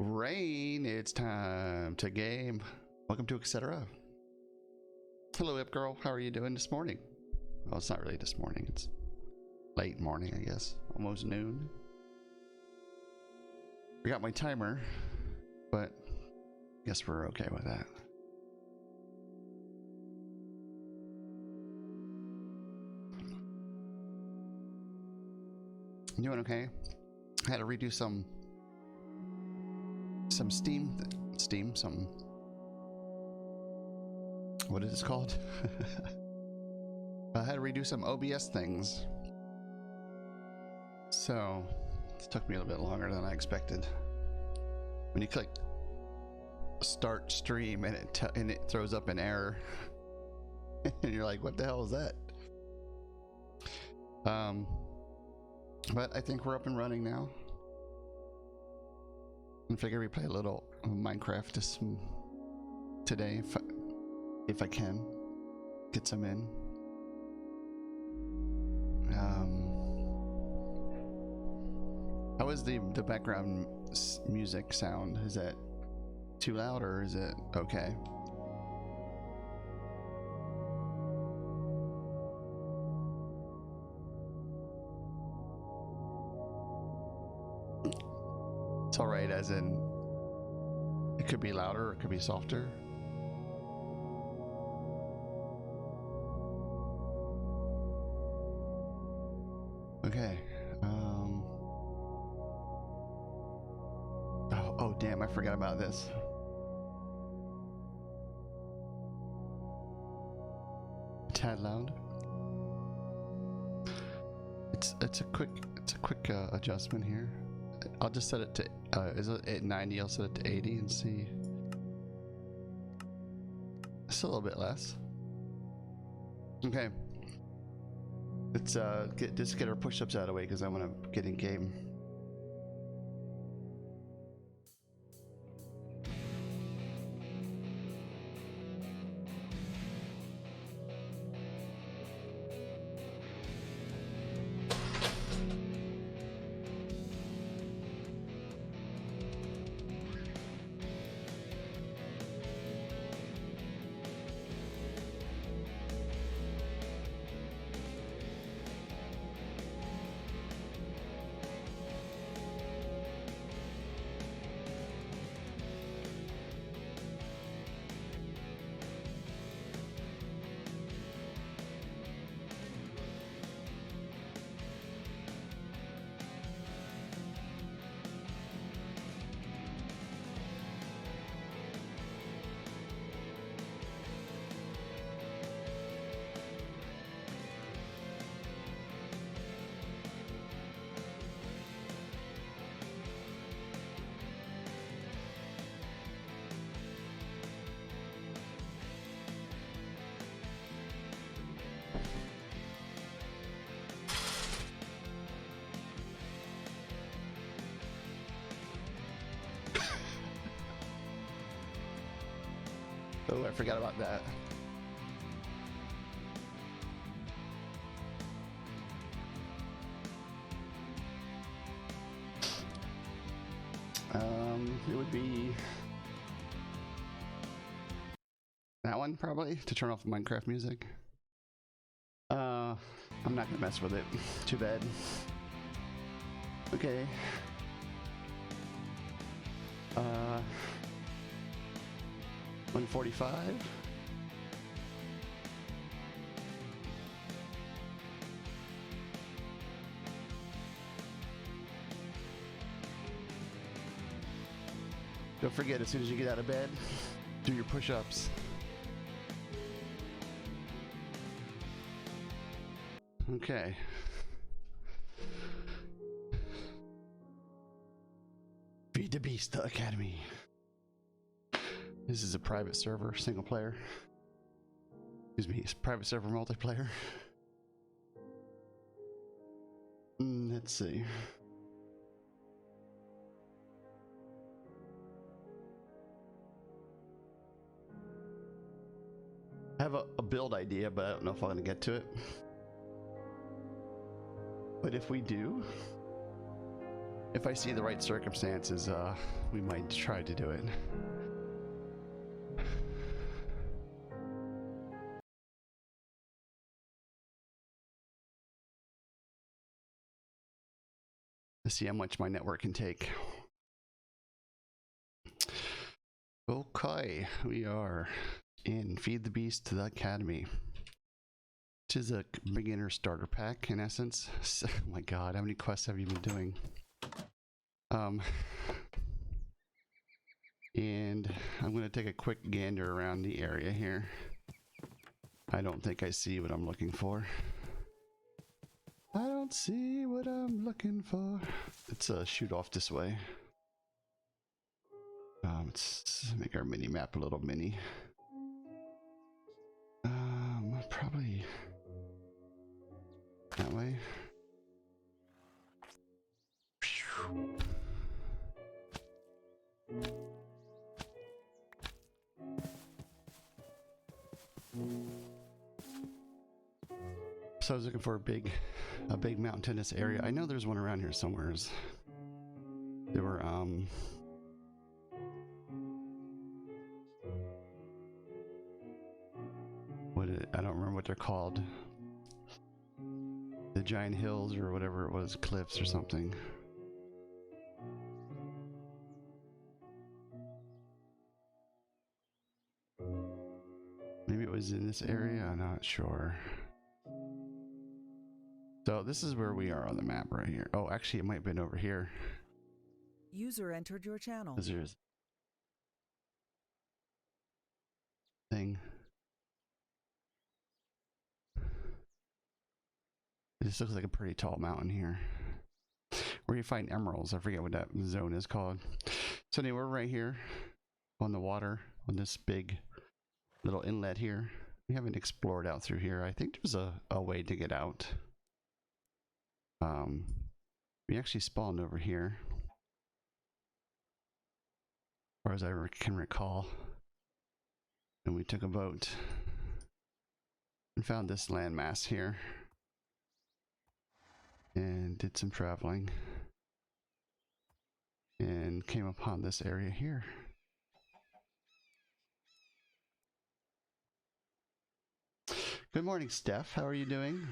Rain, it's time to game. Welcome to Etc. Hello, Ip Girl. How are you doing this morning? Well, it's not really this morning. It's late morning, I guess. Almost noon. I got my timer, but I guess we're okay with that. I'm doing okay. I had to redo some what is this called? I had to redo some OBS things, so it took me a little bit longer than I expected. When you click start stream and it throws up an error and you're like, what the hell is that? But I think we're up and running now. I figure we play a little Minecraft today if I can get some in. How is the background music sound? Is that too loud or is it okay? It's all right, as in it could be louder or it could be softer. Okay. Oh damn, I forgot about this. A tad loud. It's a quick adjustment here. I'll just set it to is it at 90? I'll set it to 80 and see. It's a little bit less. Okay. Let's get our push-ups out of the way because I want to get in game. Oh, I forgot about that. It would be that one probably to turn off Minecraft music. I'm not gonna mess with it. Too bad. Okay. 145. Don't forget, as soon as you get out of bed, do your push-ups. Okay. Feed the Beast, the Academy. This is a private server, single player. Excuse me, it's private server multiplayer. Let's see. I have a build idea, but I don't know if I'm gonna get to it. But if we do, If I see the right circumstances, we might try to do it. To see how much my network can take. Okay, we are in Feed the Beast to the Academy, which is a beginner starter pack in essence. So, oh my god, how many quests have you been doing? And I'm going to take a quick gander around the area here. I don't think I see what I'm looking for. I don't see what I'm looking for. Let's shoot off this way. Let's make our mini map a little mini. Probably that way. So I was looking for a big mountainous area. I know there's one around here somewhere. There were I don't remember what they're called. The giant hills or whatever it was, cliffs or something. Maybe it was in this area, I'm not sure. So this is where we are on the map right here. Oh, actually it might have been over here. User entered your channel. There's thing. This looks like a pretty tall mountain here. Where you find emeralds. I forget what that zone is called. So anyway, we're right here on the water, on this big little inlet here. We haven't explored out through here. I think there's a way to get out. We actually spawned over here, as far as I can recall. And we took a boat and found this landmass here. And did some traveling. And came upon this area here. Good morning, Steph. How are you doing?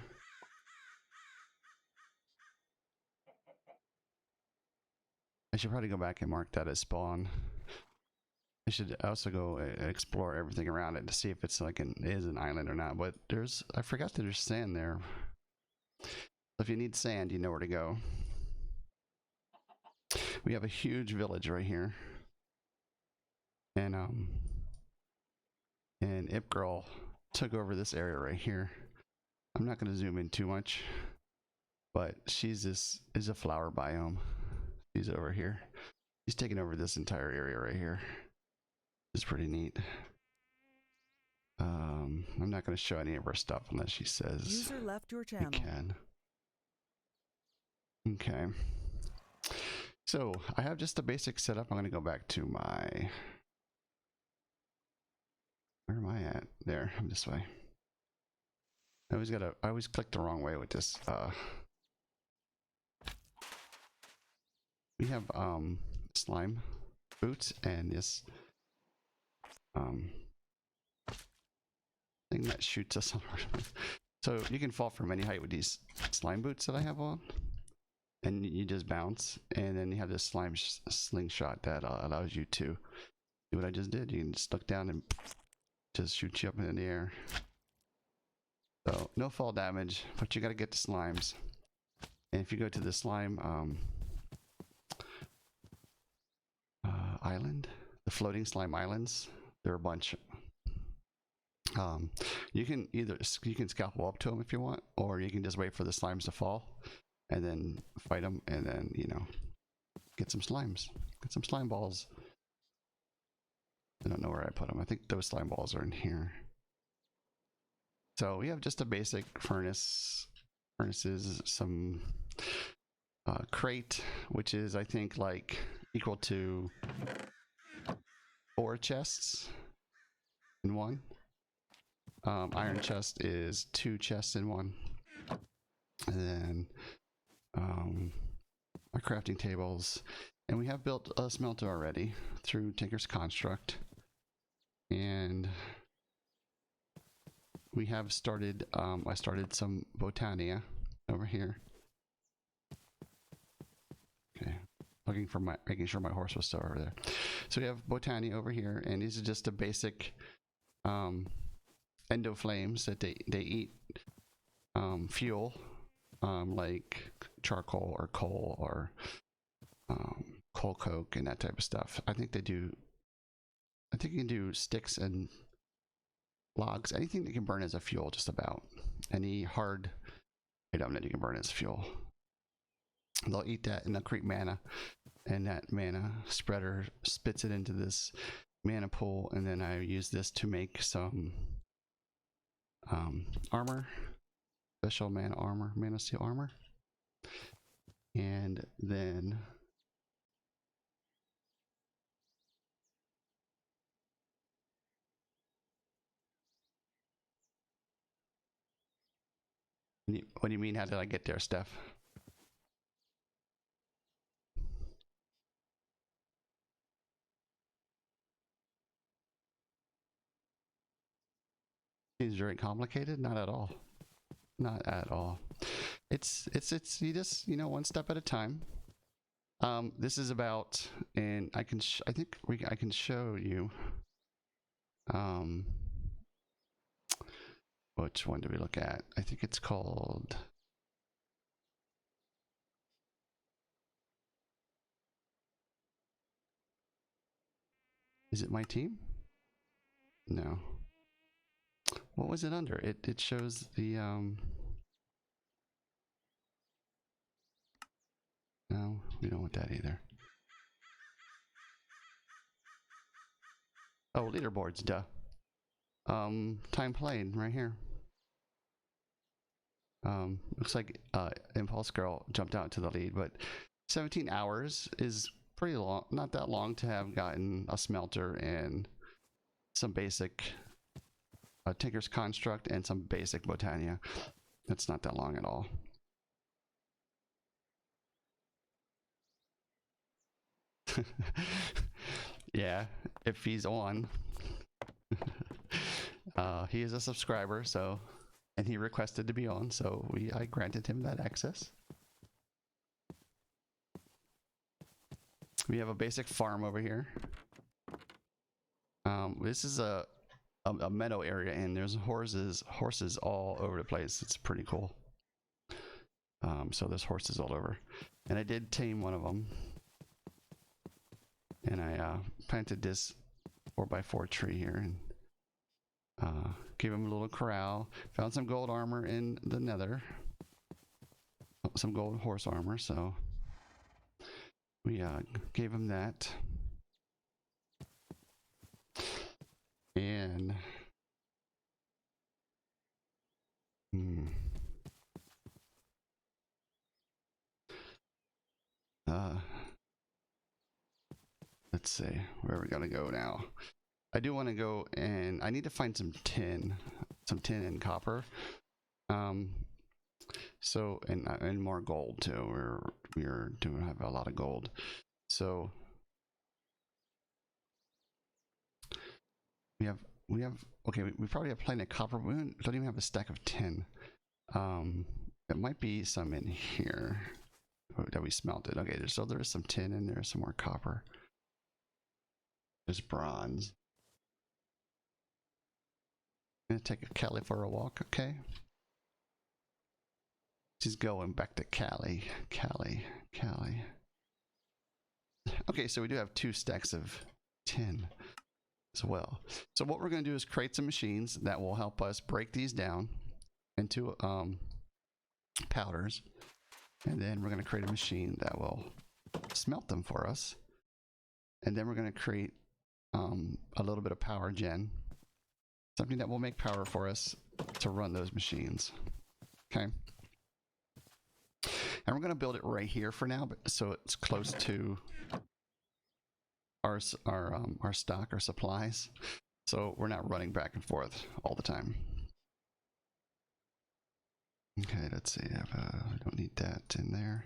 I should probably go back and mark that as spawn. I should also go explore everything around it to see if it's like is an island or not. But I forgot that there's sand there. If you need sand, you know where to go. We have a huge village right here. And Ip Girl took over this area right here. I'm not going to zoom in too much, but this is a flower biome. She's over here. She's taking over this entire area right here. It's pretty neat. I'm not going to show any of her stuff unless she says user left your channel. We can. Okay. So I have just a basic setup. I'm going to go back to my. Where am I at? There. I'm this way. I always click the wrong way with this. We have slime boots and this thing that shoots us on. So you can fall from any height with these slime boots that I have on, and you just bounce. And then you have this slime slingshot that allows you to do what I just did. You can just look down and just shoot you up in the air. So no fall damage, but you got to get the slimes. And if you go to the slime island, the floating slime islands, there are a bunch. You can scalpel up to them if you want, or you can just wait for the slimes to fall and then fight them, and then get some slimes, get some slime balls. I don't know where I put them. I think those slime balls are in here. So we have just a basic furnaces, some crate, which is I think like equal to 4 chests in one. Iron chest is 2 chests in one. And then our crafting tables, and we have built a smelter already through Tinker's Construct, and we have started, I started some Botania over here. Okay, looking for making sure my horse was still over there. So we have Botania over here, and these are just a basic endo flames that they eat fuel, like charcoal or coal or coal coke and that type of stuff. I think you can do sticks and logs, anything that can burn as a fuel, just about any hard item that you can burn as fuel. They'll eat that and they'll create mana, and that mana spreader spits it into this mana pool, and then I use this to make some armor, special mana steel armor, and then what do you mean, how did I get there, Steph? Seems very complicated. Not at all. Not at all. It's you just, you know, one step at a time. This is about, and I can I can show you. Which one do we look at? I think it's called. Is it my team? No. What was it under? It shows the No, we don't want that either. Oh, leaderboards, duh. Time played right here. Looks like Impulse Girl jumped out to the lead, but 17 hours is pretty long, not that long to have gotten a smelter and some basic Tinker's Construct and some basic Botania. That's not that long at all. Yeah, if he's on. He is a subscriber, so, and he requested to be on, so I granted him that access. We have a basic farm over here. This is a meadow area, and there's horses all over the place. It's pretty cool. So there's horses all over, and I did tame one of them, and I planted this 4x4 tree here, and gave him a little corral. Found some gold armor in the nether, some gold horse armor, so we gave him that. And let's see, where are we gonna go now? I do want to go, and I need to find some tin and copper. So and more gold too. We're doing have a lot of gold. So we have okay. We probably have plenty of copper. We don't even have a stack of tin. There might be some in here that we smelted. Okay, so there is some tin in there, some more copper. There's bronze. I'm gonna take a Cali for a walk, okay? She's going back to Cali. Okay, so we do have 2 stacks of tin as well. So what we're gonna do is create some machines that will help us break these down into powders, and then we're gonna create a machine that will smelt them for us, and then we're gonna create a little bit of power gen, something that will make power for us to run those machines. Okay, and we're going to build it right here for now, but so it's close to our stock, our supplies, so we're not running back and forth all the time. Okay, let's see. I don't need that in there.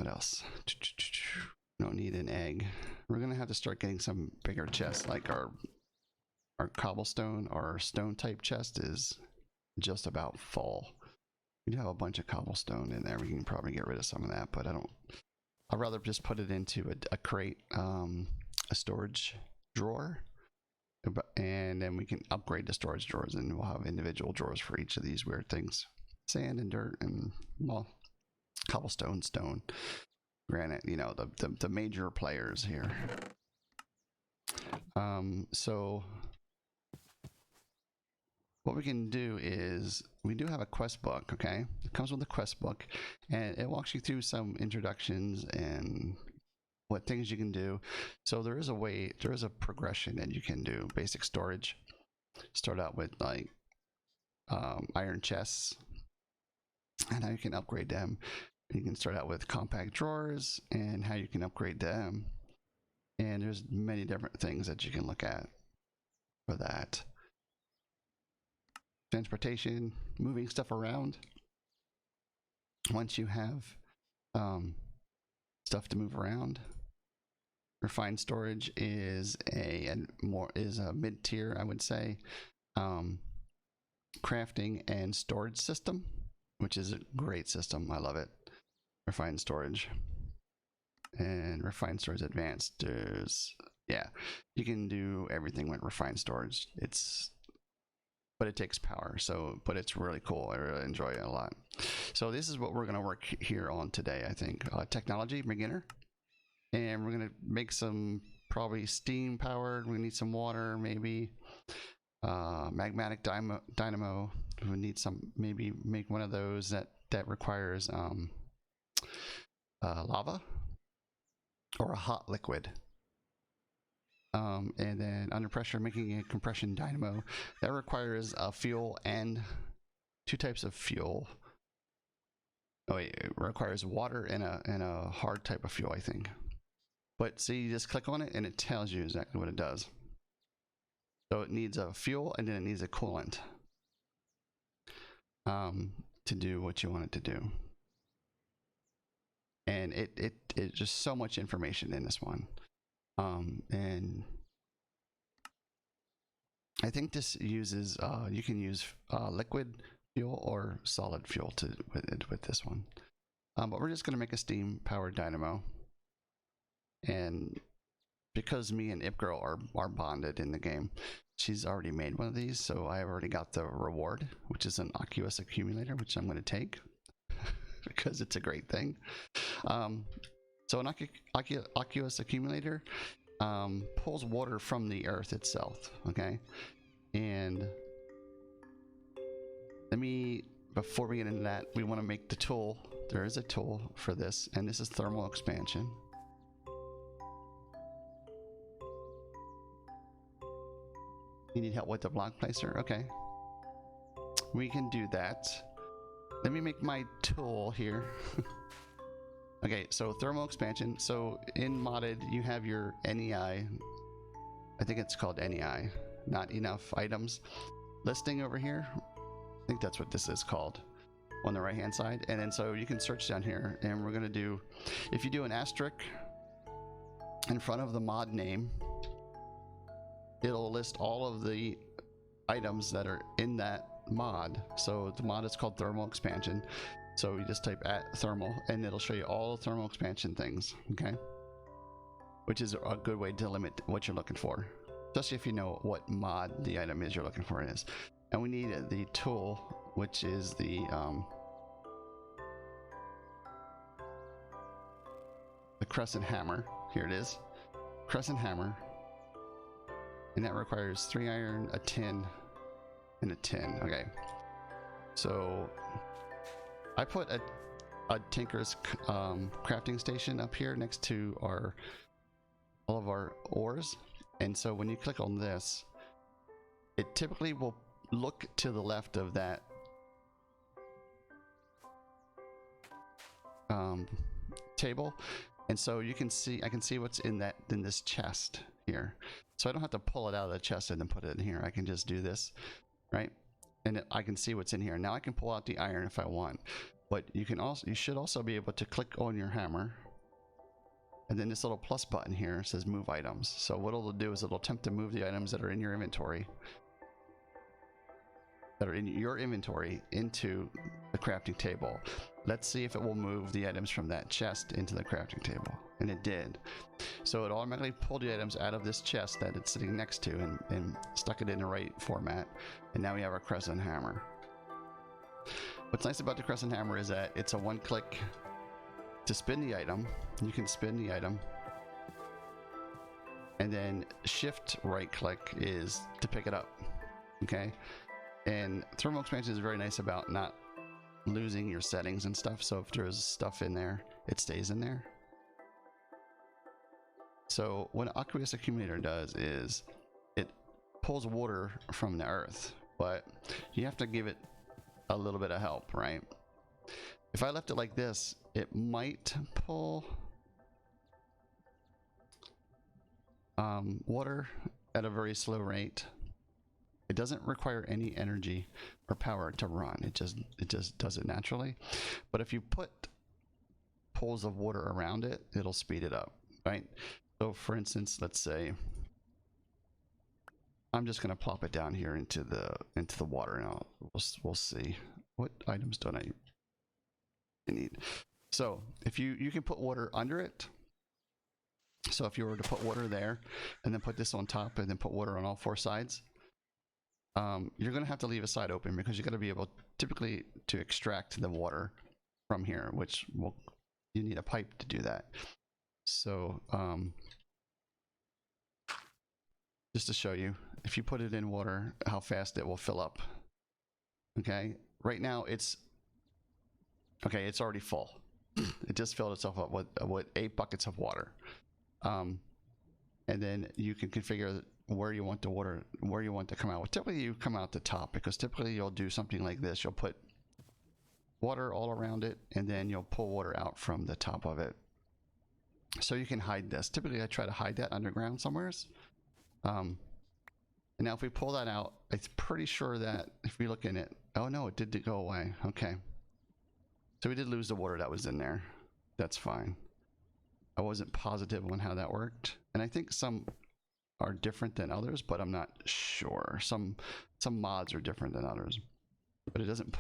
What else? Don't need an egg. We're gonna have to start getting some bigger chests, like our cobblestone or stone type chest is just about full. We do have a bunch of cobblestone in there. We can probably get rid of some of that, but I'd rather just put it into a crate, a storage drawer, and then we can upgrade the storage drawers, and we'll have individual drawers for each of these weird things: sand and dirt and, well, cobblestone, stone, granite, you know, the major players here. So what we can do is, we do have a quest book. Okay, it comes with a quest book, and it walks you through some introductions and what things you can do. So there is a progression that you can do. Basic storage, start out with like iron chests, and how you can upgrade them. You can start out with compact drawers and how you can upgrade them, and there's many different things that you can look at for that. Transportation, moving stuff around. Once you have stuff to move around. Refined storage is a mid-tier, I would say, crafting and storage system, which is a great system. I love it. Refined storage and refined storage advanced. You can do everything with refined storage. But it takes power, but it's really cool. I really enjoy it a lot. So this is what we're going to work here on today, I think. Technology, beginner. And we're going to make some probably steam powered. We're going to need some water, maybe. Magmatic dynamo. We need some, maybe make one of those that requires lava or a hot liquid. And then under pressure, making a compression dynamo that requires fuel and two types of fuel. Oh wait, it requires water and a hard type of fuel, I think. But see, you just click on it and it tells you exactly what it does. So it needs a fuel and then it needs a coolant to do what you want it to do. And it's just so much information in this one. And I think this uses you can use liquid fuel or solid fuel with this one. But we're just going to make a steam powered dynamo. And because me and Ipgirl are bonded in the game, she's already made one of these, so I've already got the reward, which is an aqueous accumulator, which I'm going to take because it's a great thing. So an aqueous accumulator pulls water from the earth itself. Okay, and before we get into that, we want to make the tool. There is a tool for this, and this is thermal expansion. You need help with the block placer? Okay. We can do that. Let me make my tool here. Okay, so thermal expansion. So in modded, you have your NEI. I think it's called NEI. Not enough items. Listing over here. I think that's what this is called on the right hand side. And then so you can search down here, and we're going to do, if you do an asterisk in front of the mod name, it'll list all of the items that are in that mod. So the mod is called thermal expansion. So you just type @thermal and it'll show you all the thermal expansion things. Okay, which is a good way to limit what you're looking for, especially if you know what mod the item is you're looking for is. And we need the tool, which is the crescent hammer. Here it is, crescent hammer. And that requires 3 iron, a tin, and a tin. Okay. So I put a Tinker's crafting station up here next to all of our ores. And so when you click on this, it typically will look to the left of that table. And so you can see, I can see what's in this chest here. So I don't have to pull it out of the chest and then put it in here. I can just do this, right? And I can see what's in here. Now I can pull out the iron if I want. But you should also be able to click on your hammer, and then this little plus button here says move items. So what it'll do is it'll attempt to move the items that are in your inventory, into the crafting table. Let's see if it will move the items from that chest into the crafting table. And it did. So it automatically pulled the items out of this chest that it's sitting next to and stuck it in the right format. And now we have our crescent hammer. What's nice about the crescent hammer is that it's a one click to spin the item. You can spin the item. And then shift right click is to pick it up. Okay? And thermal expansion is very nice about not losing your settings and stuff. So if there's stuff in there, it stays in there. So what an aqueous accumulator does is it pulls water from the earth, but you have to give it a little bit of help, right? If I left it like this, it might pull water at a very slow rate. It doesn't require any energy or power to run. It just does it naturally. But if you put pools of water around it, it'll speed it up, right? So for instance, let's say I'm just going to plop it down here into the water, and we'll see what items do I need. So if you can put water under it. So if you were to put water there and then put this on top and then put water on all four sides, you're going to have to leave a side open because you're going to be able typically to extract the water from here, which you need a pipe to do that. So just to show you, if you put it in water, how fast it will fill up. Okay, right now it's already full. It just filled itself up with 8 buckets of water. And then you can configure where you want the water, where you want to come out. Well, typically you come out the top, because typically you'll do something like this. You'll put water all around it, and then you'll pull water out from the top of it. So you can hide this. Typically I try to hide that underground somewheres. And now if we pull that out, it's pretty sure that if we look in it, oh no, it did go away. Okay. So we did lose the water that was in there. That's fine. I wasn't positive on how that worked. And I think some are different than others, but I'm not sure. Some mods are different than others. But it doesn't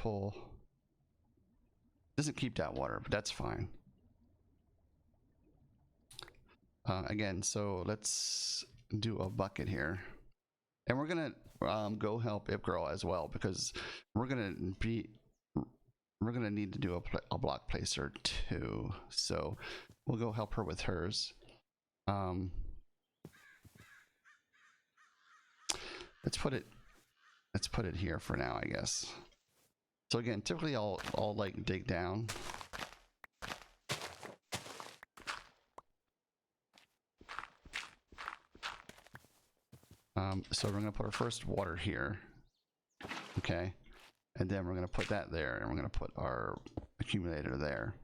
keep that water, but that's fine. Again, so let's do a bucket here. And we're gonna go help Ipgirl as well, because we're gonna need to do a block placer too. So we'll go help her with hers. Let's put it here for now, I guess. So again, typically I'll like dig down. So we're gonna put our first water here, okay, and then we're gonna put that there, and we're gonna put our accumulator there.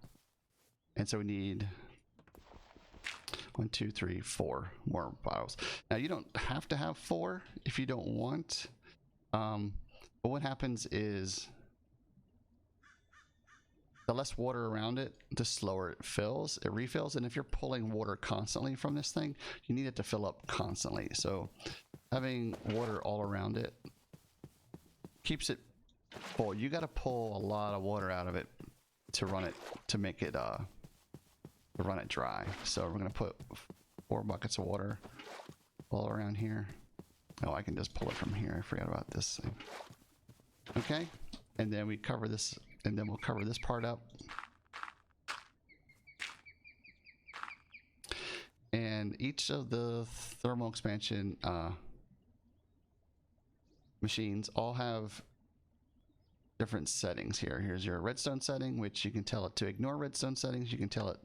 And so we need 1, 2, 3, 4 more bottles. Now you don't have to have 4 if you don't want. But what happens is the less water around it, the slower it fills, it refills. And if you're pulling water constantly from this thing, you need it to fill up constantly. So having water all around it keeps it full. You got to pull a lot of water out of it to run it, to make it to run it dry. So we're gonna put 4 buckets of water all around here. Oh, I can just pull it from here. I forgot about this thing. Okay, and then we cover this, and then we'll cover this part up. And each of the thermal expansion machines all have different settings here. Here's your redstone setting, which you can tell it to ignore redstone settings. You can tell it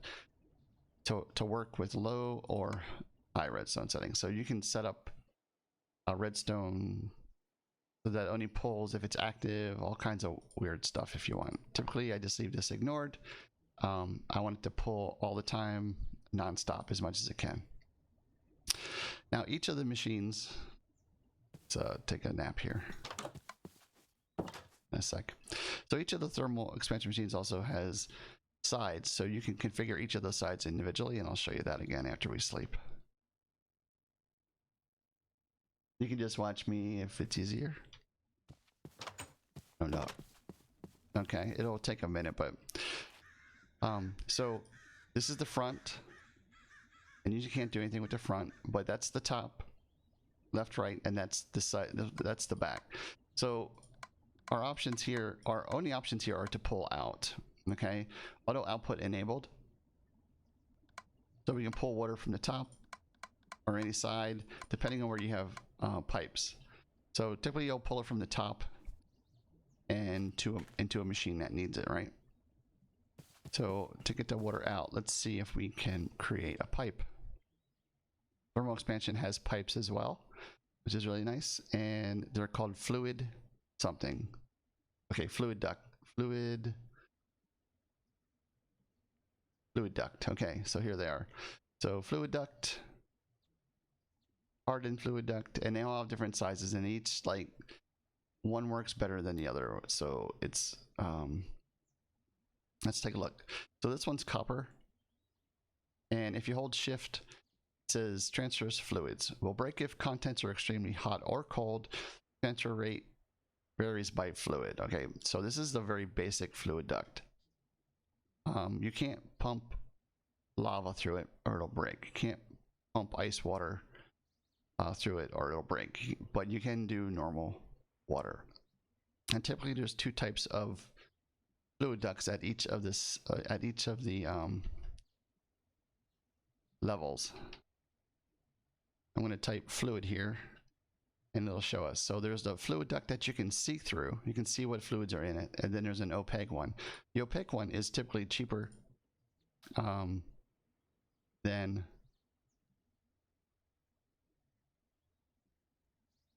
to work with low or high redstone settings. So you can set up a redstone so that only pulls if it's active, all kinds of weird stuff if you want. Typically I just leave this ignored. I want it to pull all the time, non-stop, as much as it can. Now each of the machines, let's take a nap here. in a sec. So each of the thermal expansion machines also has sides, so you can configure each of those sides individually, and I'll show you that again after we sleep. You can just watch me if it's easier. Oh no. Okay, it'll take a minute, but so this is the front, and you can't do anything with the front, but that's the top, left, right, and that's the side, that's the back. So our options here, our only options here are to pull out. Okay, auto output enabled, so we can pull water from the top or any side depending on where you have pipes. So typically you'll pull it from the top and into a machine that needs it, right? So to get the water out, let's see if we can create a pipe. Thermal expansion has pipes as well, which is really nice, and they're called fluid something. Okay, fluid duct. Fluid duct. Okay, so here they are. So fluid duct, hardened fluid duct, and they all have different sizes, and each, like, one works better than the other. So it's let's take a look. So this one's copper, and if you hold shift, it says transfers fluids will break if contents are extremely hot or cold. Transfer rate varies by fluid. Okay, so this is the very basic fluid duct. You can't pump lava through it or it'll break. You can't pump ice water through it or it'll break, but you can do normal water. And typically there's two types of fluid ducts at each of this at each of the levels. I'm going to type fluid here and it'll show us. So there's the fluid duct that you can see through. You can see what fluids are in it, and then there's an opaque one. The opaque one is typically cheaper than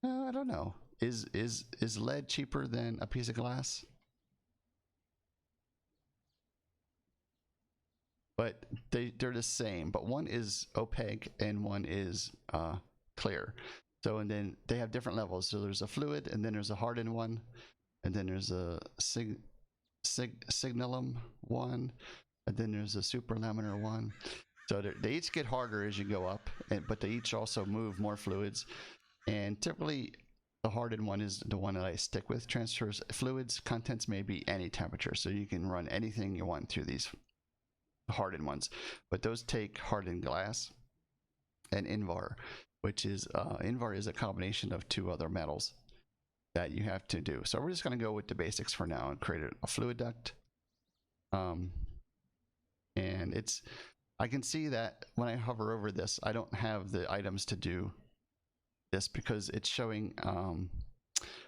I don't know. Is lead cheaper than a piece of glass? But they're the same, but one is opaque and one is clear. So, and then they have different levels. So there's a fluid, and then there's a hardened one, and then there's a signalum one, and then there's a superlaminar one. So they each get harder as you go up, but they each also move more fluids. And typically, the hardened one is the one that I stick with. Transfers fluids, contents may be any temperature, so you can run anything you want through these hardened ones. But those take hardened glass and Invar, which is Invar is a combination of two other metals that you have to do. So we're just going to go with the basics for now and create a fluid duct. And it's, I can see that when I hover over this, I don't have the items to do this because it's showing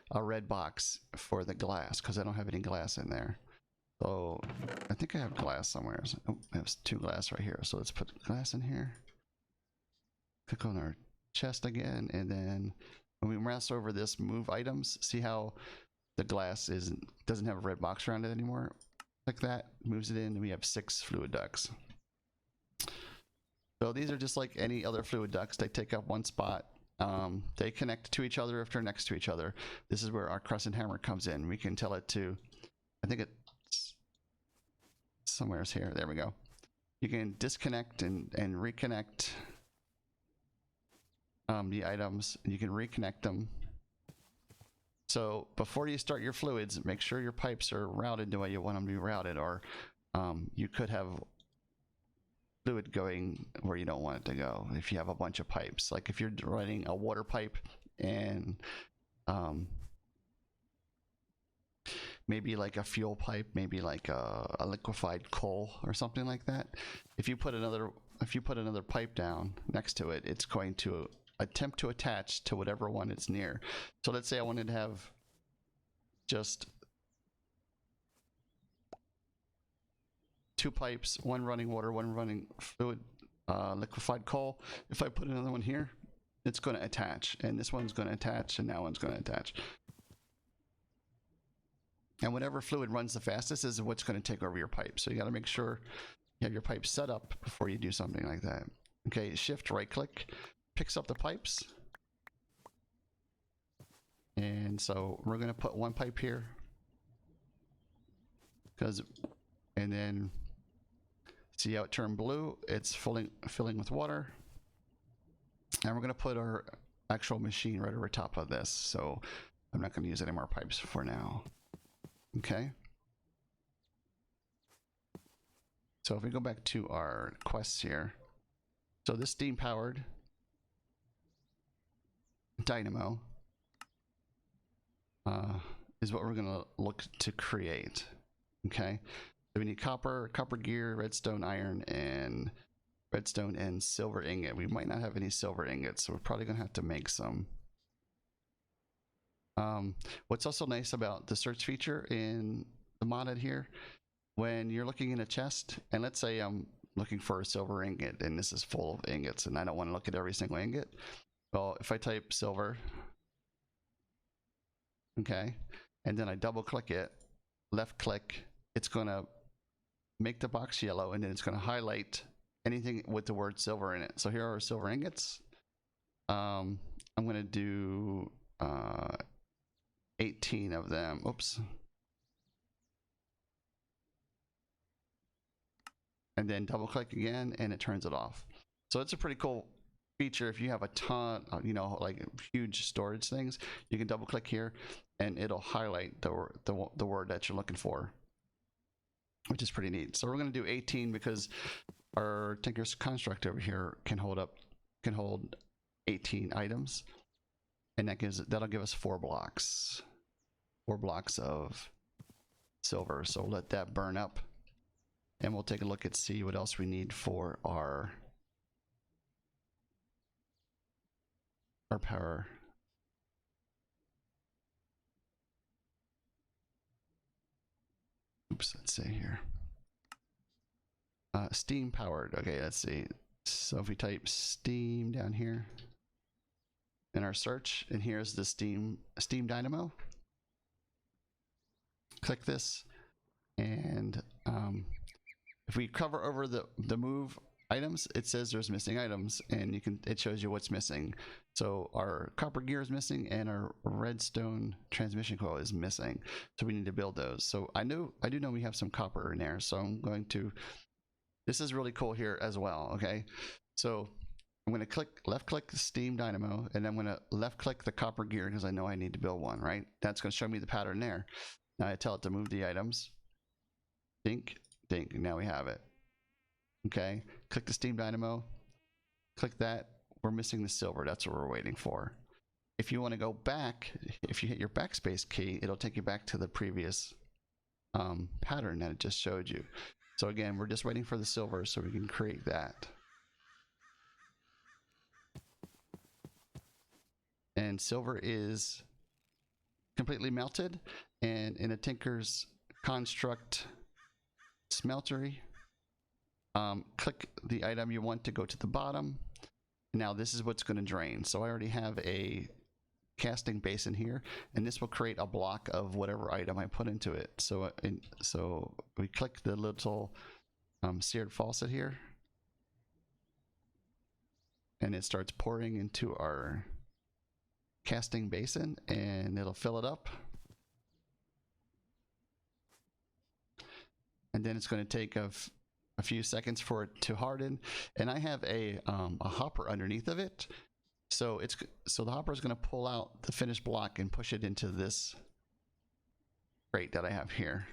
a red box for the glass because I don't have any glass in there. So I think I have glass somewhere. Oh, I have two glass right here. So let's put glass in here. Click on our chest again, and then when we mouse over this move items, see how the glass doesn't have a red box around it anymore. Click that, moves it in, and we have 6 fluid ducts. So these are just like any other fluid ducts. They take up one spot. They connect to each other if they're next to each other. This is where our crescent hammer comes in. We can tell it to, I think it's somewhere's here. There we go. You can disconnect and reconnect the items, and you can reconnect them. So before you start your fluids, make sure your pipes are routed the way you want them to be routed, or you could have fluid going where you don't want it to go if you have a bunch of pipes. Like if you're running a water pipe and maybe like a fuel pipe, maybe like a liquefied coal or something like that. If you put another pipe down next to it, it's going to attempt to attach to whatever one it's near. So let's say I wanted to have just 2 pipes, one running water, one running fluid, liquefied coal. If I put another one here, it's going to attach, and this one's going to attach, and that one's going to attach. And whatever fluid runs the fastest is what's going to take over your pipe. So you got to make sure you have your pipe set up before you do something like that. Okay, shift right click, picks up the pipes. And so we're going to put one pipe here, because, and then see how it turned blue? It's filling with water. And we're going to put our actual machine right over top of this. So I'm not going to use any more pipes for now. Okay. So if we go back to our quests here, so this steam powered dynamo is what we're going to look to create. Okay. So we need copper gear, redstone, iron, and redstone and silver ingot. We might not have any silver ingots, so we're probably going to have to make some. What's also nice about the search feature in the modded here, when you're looking in a chest, and let's say I'm looking for a silver ingot and this is full of ingots and I don't want to look at every single ingot. Well, if I type silver, okay, and then I double click it, left click, it's going to make the box yellow, and then it's going to highlight anything with the word silver in it. So here are silver ingots. I'm going to do 18 of them. Oops. And then double click again and it turns it off. So it's a pretty cool feature. If you have a ton of, you know, like huge storage things, you can double click here and it'll highlight the word that you're looking for, which is pretty neat. So we're going to do 18 because our Tinker's construct over here can hold 18 items, and that'll give us 4 blocks of silver. So we'll let that burn up, and we'll take a look at see what else we need for our power. Oops, let's see here. Steam powered. Okay, let's see. So if we type steam down here in our search, and here's the steam dynamo. Click this, and if we cover over the move items, it says there's missing items, and it shows you what's missing. So our copper gear is missing, and our redstone transmission coil is missing. So we need to build those. So I do know we have some copper in there. So I'm going to. This is really cool here as well. Okay, so I'm going to left click the steam dynamo, and I'm going to left click the copper gear because I know I need to build one. Right, that's going to show me the pattern there. Now I tell it to move the items. Dink, dink. Now we have it. Okay, click the steam dynamo, click that. We're missing the silver. That's what we're waiting for. If you want to go back, if you hit your backspace key, it'll take you back to the previous pattern that it just showed you. So again, we're just waiting for the silver so we can create that. And silver is completely melted, and in a Tinker's construct smeltery, click the item you want to go to the bottom. Now this is what's going to drain. So I already have a casting basin here, and this will create a block of whatever item I put into it. So we click the little seared faucet here, and it starts pouring into our casting basin, and it'll fill it up. And then it's going to take a few seconds for it to harden, and I have a hopper underneath of it. So the hopper is going to pull out the finished block and push it into this crate that I have here,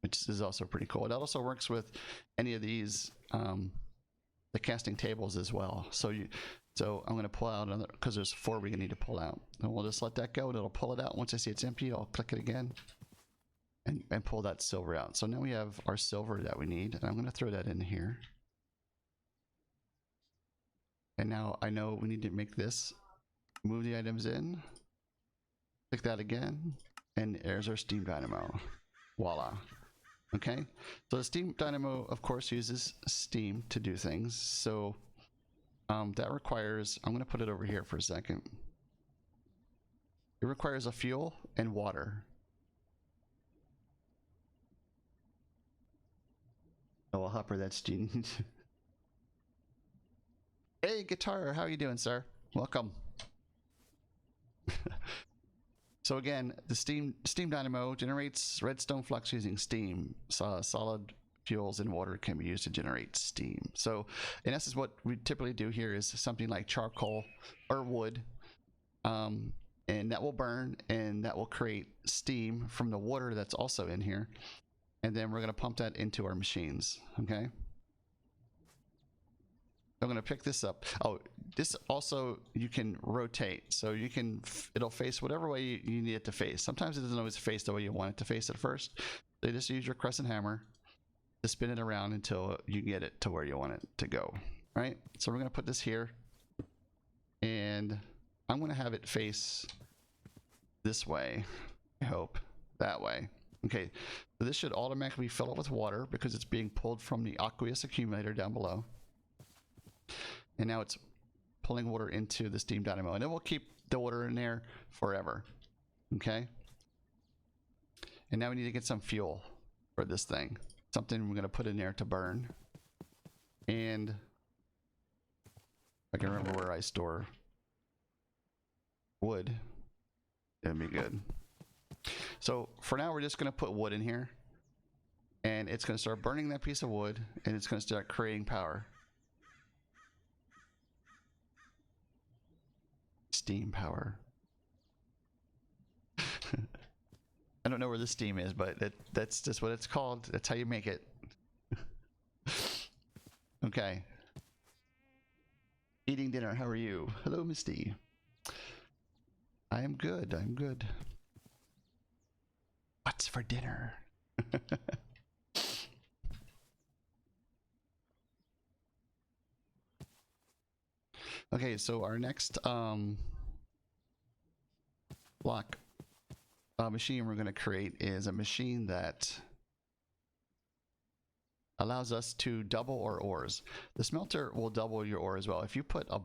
which is also pretty cool. It also works with any of these the casting tables as well. So I'm going to pull out another, because there's 4 we need to pull out, and we'll just let that go, and it'll pull it out. Once I see it's empty, I'll click it again and pull that silver out. So now we have our silver that we need, and I'm going to throw that in here. And now I know we need to make this, move the items in, click that again, and there's our steam dynamo. Voila. Okay, so the steam dynamo, of course, uses steam to do things. So that requires, I'm going to put it over here for a second. It requires a fuel and water. Oh, a hopper, that's genius. Hey, Guitar, how are you doing, sir? Welcome. So again, the steam dynamo generates redstone flux using steam. Solid fuels and water can be used to generate steam. So in essence, what we typically do here is something like charcoal or wood, and that will burn and that will create steam from the water that's also in here. And then we're going to pump that into our machines. Okay. I'm going to pick this up. Oh, this also you can rotate, so you can, it'll face whatever way you need it to face. Sometimes it doesn't always face the way you want it to face at first. So you just use your crescent hammer to spin it around until you get it to where you want it to go. All right, so we're going to put this here, and I'm going to have it face this way. I hope that way. Okay, so this should automatically fill up with water because it's being pulled from the aqueous accumulator down below. And now it's pulling water into the steam dynamo, and it will keep the water in there forever. Okay. And now we need to get some fuel for this thing. Something we're going to put in there to burn. And I can remember where I store wood. It'd be good. So for now, we're just going to put wood in here, and it's going to start burning that piece of wood, and it's going to start creating power. Steam power. I don't know where the steam is, but that's just what it's called. That's how you make it. Okay. Eating dinner. How are you? Hello, Misty. I am good. I'm good. What's for dinner? Okay, so our next block machine we're going to create is a machine that allows us to double our ores. The smelter will double your ore as well. If you put a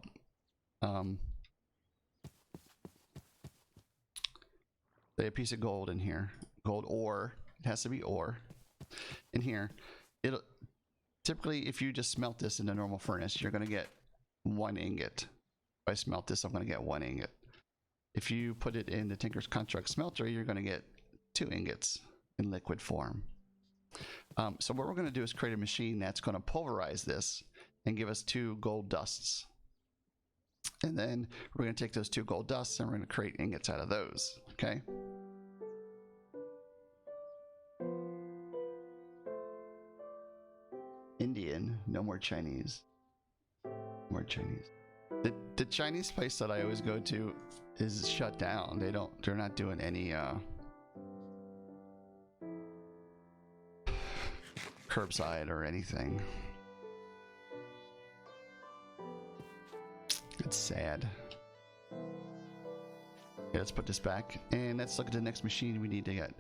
say a piece of gold in here, gold ore, it has to be ore in here. It'll typically, if you just smelt this in a normal furnace, you're going to get 1 ingot. If I smelt this, I'm going to get 1 ingot. If you put it in the Tinker's Construct smelter, you're going to get 2 ingots in liquid form. So what we're going to do is create a machine that's going to pulverize this and give us 2 gold dusts. And then we're going to take those 2 gold dusts and we're going to create ingots out of those. Okay. Indian, no more Chinese. More Chinese. The Chinese place that I always go to is shut down. They're not doing any curbside or anything. It's sad. Okay, let's put this back and let's look at the next machine we need to get.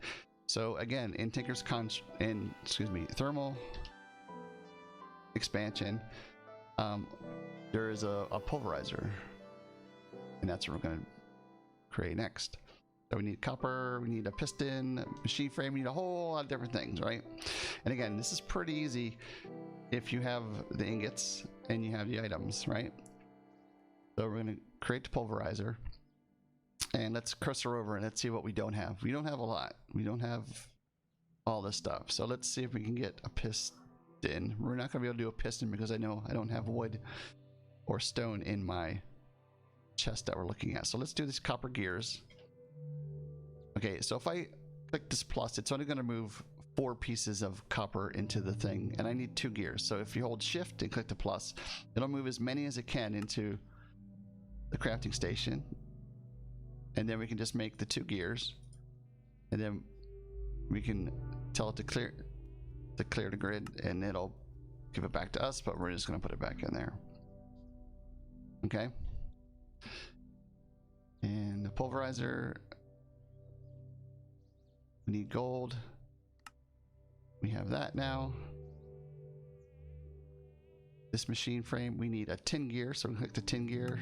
So again, in thermal expansion, there is a pulverizer, and that's what we're going to create next. So we need copper, we need a piston, machine frame, we need a whole lot of different things, right? And again, this is pretty easy if you have the ingots and you have the items, right? So we're going to create the pulverizer, and let's cursor over and let's see what we don't have. We don't have a lot. We don't have all this stuff. So let's see if we can get a piston. We're not going to be able to do a piston because I know I don't have wood or stone in my chest that we're looking at. So let's do these copper gears. Okay, so if I click this plus, it's only going to move 4 pieces of copper into the thing, and I need 2 gears. So if you hold shift and click the plus, it'll move as many as it can into the crafting station, and then we can just make the 2 gears, and then we can tell it to clear the grid, and it'll give it back to us, but we're just going to put it back in there. Okay. And the pulverizer, we need gold. We have that now. This machine frame, we need a tin gear, so we click the tin gear.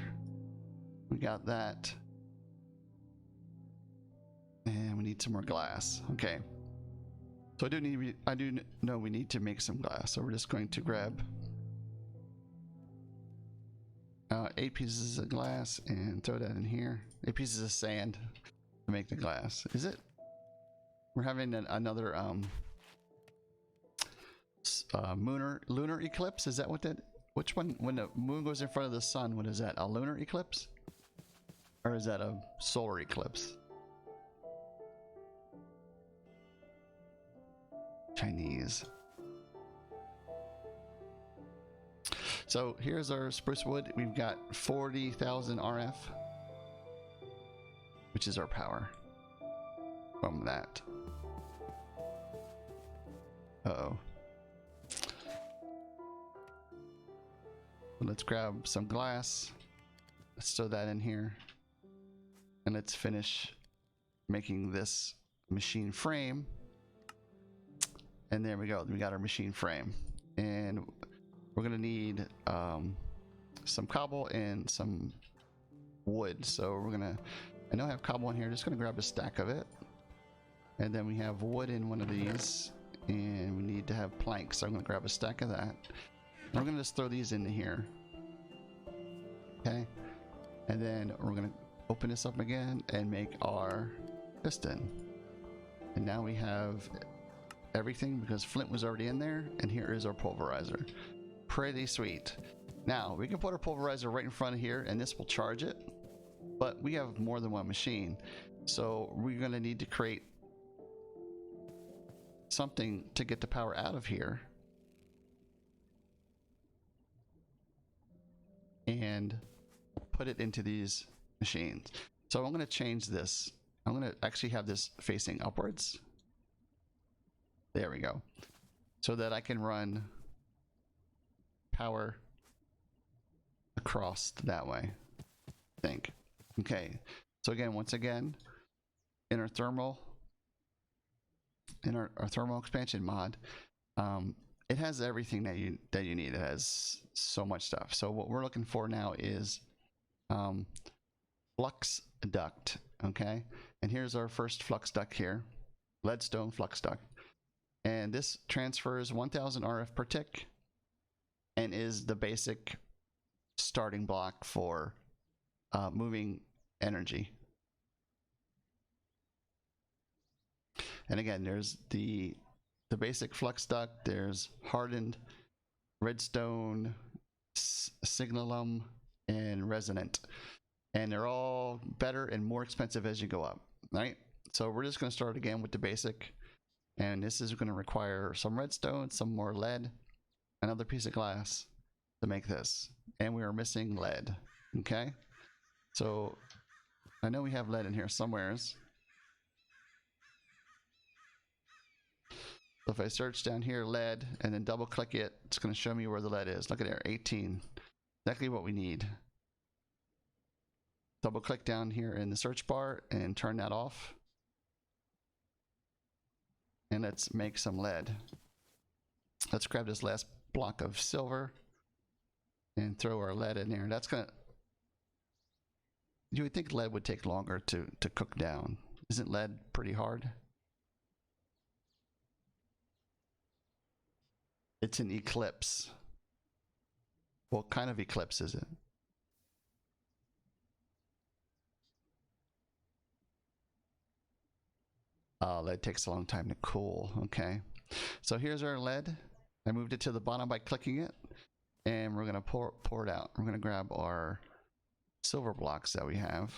We got that. And we need some more glass. Okay. So I do know we need to make some glass. So we're just going to grab 8 pieces of glass and throw that in here. 8 pieces of sand. to make the glass. Is it? We're having another lunar eclipse. Is that what that? Which one? When the moon goes in front of the sun, what is that? A lunar eclipse? Or is that a solar eclipse? Chinese. So here's our spruce wood. We've got 40,000 RF, which is our power from that. Uh-oh. Let's grab some glass. Let's throw that in here. And let's finish making this machine frame. And there we go. We got our machine frame. And we're going to need some cobble and some wood. So we're going to, I know I have cobble in here. Just going to grab a stack of it. And then we have wood in one of these. And we need to have planks. So I'm going to grab a stack of that. And we're going to just throw these into here. Okay. And then we're going to open this up again and make our piston. And now we have everything because flint was already in there. And here is our pulverizer. Pretty sweet. Now we can put our pulverizer right in front of here and this will charge it. But we have more than one machine. So we're going to need to create something to get the power out of here. And put it into these machines. So I'm going to change this. I'm going to actually have this facing upwards. There we go. So that I can run power across that way. I think. Okay. So again, once again, in our thermal expansion mod, it has everything that you need. It has so much stuff. So what we're looking for now is flux duct. Okay, and here's our first flux duct here, leadstone flux duct, and this transfers 1000 RF per tick and is the basic starting block for moving energy. And again, there's the basic flux duct, there's hardened, redstone, signalum, and resonant. And they're all better and more expensive as you go up, right? So we're just going to start again with the basic. And this is going to require some redstone, some more lead, another piece of glass to make this. And we are missing lead, okay? So I know we have lead in here somewheres. So if I search down here, lead, and then double click it, it's going to show me where the lead is. Look at there, 18. Exactly what we need. Double click down here in the search bar and turn that off. And let's make some lead. Let's grab this last block of silver and throw our lead in there. That's going to... You would think lead would take longer to cook down. Isn't lead pretty hard? It's an eclipse. What kind of eclipse is it? Oh, lead takes a long time to cool. Okay. So here's our lead. I moved it to the bottom by clicking it. And we're going to pour it out. We're going to grab our silver blocks that we have.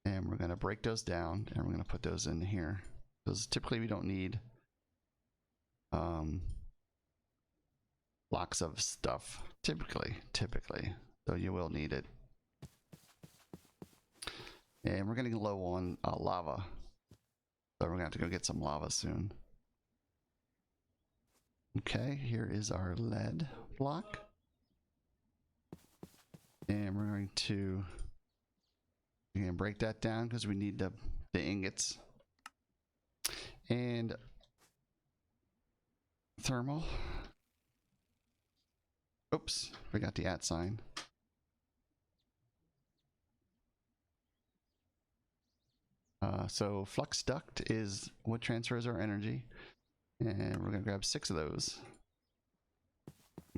And we're going to break those down. And we're going to put those in here. Because typically we don't need blocks of stuff. Typically. Though you will need it. And we're getting low on lava. So we're going to have to go get some lava soon. Okay, here is our lead block. And we're going to again break that down because we need the ingots. And thermal. Oops, forgot the @ sign. So flux duct is what transfers our energy. And we're going to grab 6 of those.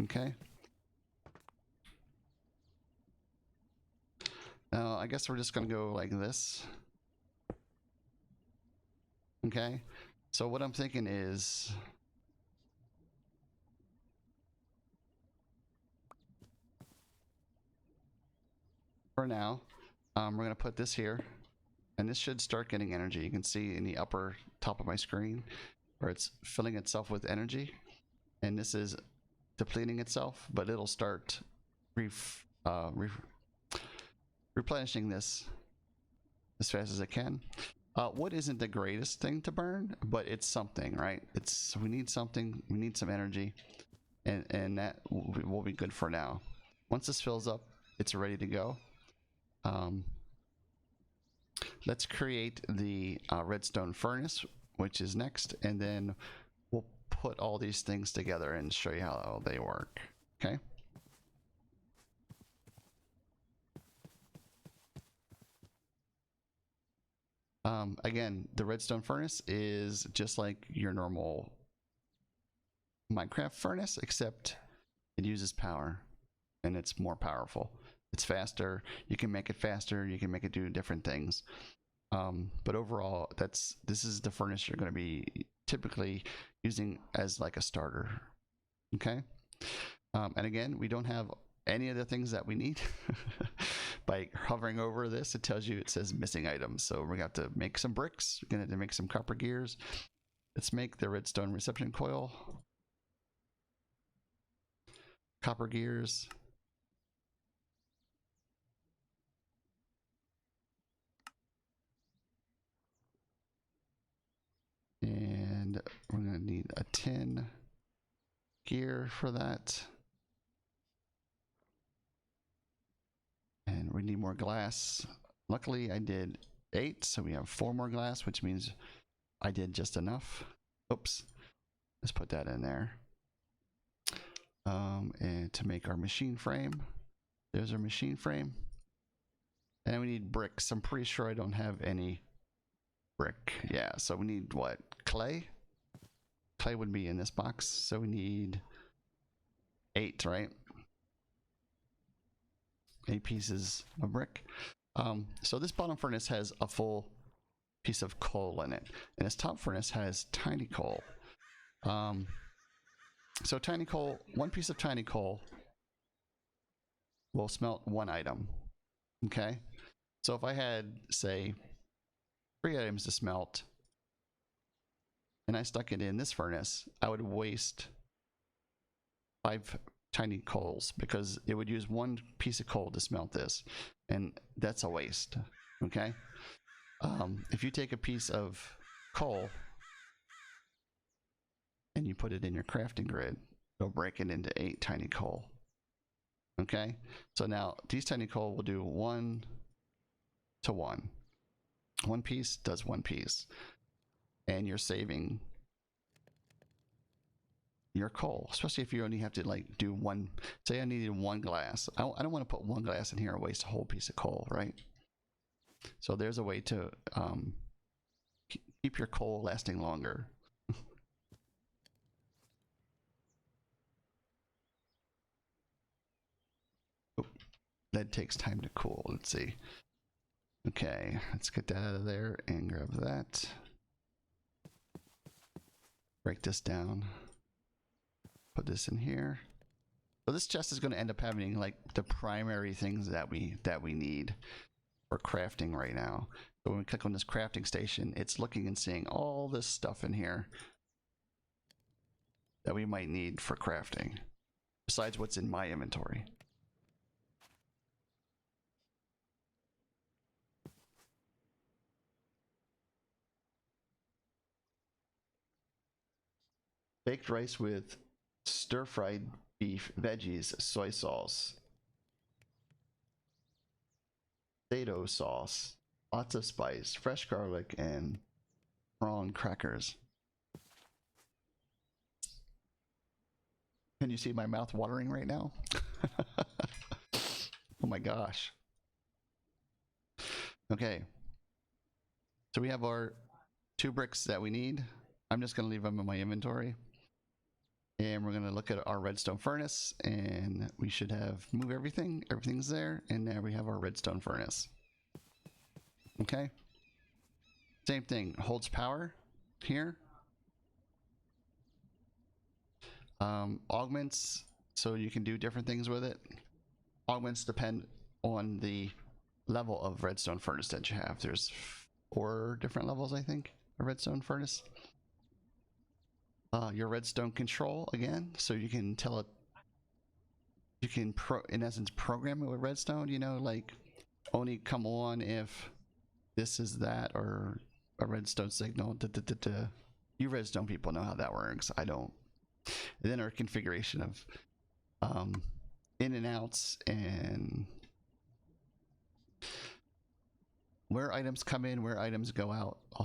Okay. I guess we're just going to go like this. Okay. So what I'm thinking is, for now, we're going to put this here, and this should start getting energy. You can see in the upper top of my screen where it's filling itself with energy, and this is depleting itself, but it'll start replenishing this as fast as it can. Wood isn't the greatest thing to burn, but it's something, right? We need something. We need some energy, and that will be good for now. Once this fills up, it's ready to go. Let's create the redstone furnace, which is next, and then we'll put all these things together and show you how they work. Okay. Again, the redstone furnace is just like your normal Minecraft furnace, except it uses power and it's more powerful. It's faster. You can make it faster. You can make it do different things. But overall, this is the furnace you're going to be typically using as like a starter. Okay. And again, we don't have any of the things that we need. By hovering over this, it tells you, it says missing items. So we're going to have to make some bricks. We're going to have to make some copper gears. Let's make the redstone reception coil. Copper gears. And we're going to need a tin gear for that. And we need more glass. Luckily, I did 8, so we have 4 more glass, which means I did just enough. Oops. Let's put that in there. And to make our machine frame. There's our machine frame. And we need bricks. I'm pretty sure I don't have any brick. Yeah, so we need what? Clay? Clay would be in this box. So we need 8, right? 8 pieces of brick. So this bottom furnace has a full piece of coal in it, and this top furnace has tiny coal. So tiny coal, 1 piece of tiny coal will smelt 1 item. Okay, so if I had, say, 3 items to smelt, and I stuck it in this furnace, I would waste 5 tiny coals because it would use 1 piece of coal to smelt this, and that's a waste. Okay. If you take a piece of coal and you put it in your crafting grid, it'll break it into 8 tiny coal. Okay, so now these tiny coal will do 1 to 1. 1 piece does 1 piece, and you're saving your coal, especially if you only have to like do 1. Say I needed 1 glass. I don't want to put 1 glass in here and waste a whole piece of coal, right? So there's a way to keep your coal lasting longer. Oh, that takes time to cool. Let's see. Okay, let's get that out of there and grab that. Break this down. Put this in here. So this chest is going to end up having like the primary things that we need for crafting right now. So when we click on this crafting station, it's looking and seeing all this stuff in here that we might need for crafting, besides what's in my inventory. Baked rice with stir-fried beef, veggies, soy sauce, potato sauce, lots of spice, fresh garlic, and prawn crackers. Can you see my mouth watering right now? Oh my gosh. Okay. So we have our 2 bricks that we need. I'm just going to leave them in my inventory. And we're going to look at our redstone furnace, and we should have move everything. Everything's there, and there we have our redstone furnace. Okay. Same thing, holds power here. Augments, so you can do different things with it. Augments depend on the level of redstone furnace that you have. There's 4 different levels, I think, of redstone furnace. Your redstone control again, so you can tell it, you can in essence program it with redstone, you know, like only come on if this is that, or a redstone signal. You redstone people know how that works. I don't. And then our configuration of in and outs, and where items come in, where items go out. I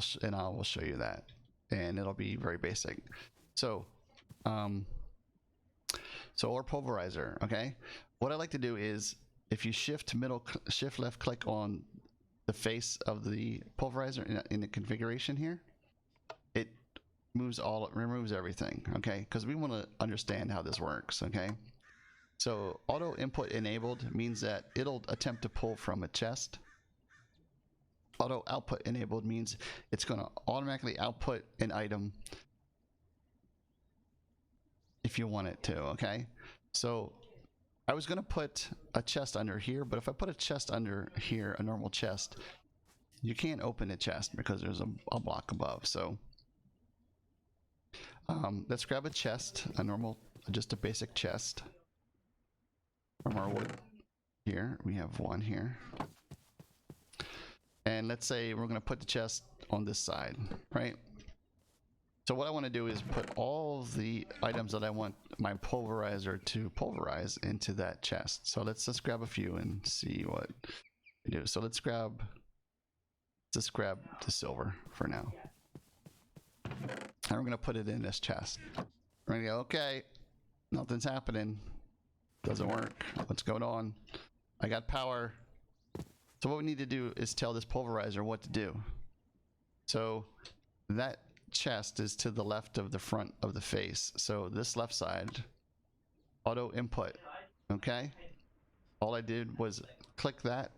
will show you that, and it'll be very basic. So, our pulverizer. Okay, what I like to do is, if you shift left click on the face of the pulverizer in the configuration here, it removes everything. Okay, because we want to understand how this works. Okay, so auto input enabled means that it'll attempt to pull from a chest. Auto output enabled means it's going to automatically output an item if you want it to. Okay, so I was going to put a chest under here, but if I put a chest under here, a normal chest, you can't open a chest because there's a block above. So let's grab a chest, just a basic chest from our wood. Here we have one here, and let's say we're going to put the chest on this side, right? So what I want to do is put all the items that I want my pulverizer to pulverize into that chest. So let's just grab a few and see what we do. So let's grab the silver for now. And we're going to put it in this chest. We're going to go, okay, nothing's happening. Doesn't work. What's going on? I got power. So what we need to do is tell this pulverizer what to do. So that chest is to the left of the front of the face, so this left side, auto input. Okay, all I did was click that,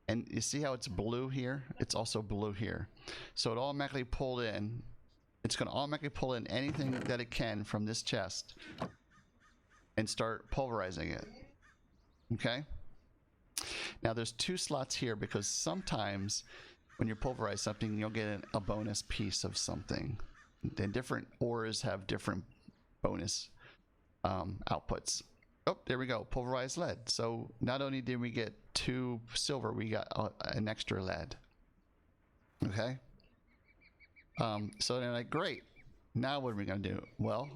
and you see how it's blue here? It's also blue here, so it automatically pulled in. It's going to automatically pull in anything that it can from this chest and start pulverizing it. Okay, now there's 2 slots here because sometimes when you pulverize something, you'll get a bonus piece of something. And different ores have different bonus outputs. Oh, there we go, pulverized lead. So not only did we get 2 silver, we got an extra lead. Okay. So they're like, great. Now what are we gonna do? Well,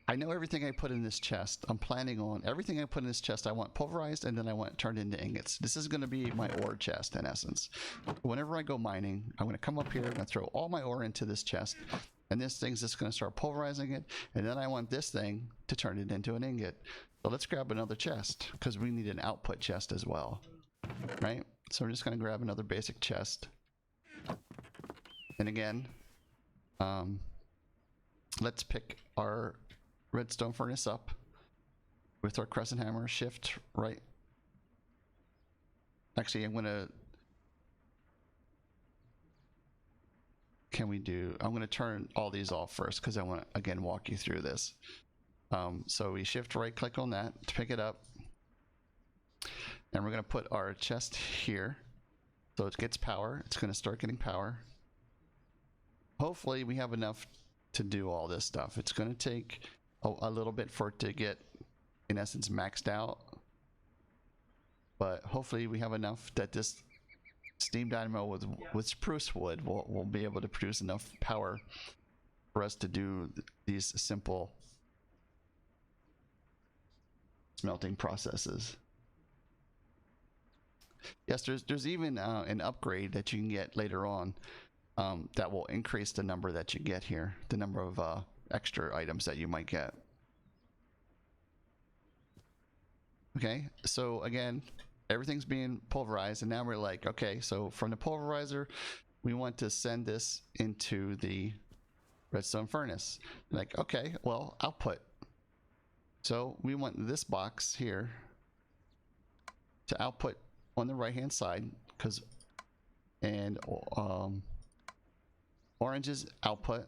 I know everything I put in this chest. I'm planning on everything I put in this chest. I want pulverized, and then I want it turned into ingots. This is going to be my ore chest in essence. Whenever I go mining, I'm going to come up here and throw all my ore into this chest, and this thing's just going to start pulverizing it. And then I want this thing to turn it into an ingot. So let's grab another chest because we need an output chest as well, right? So we're just going to grab another basic chest. And again, let's pick our redstone furnace up with our crescent hammer, shift right. Actually, I'm gonna turn all these off first because I want to again walk you through this. So we shift right click on that to pick it up, and we're gonna put our chest here so it gets power. It's gonna start getting power. Hopefully we have enough to do all this stuff. It's gonna take a little bit for it to get, in essence, maxed out, but hopefully we have enough that this steam dynamo with spruce wood will be able to produce enough power for us to do these simple smelting processes. Yes, there's even an upgrade that you can get later on that will increase the number that you get here, the number of extra items that you might get. Okay, so again, everything's being pulverized, and now we're like, okay, so from the pulverizer, we want to send this into the redstone furnace. Like, okay, well, output. So we want this box here to output on the right hand side, because orange is output.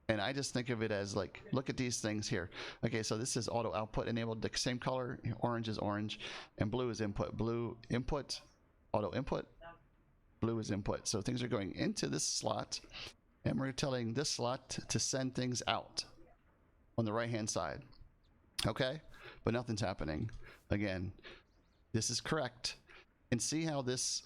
And I just think of it as like, look at these things here. Okay, so this is auto output enabled, the same color. Orange is orange, and blue is input. Blue input, auto input. Blue is input. So things are going into this slot, and we're telling this slot to send things out on the right hand side. Okay, but nothing's happening. Again, this is correct. And see how this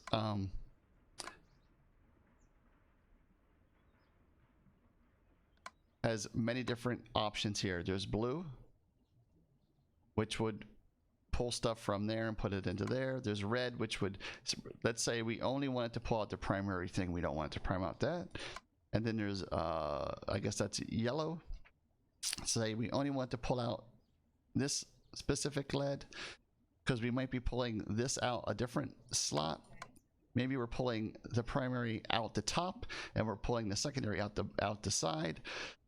has many different options here. There's blue, which would pull stuff from there and put it into there. There's red, which would, let's say we only wanted to pull out the primary thing. We don't want it to prime out that. And then there's, I guess that's yellow. Say we only want to pull out this specific lead, because we might be pulling this out a different slot. Maybe we're pulling the primary out the top, and we're pulling the secondary out the side.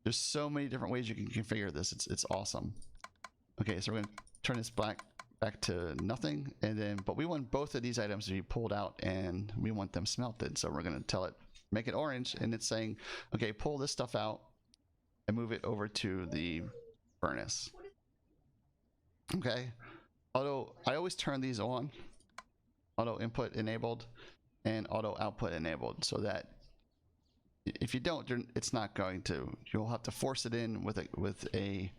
There's so many different ways you can configure this. It's awesome. Okay, so we're going to turn this back to nothing, and then, but we want both of these items to be pulled out, and we want them smelted. So we're going to tell it, make it orange, and it's saying, okay, pull this stuff out and move it over to the furnace. Okay, I always turn these on, auto input enabled and auto output enabled, so that if you don't, it's not going to. You'll have to force it in with a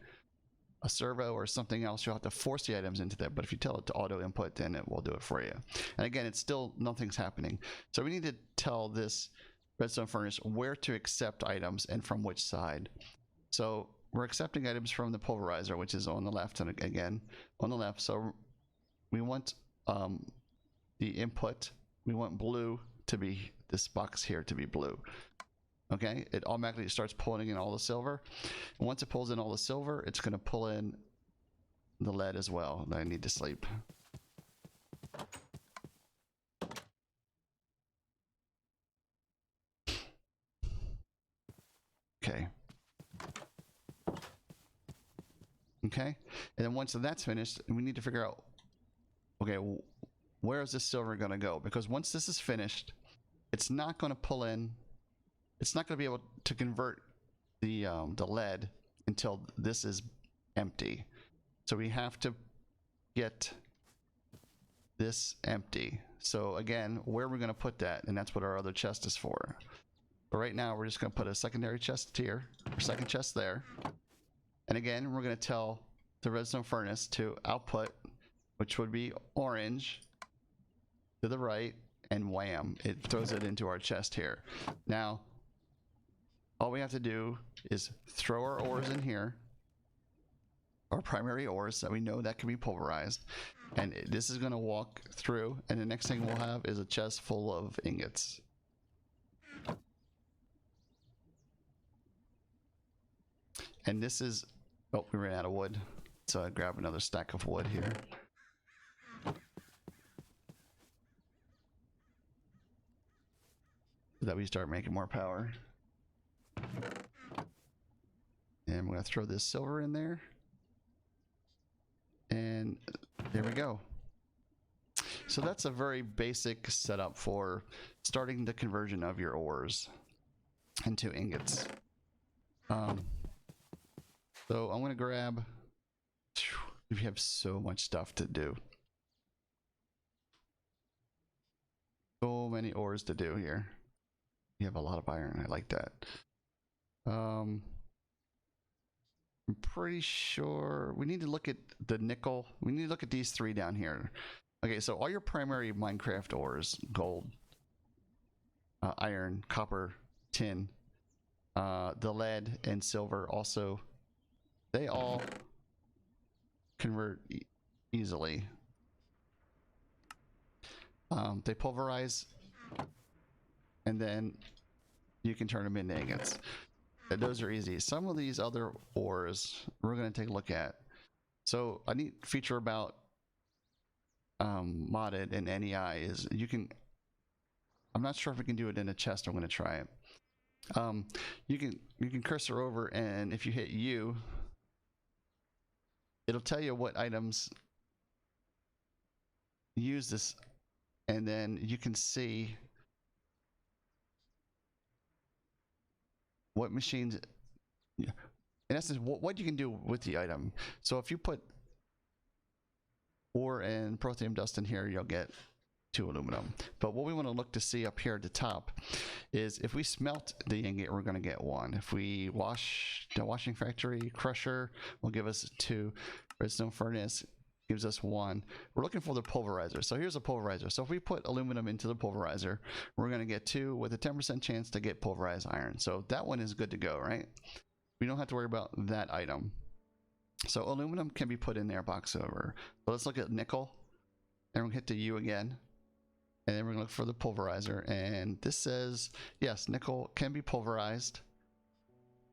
servo or something else. You'll have to force the items into that. But if you tell it to auto input, then it will do it for you. And again, it's still, nothing's happening. So we need to tell this redstone furnace where to accept items and from which side. So we're accepting items from the pulverizer, which is on the left, and again on the left. So we want the input. We want blue to be, this box here to be blue. Okay, it automatically starts pulling in all the silver. And once it pulls in all the silver, it's going to pull in the lead as well. I need to sleep. Okay. Okay, and then once that's finished, we need to figure out, okay, where is this silver going to go? Because once this is finished, it's not going to pull in, it's not going to be able to convert the lead until this is empty. So we have to get this empty. So again, where are we going to put that? And that's what our other chest is for. But right now, we're just going to put a secondary chest here, or second chest there. And again, we're going to tell the redstone furnace to output, which would be orange, to the right, and wham, it throws it into our chest here. Now, all we have to do is throw our ores in here, our primary ores that we know that can be pulverized, and this is going to walk through, and the next thing we'll have is a chest full of ingots. And this is, oh, we ran out of wood, so I grab another stack of wood here. So that we start making more power. And I'm going to throw this silver in there. And there we go. So that's a very basic setup for starting the conversion of your ores into ingots. So I'm going to grab, we have so much stuff to do. So many ores to do here. We have a lot of iron. I like that. I'm pretty sure we need to look at the nickel. We need to look at these three down here. Okay, so all your primary Minecraft ores, gold, iron, copper, tin, the lead, and silver also, they all convert easily. They pulverize, and then you can turn them into ingots. And those are easy. Some of these other ores we're going to take a look at. So a neat feature about modded and NEI is you can, I'm not sure if we can do it in a chest. I'm going to try it. You can cursor over, and if you hit U, it'll tell you what items use this, and then you can see what machines, in essence, what you can do with the item. So if you put ore and protheum dust in here, you'll get 2 aluminum. But what we want to look to see up here at the top is if we smelt the ingot, we're going to get 1. If we wash the washing factory crusher, will give us 2. Redstone furnace gives us 1. We're looking for the pulverizer. So here's a pulverizer. So if we put aluminum into the pulverizer, we're going to get 2 with a 10% chance to get pulverized iron. So that one is good to go, right? We don't have to worry about that item. So aluminum can be put in there, box over. So let's look at nickel. And we'll hit the U again. And then we're going to look for the pulverizer. And this says, yes, nickel can be pulverized.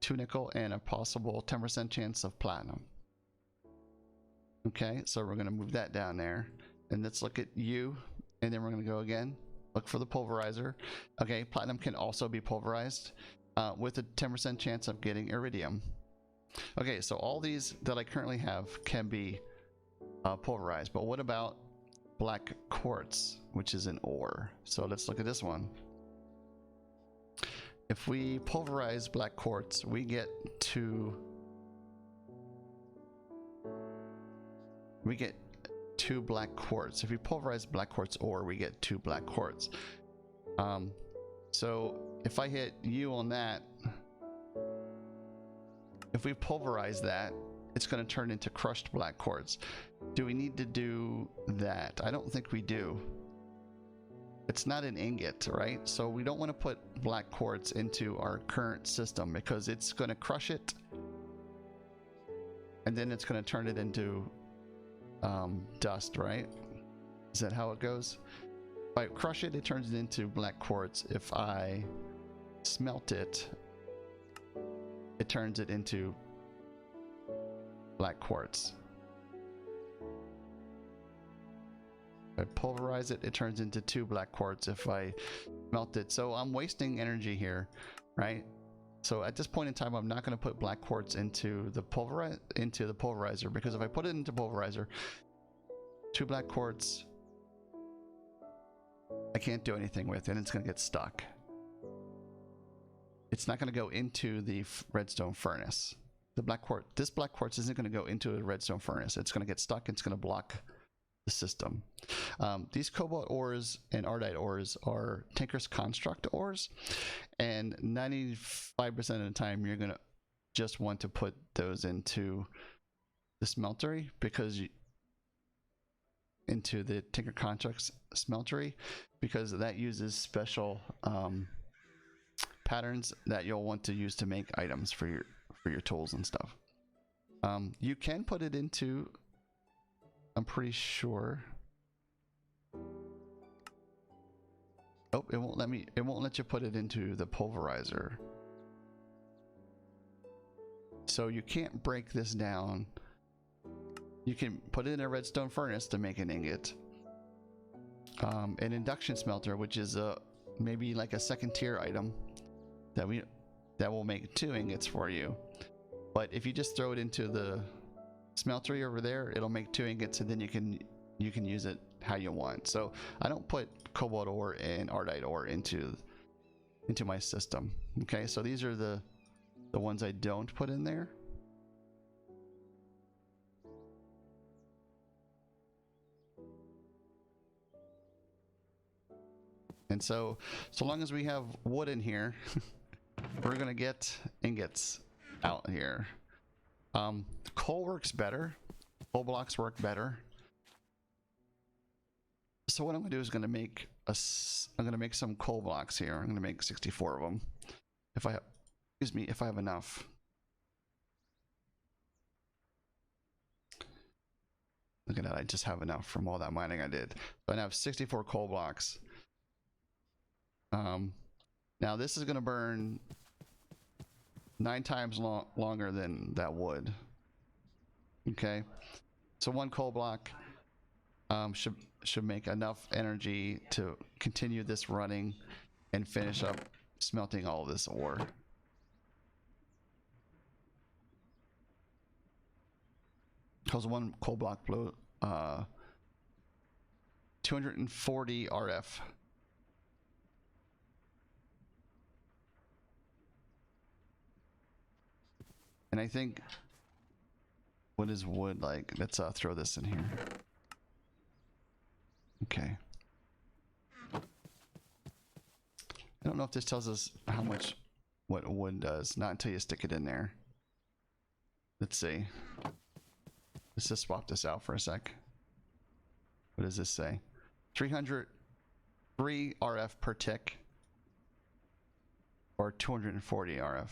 2 nickel and a possible 10% chance of platinum. Okay, so we're going to move that down there. And let's look at U. And then we're going to go again. Look for the pulverizer. Okay, platinum can also be pulverized with a 10% chance of getting iridium. Okay, so all these that I currently have can be pulverized. But what about black quartz, which is an ore? So let's look at this one. If we pulverize black quartz, we get 2 black quartz. If we pulverize black quartz ore, we get 2 black quartz. So if I hit U on that, if we pulverize that, it's going to turn into crushed black quartz. Do we need to do that? I don't think we do. It's not an ingot, right? So we don't want to put black quartz into our current system because it's going to crush it, and then it's going to turn it into dust, right? Is that how it goes? If I crush it, it turns it into black quartz. If I smelt it, it turns it into black quartz. If I pulverize it, it turns into 2 black quartz if I melt it. So I'm wasting energy here, right? So at this point in time, I'm not going to put black quartz into the pulverizer, because if I put it into pulverizer, 2 black quartz, I can't do anything with it, and it's going to get stuck. It's not going to go into the redstone furnace. This black quartz isn't going to go into a redstone furnace. It's going to get stuck. It's going to block the system. These cobalt ores and ardite ores are Tinker's Construct ores, and 95% of the time you're going to just want to put those into the smeltery, into the Tinker Constructs smeltery, because that uses special patterns that you'll want to use to make items for your tools and stuff. You can put it into, I'm pretty sure. Oh, it won't let you put it into the pulverizer. So you can't break this down. You can put it in a redstone furnace to make an ingot. An induction smelter, which is maybe like a second tier item that will make 2 ingots for you. But if you just throw it into the smeltery over there, it'll make 2 ingots, and then you can use it how you want. So I don't put cobalt ore and ardite ore into my system. Okay, so these are the ones I don't put in there. And so long as we have wood in here, we're gonna get ingots out here. Coal works better. Coal blocks work better. So what I'm gonna do is I'm gonna make some coal blocks here. I'm gonna make 64 of them. If I have enough. Look at that, I just have enough from all that mining I did. So I now have 64 coal blocks. Now this is gonna burn 9 times longer than that wood. Okay, so 1 coal block should make enough energy to continue this running and finish up smelting all this ore. Because one coal block blew 240 RF. And I think, what is wood like? Let's throw this in here. Okay. I don't know if this tells us how much what wood does. Not until you stick it in there. Let's see. Let's just swap this out for a sec. What does this say? 303 RF per tick. Or 240 RF.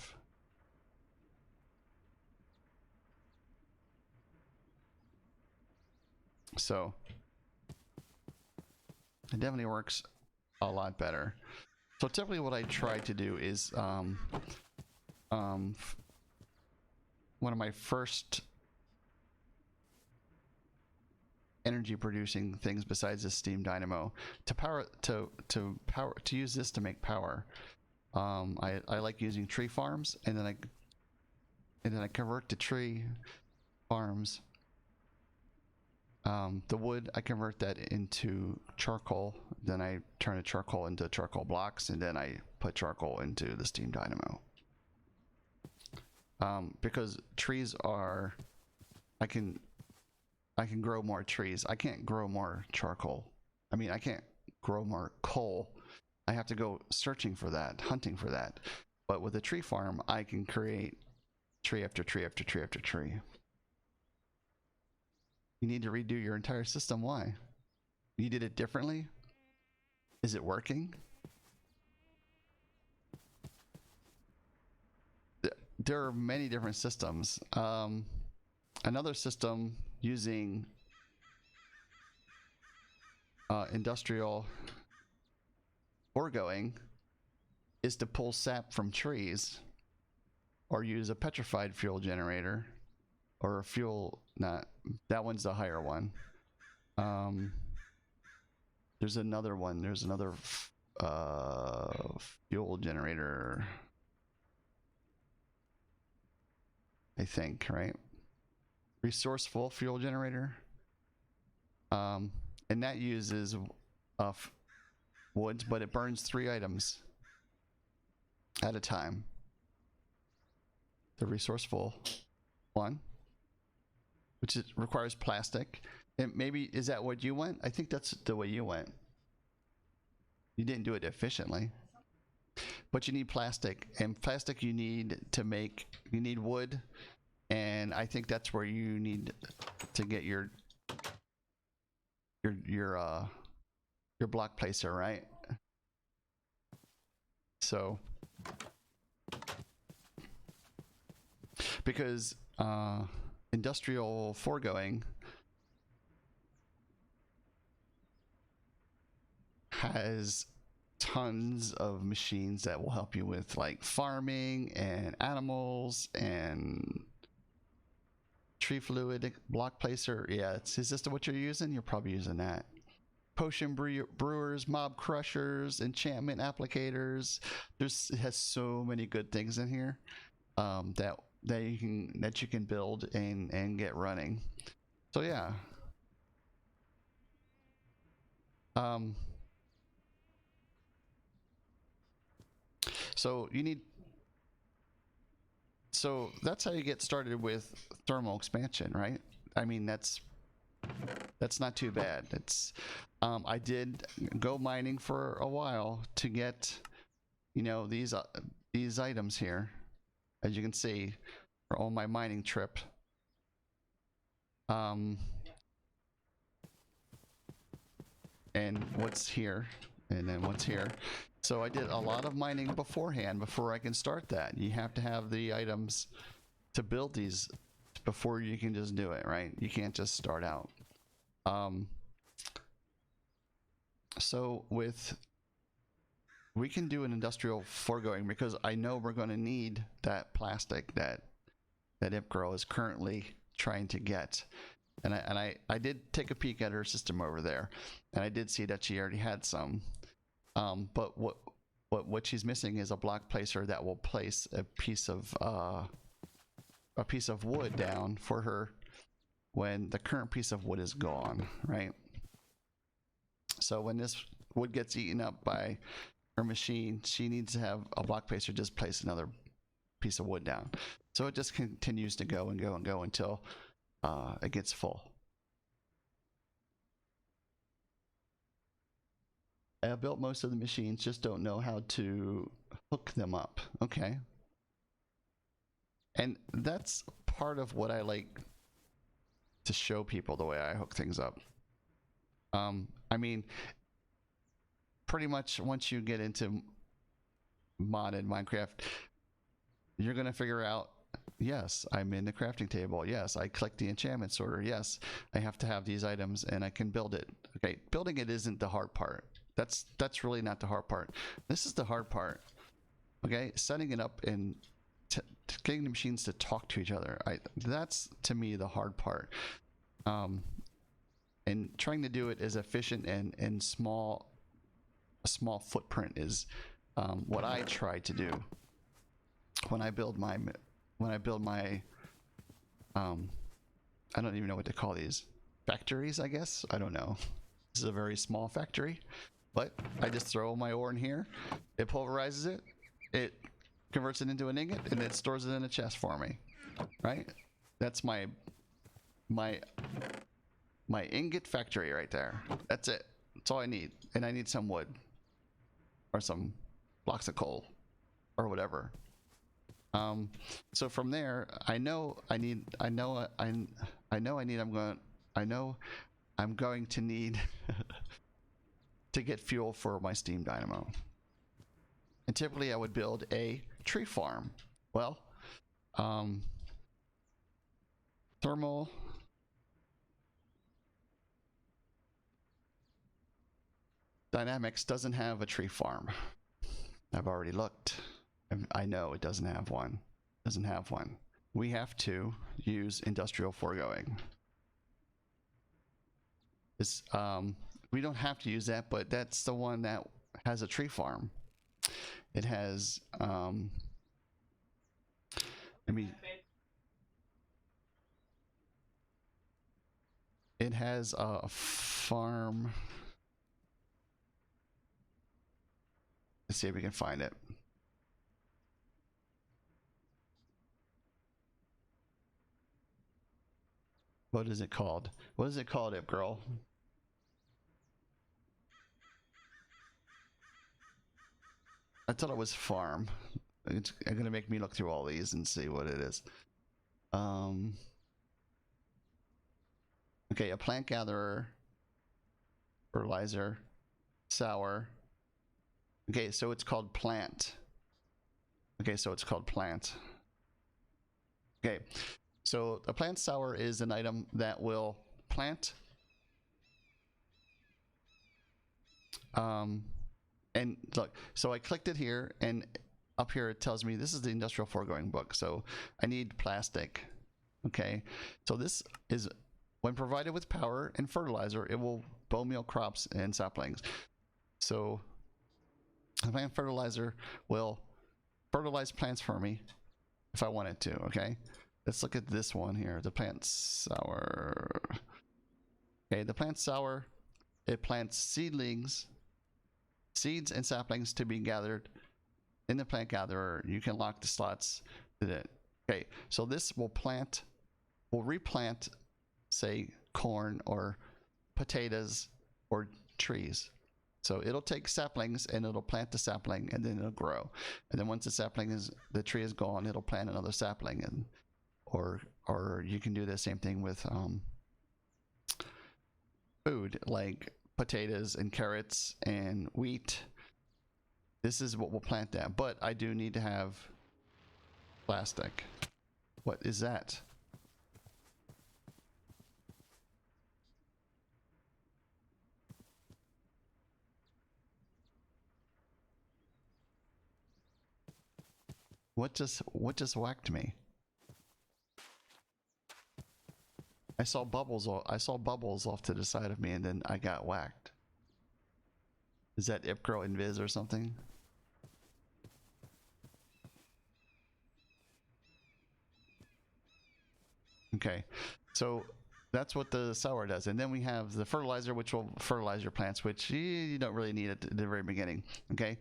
So it definitely works a lot better. So typically what I try to do is one of my first energy producing things besides the steam dynamo to use this to make power. I like using tree farms, and then I convert the tree farms. The wood, I convert that into charcoal. Then I turn the charcoal into charcoal blocks, and then I put charcoal into the steam dynamo. Because trees are, I can grow more trees. I can't grow more charcoal. I mean, I can't grow more coal. I have to go searching for that, hunting for that. But with a tree farm, I can create tree after tree after tree after tree. You need to redo your entire system. Why? You did it differently? Is it working? There are many different systems. Another system using industrial foregoing is to pull sap from trees, or use a petrified fuel generator, or a fuel, not that one's the higher one. There's another one. There's another fuel generator, I think, right? Resourceful fuel generator. And that uses woods, but it burns 3 items at a time. The resourceful one, which requires plastic. And maybe, is that what you went? I think that's the way you went. You didn't do it efficiently. But you need plastic. And plastic you need to make, you need wood. And I think that's where you need to get your block placer, right? So, because industrial foregoing has tons of machines that will help you with like farming and animals and tree fluid, block placer. Yeah, is this what you're using? You're probably using that. Potion brewers, mob crushers, enchantment applicators. It has so many good things in here that you can build and get running. So yeah. So that's how you get started with thermal expansion, right? I mean, that's not too bad. It's I did go mining for a while to get, you know, these items here, as you can see, on my mining trip. And what's here, and then what's here. So I did a lot of mining beforehand before I can start that. You have to have the items to build these before you can just do it, right? You can't just start out. So we can do an industrial foregoing because I know we're going to need that plastic that IpGirl is currently trying to get. And I did take a peek at her system over there, and I did see that she already had some. But what she's missing is a block placer that will place a piece of wood down for her when the current piece of wood is gone, right? So when this wood gets eaten up by her machine, she needs to have a block placer just place another piece of wood down. So it just continues to go and go and go until it gets full. I have built most of the machines, just don't know how to hook them up. Okay. And that's part of what I like to show people, the way I hook things up. I mean, pretty much once you get into modded Minecraft, you're going to figure out, yes, I'm in the crafting table. Yes, I click the enchantment sorter. Yes, I have to have these items and I can build it. Okay, building it isn't the hard part. That's really not the hard part. This is the hard part. Okay, setting it up and getting the machines to talk to each other. That's to me the hard part. And trying to do it as efficient and a small footprint is what I try to do when I build my I don't even know what to call these, factories, I guess. I don't know. This is a very small factory, but I just throw my ore in here, it pulverizes it, it converts it into an ingot, and it stores it in a chest for me, right? That's my ingot factory right there. That's it. That's all I need. And I need some wood or some blocks of coal or whatever. So from there, I'm going to need to get fuel for my steam dynamo. And typically I would build a tree farm. Well, thermal dynamics doesn't have a tree farm. I've already looked. I know it doesn't have one. We have to use industrial foregoing. We don't have to use that, but that's the one that has a tree farm. It has it has a farm. Let's see if we can find it. What is it called? What is it called, Ip Girl? I thought it was farm. It's gonna make me look through all these and see what it is. Okay, a plant gatherer, fertilizer, sour. Okay, so it's called plant. Okay, so a plant sour is an item that will plant and look, so I clicked it here, and up here it tells me this is the industrial foregoing book, so I need plastic. Okay, so this is when provided with power and fertilizer, it will bone meal crops and saplings. So the plant fertilizer will fertilize plants for me if I want it to. Okay, let's look at this one here, the plant sour. Okay, the plant sour, it plants seeds and saplings to be gathered in the plant gatherer. You can lock the slots to it. Okay, so this will replant, say, corn or potatoes or trees. So it'll take saplings and it'll plant the sapling, and then it'll grow. And then once the tree is gone, it'll plant another sapling, and or you can do the same thing with food like potatoes and carrots and wheat. This is what we'll plant that, but I do need to have plastic. What is that? What just whacked me? I saw bubbles off to the side of me, and then I got whacked. Is that Ip Girl Invis or something? Okay, so that's what the sour does. And then we have the fertilizer, which will fertilize your plants, which you don't really need at the very beginning. Okay,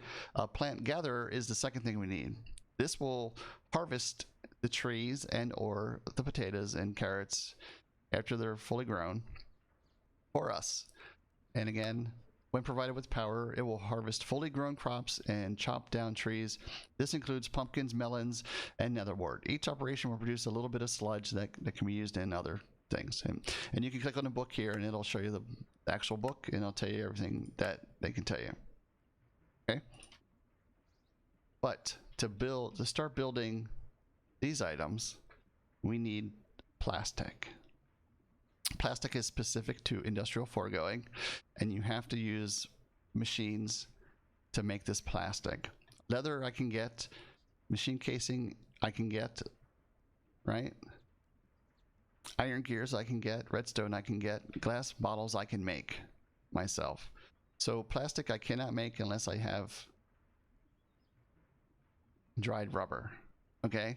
plant gatherer is the second thing we need. This will harvest the trees and or the potatoes and carrots after they're fully grown for us. And again, when provided with power, it will harvest fully grown crops and chop down trees. This includes pumpkins, melons, and netherwort. Each operation will produce a little bit of sludge that can be used in other things. And you can click on the book here and it'll show you the actual book and it'll tell you everything that they can tell you. Okay? But to start building these items, we need plastic. Plastic is specific to industrial foregoing, and you have to use machines to make this plastic. Leather I can get, machine casing I can get, right? Iron gears I can get, redstone I can get, glass bottles I can make myself. So plastic I cannot make unless I have dried rubber. Okay,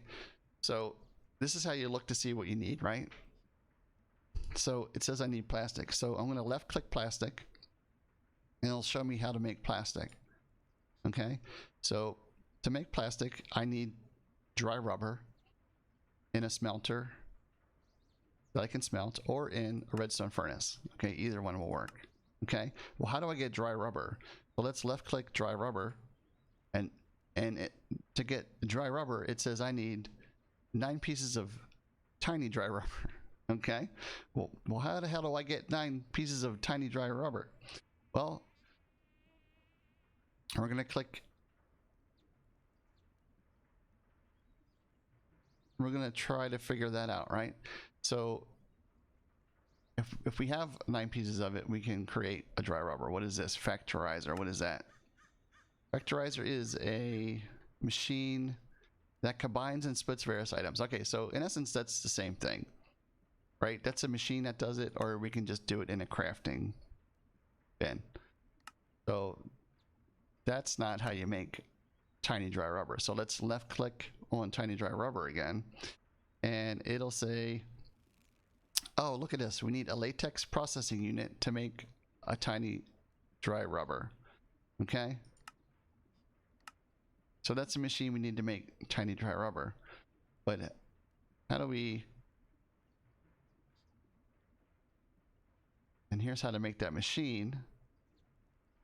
so this is how you look to see what you need, right? So it says I need plastic, so I'm going to left click plastic and it'll show me how to make plastic. Okay, so to make plastic I need dry rubber in a smelter that I can smelt, or in a redstone furnace. Okay, either one will work. Okay, well, how do I get dry rubber? Well, let's left click dry rubber, and to get dry rubber it says I need 9 pieces of tiny dry rubber. Okay, well, how the hell do I get 9 pieces of tiny dry rubber? Well, we're gonna click, we're gonna try to figure that out, right? So if we have 9 pieces of it, we can create a dry rubber. What is this? Factorizer. What is that? Factorizer is a machine that combines and splits various items. Okay, so in essence that's the same thing, right? That's a machine that does it, or we can just do it in a crafting bin. So that's not how you make tiny dry rubber. So let's left click on tiny dry rubber again, and it'll say, oh, look at this, we need a latex processing unit to make a tiny dry rubber. Okay, so that's a machine we need to make tiny dry rubber. But how do we, and here's how to make that machine,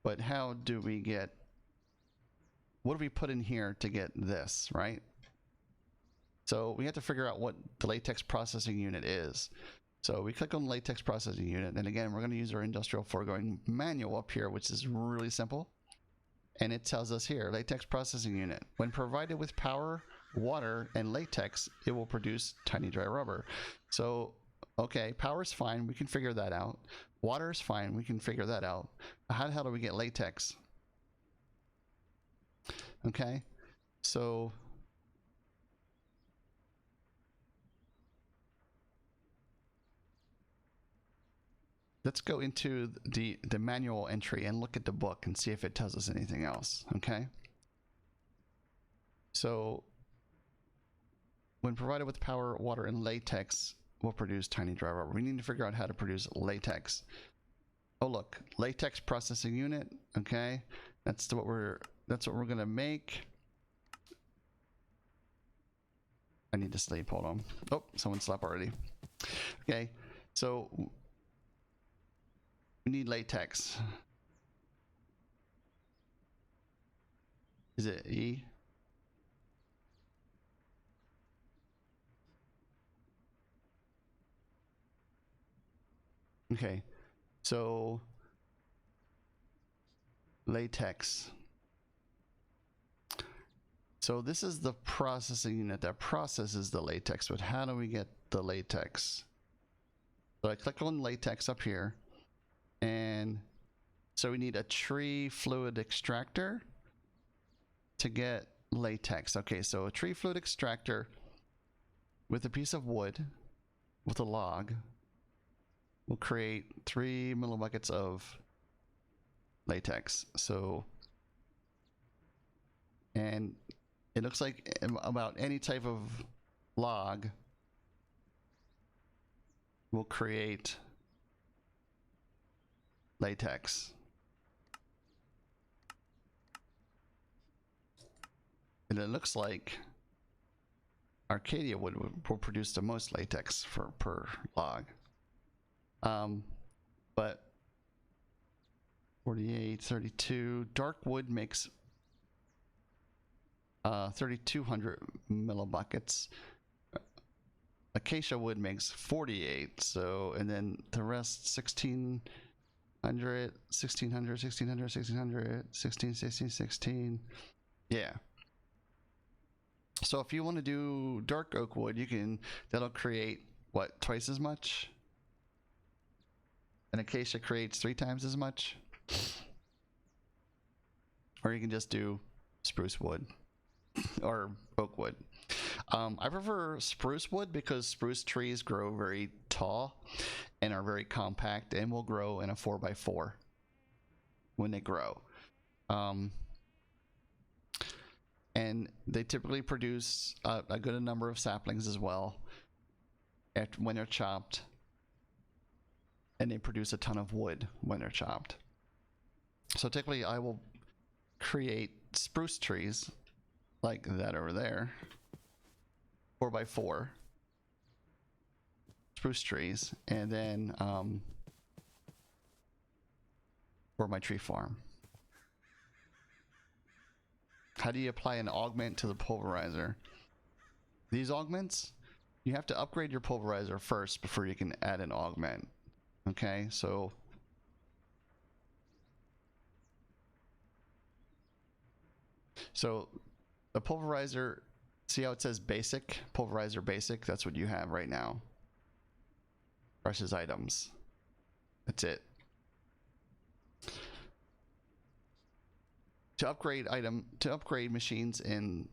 but how do we get, what do we put in here to get this, right? So we have to figure out what the latex processing unit is. So we click on the latex processing unit, and again we're going to use our industrial foregoing manual up here, which is really simple, and it tells us here, latex processing unit, when provided with power, water, and latex, it will produce tiny dry rubber. So okay, power's fine, we can figure that out. Water's fine, we can figure that out. How the hell do we get latex? Okay, so let's go into the manual entry and look at the book and see if it tells us anything else. Okay, so when provided with power, water, and latex, will produce tiny dry rubber. We need to figure out how to produce latex. Oh look, latex processing unit. Okay, that's what we're gonna make. I need to sleep. Hold on. Oh, someone slept already. Okay, so we need latex. Is it E? Okay, so latex. So this is the processing unit that processes the latex, but how do we get the latex? So I click on latex up here, and so we need a tree fluid extractor to get latex. Okay, so a tree fluid extractor with a piece of wood, with a log, will create 3 millibuckets of latex. So, and it looks like about any type of log will create latex. And it looks like Arcadia wood will produce the most latex per log. But 48, 32, dark wood makes 3,200 millibuckets. Acacia wood makes 48, so, and then the rest 1,600, 1,600, 1,600, 1,600, 16, 16, 16. Yeah. So if you want to do dark oak wood, that'll create, what, twice as much? And acacia creates 3 times as much? Or you can just do spruce wood or oak wood. I prefer spruce wood because spruce trees grow very tall and are very compact and will grow in a 4x4 when they grow. And they typically produce a good number of saplings as well when they're chopped. And they produce a ton of wood when they're chopped. So typically I will create spruce trees like that over there, 4x4 spruce trees, and then for my tree farm. How do you apply an augment to the pulverizer? These augments, you have to upgrade your pulverizer first before you can add an augment. Okay, so the pulverizer, see how it says basic? Pulverizer basic, that's what you have right now. Brushes items. That's it. To upgrade machines in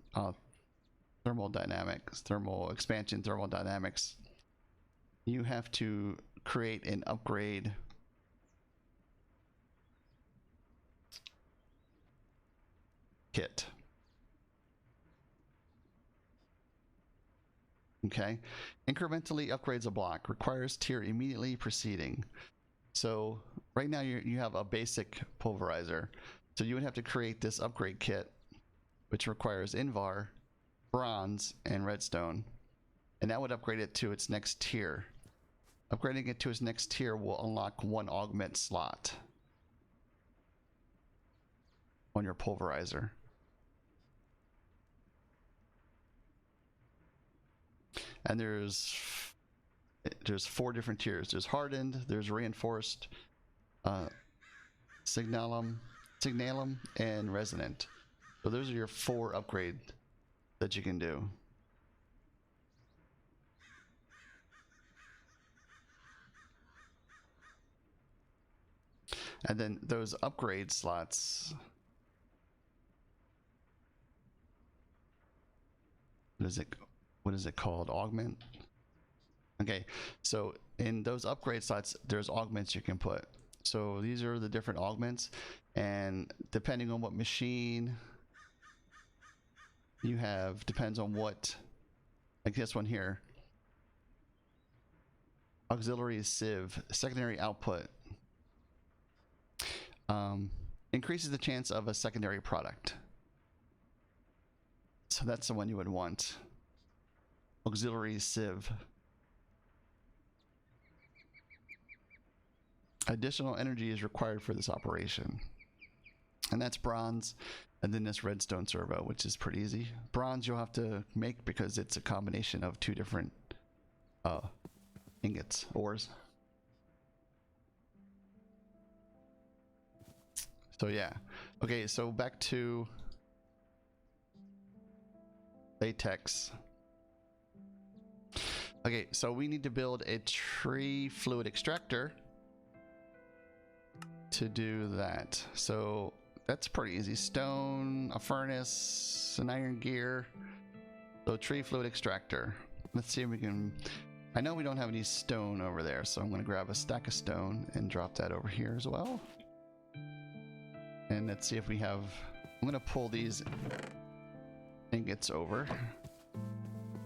thermal expansion thermodynamics, you have to create an upgrade kit. Okay, incrementally upgrades a block, requires tier immediately preceding. So right now you have a basic pulverizer, so you would have to create this upgrade kit, which requires Invar, bronze, and redstone, and that would upgrade it to its next tier. Upgrading it to its next tier will unlock 1 augment slot on your pulverizer. And there's 4 different tiers. There's hardened, there's reinforced, signalum, and resonant. So those are your 4 upgrades that you can do. And then those upgrade slots, what is it called? Augment? Okay, so in those upgrade slots, there's augments you can put. So these are the different augments, and depending on what machine you have, depends on what, like this one here, auxiliary sieve, secondary output, increases the chance of a secondary product. So that's the one you would want. Auxiliary sieve. Additional energy is required for this operation. And that's bronze, and then this redstone servo, which is pretty easy. Bronze you'll have to make because it's a combination of 2 different ingots, ores. So yeah. Okay, so back to latex. Okay, so we need to build a tree fluid extractor to do that. So that's pretty easy. Stone, a furnace, an iron gear. So tree fluid extractor. Let's see if we can, I know we don't have any stone over there, so I'm going to grab a stack of stone and drop that over here as well. And let's see if we have, I'm going to pull these ingots over,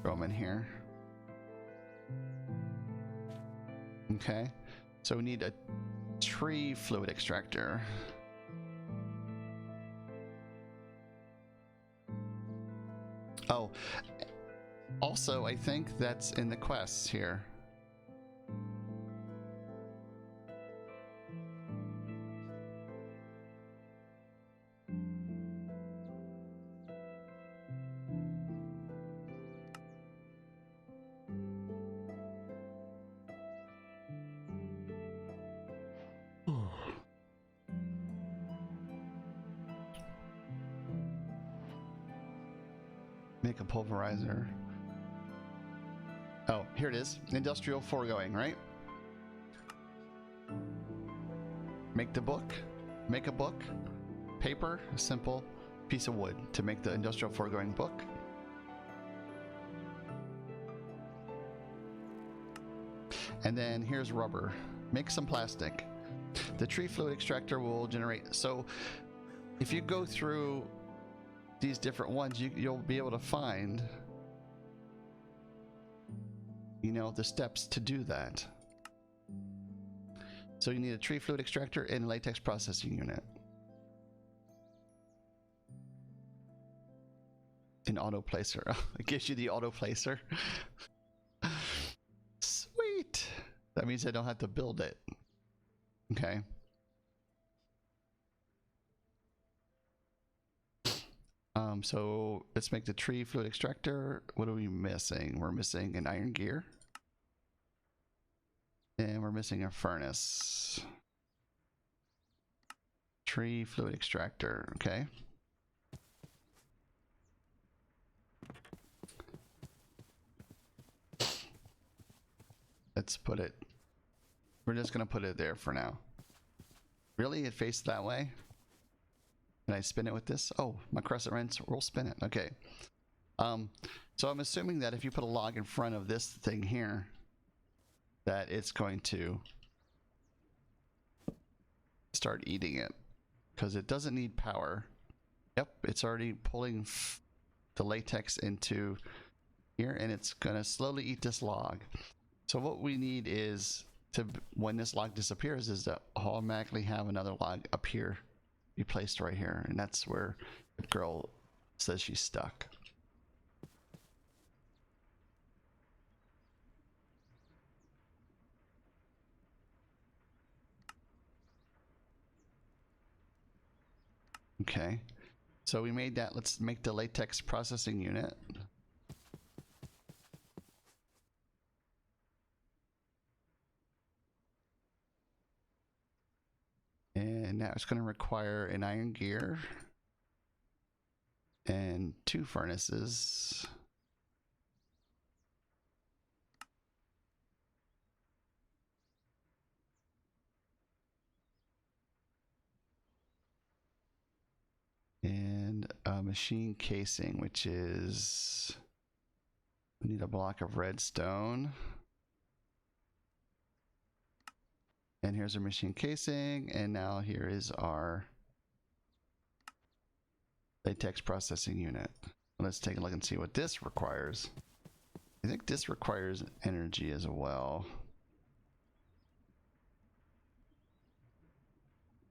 throw them in here. Okay, so we need a tree fluid extractor. Oh, also, I think that's in the quests here. Make a pulverizer. Oh, here it is. Industrial foregoing, right? Make the book. Make a book. Paper, a simple piece of wood to make the industrial foregoing book. And then here's rubber. Make some plastic. The tree fluid extractor will generate. So if you go through these different ones, you'll be able to find, you know, the steps to do that. So you need a tree fluid extractor and a latex processing unit. An auto placer. It gives you the auto placer. Sweet. That means I don't have to build it. Okay. So let's make the tree fluid extractor. What are we missing? We're missing an iron gear. And we're missing a furnace. Tree fluid extractor, okay. Let's put it, we're just gonna put it there for now. Really? It faced that way? Can I spin it with this? Oh, my crescent wrench will spin it. Okay. So I'm assuming that if you put a log in front of this thing here, that it's going to start eating it because it doesn't need power. Yep, it's already pulling the latex into here, and it's gonna slowly eat this log. So what we need is to, when this log disappears, is to automatically have another log appear. Be placed right here, and that's where the girl says she's stuck. Okay, so we made that. Let's make the latex processing unit. And now it's going to require an iron gear and 2 furnaces. And a machine casing, which is, we need a block of redstone. And here's our machine casing, and now here is our latex processing unit. Let's take a look and see what this requires. I think this requires energy as well.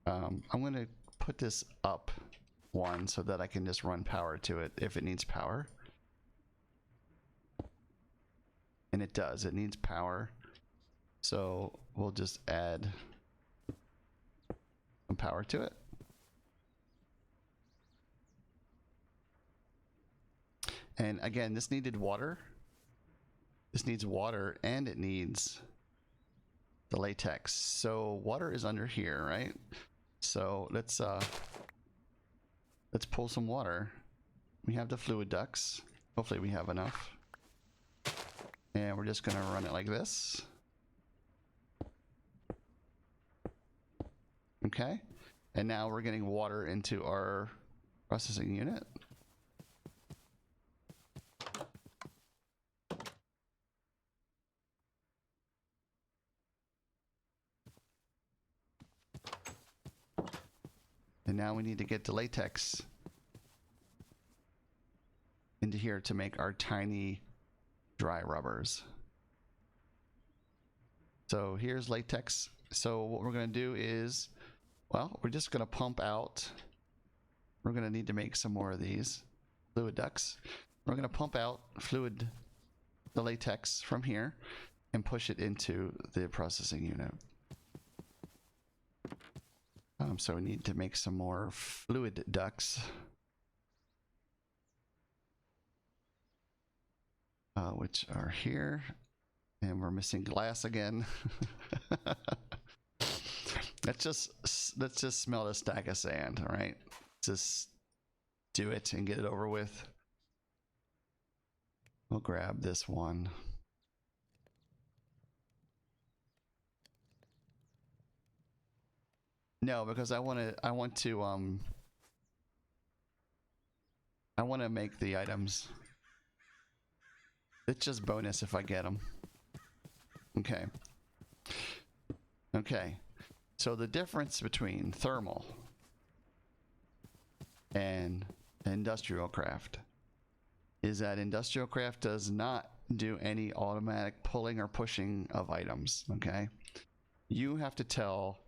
I'm going to put this up 1 so that I can just run power to it if it needs power. And it does, it needs power. So we'll just add some power to it. And again, this needed water. This needs water, and it needs the latex. So water is under here, right? So let's pull some water. We have the fluid ducts. Hopefully we have enough. And we're just gonna run it like this. Okay, and now we're getting water into our processing unit. And now we need to get the latex into here to make our tiny dry rubbers. So here's latex. So what we're going to do is, well, we're just going to pump out. We're going to need to make some more of these fluid ducts. We're going to pump out the latex from here and push it into the processing unit. So we need to make some more fluid ducts, which are here, and we're missing glass again. let's just smell a stack of sand. All right, just do it and get it over with. We'll grab this one. No, because I want to make the items. It's just bonus if I get them. Okay. Okay. So the difference between thermal and industrial craft is that industrial craft does not do any automatic pulling or pushing of items. Okay. You have to tell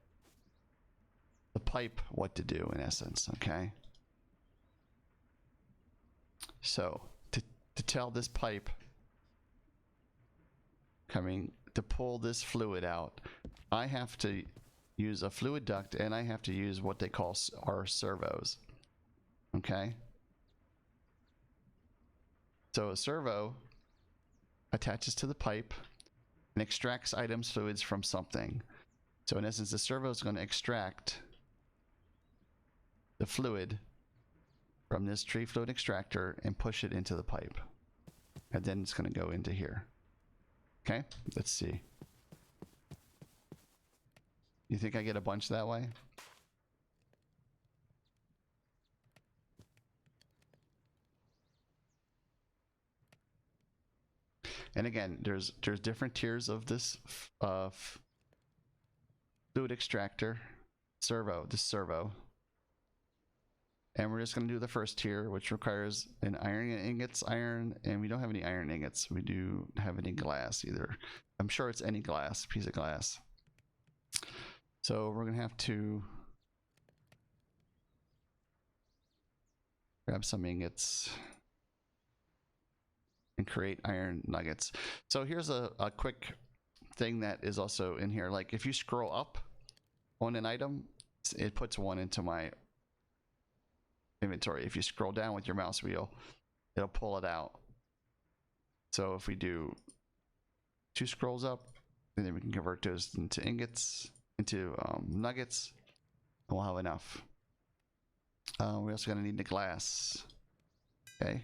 the pipe what to do, in essence. Okay, so to tell this pipe coming to pull this fluid out, I have to use a fluid duct, and I have to use what they call our servos. Okay, so a servo attaches to the pipe and extracts items, fluids from something. So in essence, the servo is going to extract the fluid from this tree fluid extractor and push it into the pipe, and then it's going to go into here. Okay, let's see. You think I get a bunch that way? And again, there's different tiers of this fluid extractor servo, this servo. And we're just going to do the first tier, which requires an iron ingots, and we don't have any iron ingots. We do have any glass either. I'm sure it's any glass, piece of glass. So we're going to have to grab some ingots and create iron nuggets. So here's a quick thing that is also in here. Like if you scroll up on an item, it puts one into my inventory. If you scroll down with your mouse wheel, it'll pull it out. So if we do 2 scrolls up, and then we can convert those into ingots, into nuggets, and we'll have enough. We're also going to need the glass, okay,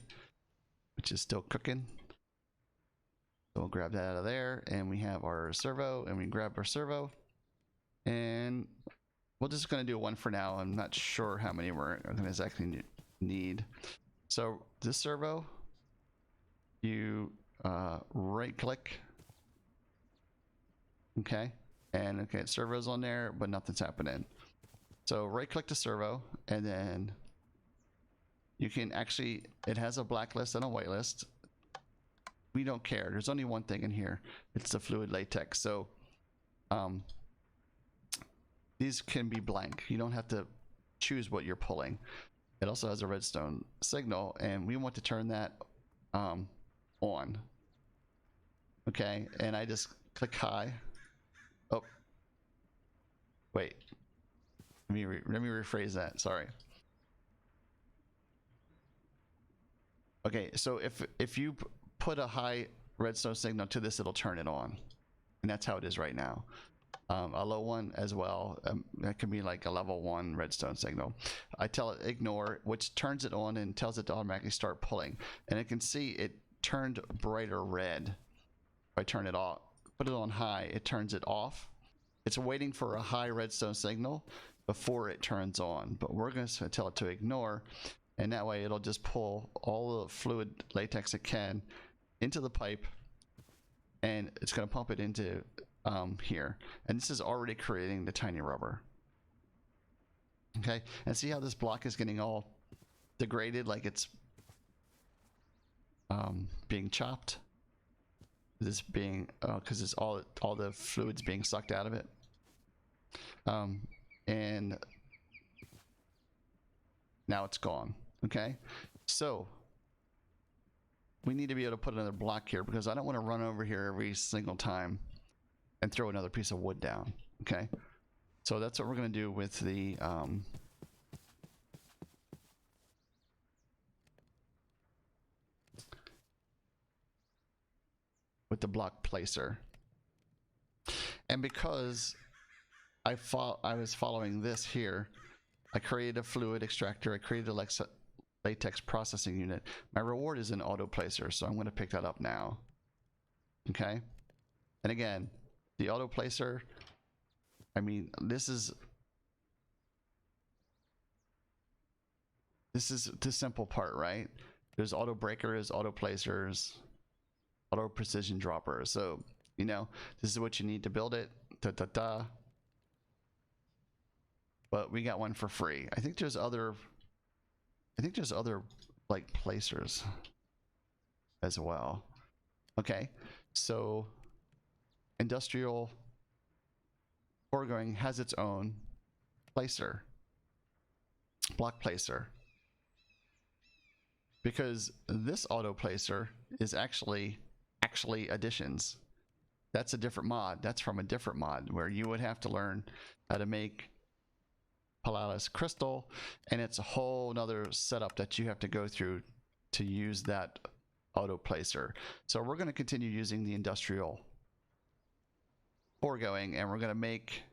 which is still cooking. So we'll grab that out of there, and we have our servo, and we grab our servo, and we're just going to do one for now. I'm not sure how many we're going to exactly need. So this servo, you right click, okay, and okay, servo's on there, but nothing's happening. So right click the servo, and then you can actually, it has a blacklist and a whitelist. We don't care. There's only one thing in here. It's the fluid latex. So these can be blank. You don't have to choose what you're pulling. It also has a redstone signal, and we want to turn that on. Okay, and I just click high. Oh, wait. Let me rephrase that. Sorry. Okay, so if you put a high redstone signal to this, it'll turn it on, and that's how it is right now. A low one as well. That can be like a level 1 redstone signal. I tell it ignore, which turns it on and tells it to automatically start pulling. And it can see it turned brighter red. If I turn it off, put it on high, it turns it off. It's waiting for a high redstone signal before it turns on. But we're going to tell it to ignore, and that way it'll just pull all the fluid latex it can into the pipe, and it's going to pump it into here, and this is already creating the tiny rubber. Okay, and see how this block is getting all degraded, like it's being chopped. this being because it's all the fluids being sucked out of it. And now it's gone. Okay, so we need to be able to put another block here because I don't want to run over here every single time and throw another piece of wood down. Okay, so that's what we're going to do with the block placer. And because I was following this here, I created a fluid extractor, I created a latex processing unit. My reward is an auto placer, so I'm going to pick that up now. Okay, and again, the auto placer, I mean, this is the simple part, right? There's auto breakers, auto placers, auto precision droppers. So, you know, this is what you need to build it. But we got one for free. I think there's other like placers as well. Okay, so industrial foregoing has its own placer, block placer, because this auto placer is actually additions. That's a different mod. That's from a different mod where you would have to learn how to make Polaris crystal, and it's a whole nother setup that you have to go through to use that auto placer. So we're going to continue using the industrial foregoing, and we're going to make,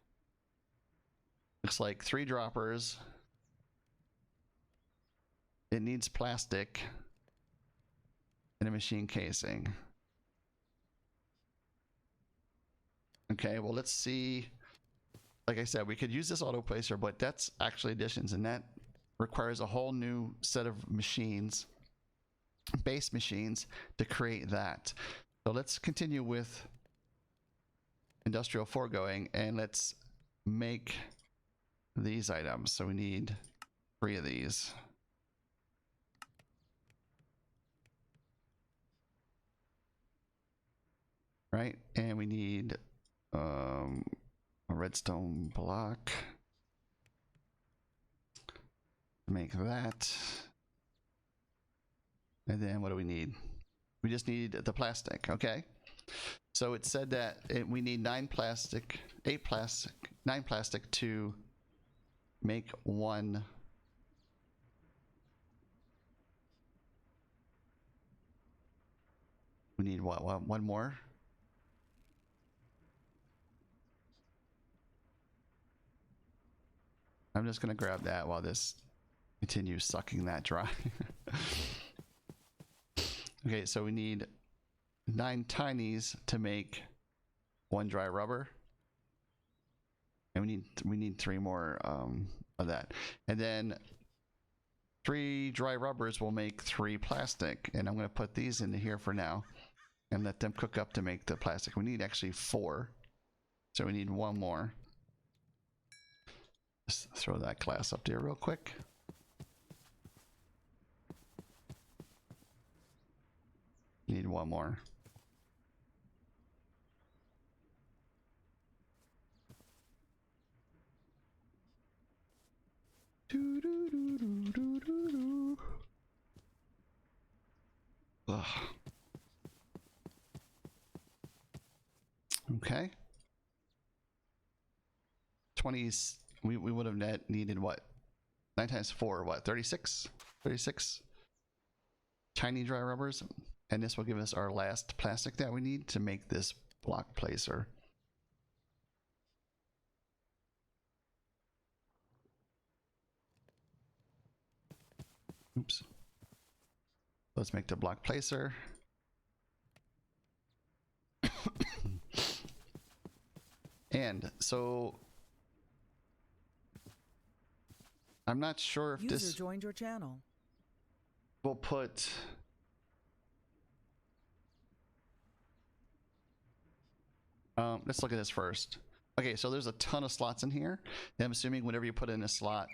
looks like 3 droppers. It needs plastic and a machine casing. Okay, well, let's see. Like I said, we could use this auto placer, but that's actually additions, and that requires a whole new set of machines, base machines, to create that. So let's continue with industrial foregoing, and let's make these items. So we need 3 of these. Right, and we need a redstone block to make that. And then what do we need? We just need the plastic. Okay, so it said that we need 9 plastic, 8 plastic, 9 plastic to make 1 we need what, 1 more. I'm just going to grab that while this continues sucking that dry. Okay, so we need 9 tinies to make 1 dry rubber, and we need 3 more of that, and then 3 dry rubbers will make 3 plastic, and I'm going to put these into here for now and let them cook up to make the plastic. We need actually 4, so we need 1 more. Just throw that glass up there real quick. Need 1 more. Ugh. Okay. 20s. We would have needed what? 9 times 4, what? 36? 36 tiny dry rubbers. And this will give us our last plastic that we need to make this block placer. Oops. Let's make the block placer. And so I'm not sure if User this joined your channel. will put let's look at this first. Okay, so there's a ton of slots in here. And I'm assuming whenever you put in a slot,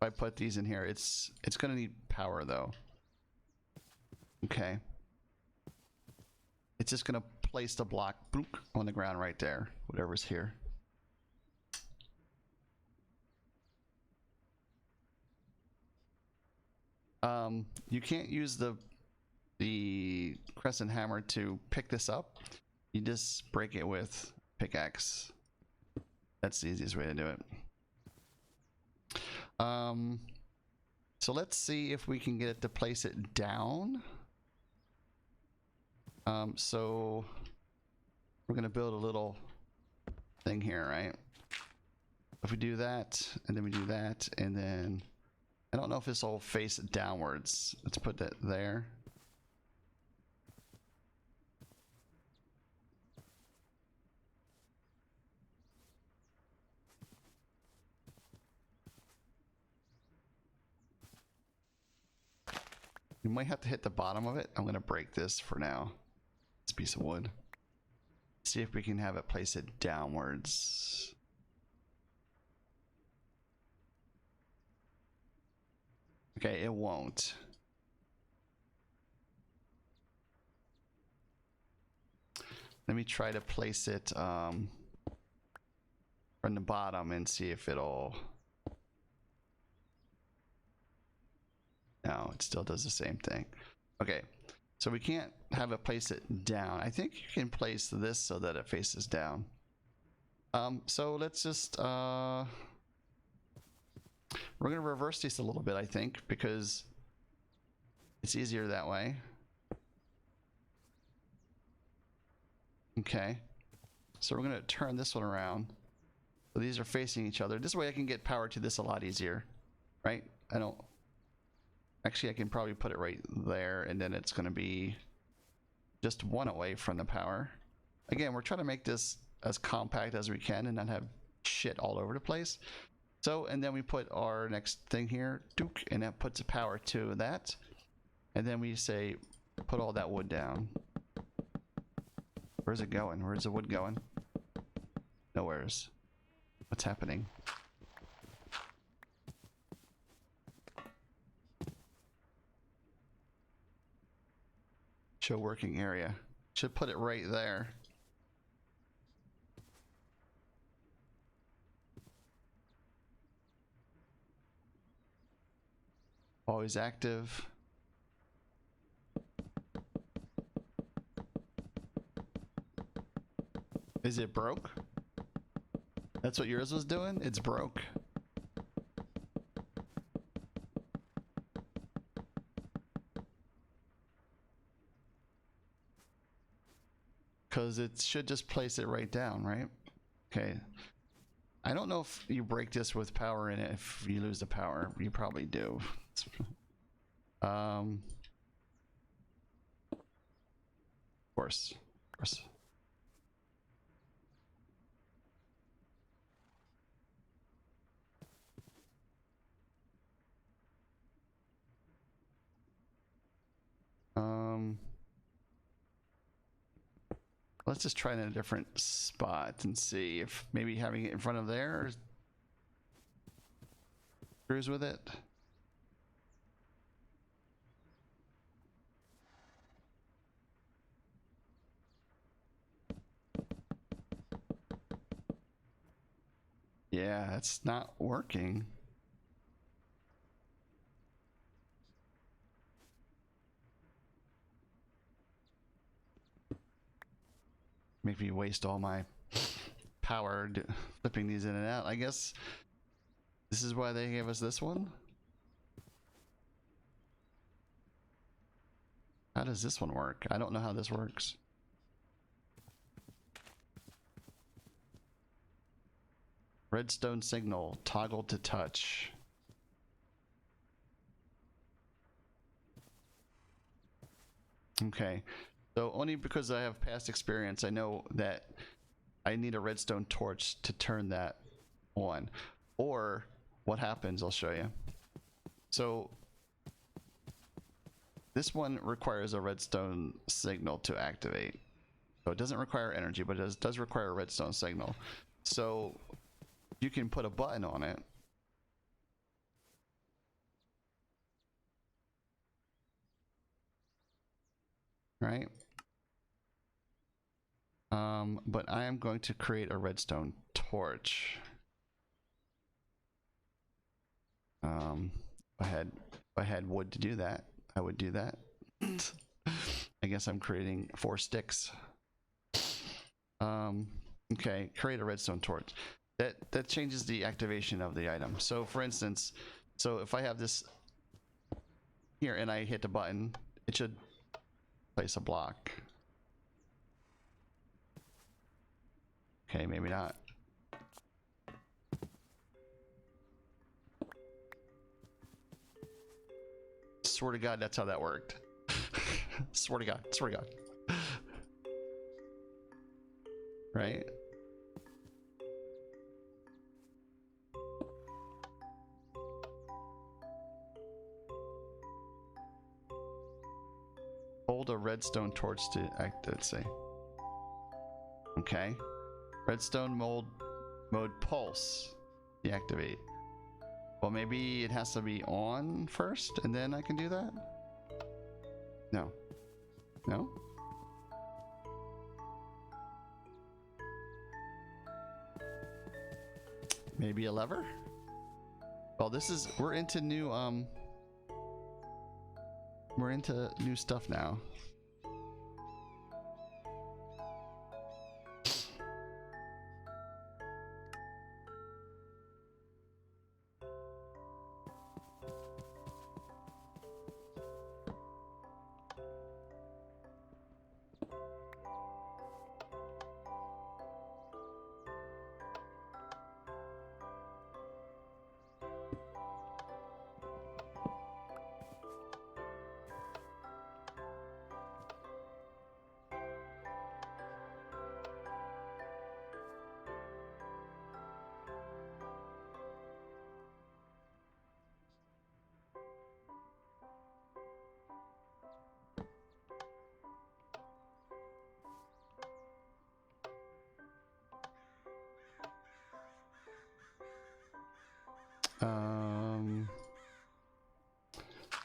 If I put these in here, it's gonna need power though. Okay. It's just gonna place the block boop, on the ground right there, whatever's here. You can't use the crescent hammer to pick this up. You just break it with pickaxe. That's the easiest way to do it. So let's see if we can get it to place it down. So we're gonna build a little thing here, right? If we do that, and then we do that, and then I don't know if this will face downwards. Let's put that there. You might have to hit the bottom of it. I'm gonna break this for now. This piece of wood. See if we can have it place it downwards. Okay, it won't. Let me try to place it from the bottom and see if it'll... No, it still does the same thing. Okay, so we can't have it place it down. I think you can place this so that it faces down. So let's just... we're going to reverse these a little bit, I think, because it's easier that way. Okay, so we're going to turn this one around. So these are facing each other. This way I can get power to this a lot easier, right? I don't... Actually, I can probably put it right there, and then it's going to be just one away from the power. Again, we're trying to make this as compact as we can and not have shit all over the place. So, and then we put our next thing here, Duke, and that puts a power to that. And then we say, put all that wood down. Where's it going? Where's the wood going? Nowhere's. What's happening? Show working area. Should put it right there. Always active. Is it broke? That's what yours was doing? It's broke. Because it should just place it right down, right? Okay. I don't know if you break this with power in it. If you lose the power, you probably do. Of course. Of course. Let's just try it in a different spot and see if maybe having it in front of there screws with it. Yeah, it's not working. Make me waste all my power flipping these in and out. I guess this is why they gave us this one. How does this one work? I don't know how this works. Redstone signal, toggle to touch. Okay. So only because I have past experience, I know that I need a redstone torch to turn that on. Or what happens, I'll show you. So this one requires a redstone signal to activate. So it doesn't require energy, but it does require a redstone signal. So you can put a button on it right? But I am going to create a redstone torch. If I had wood to do that, I would do that. I guess I'm creating 4 sticks. Okay, create a redstone torch. That changes the activation of the item. So for instance, so if I have this here and I hit the button, it should place a block. Okay, maybe not. Swear to God, that's how that worked. Swear to God, swear to God. Right? Hold a redstone torch to act, let's say. Okay. Redstone mode pulse. Deactivate. Well, maybe it has to be on first and then I can do that? No. No? Maybe a lever? Well, we're into new stuff now.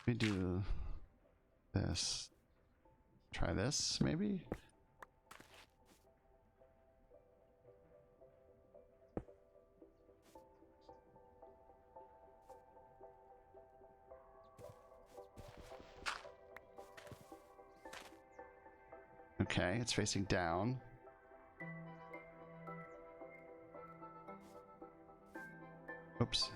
Let me do this. Try this, maybe? Okay, it's facing down. Oops.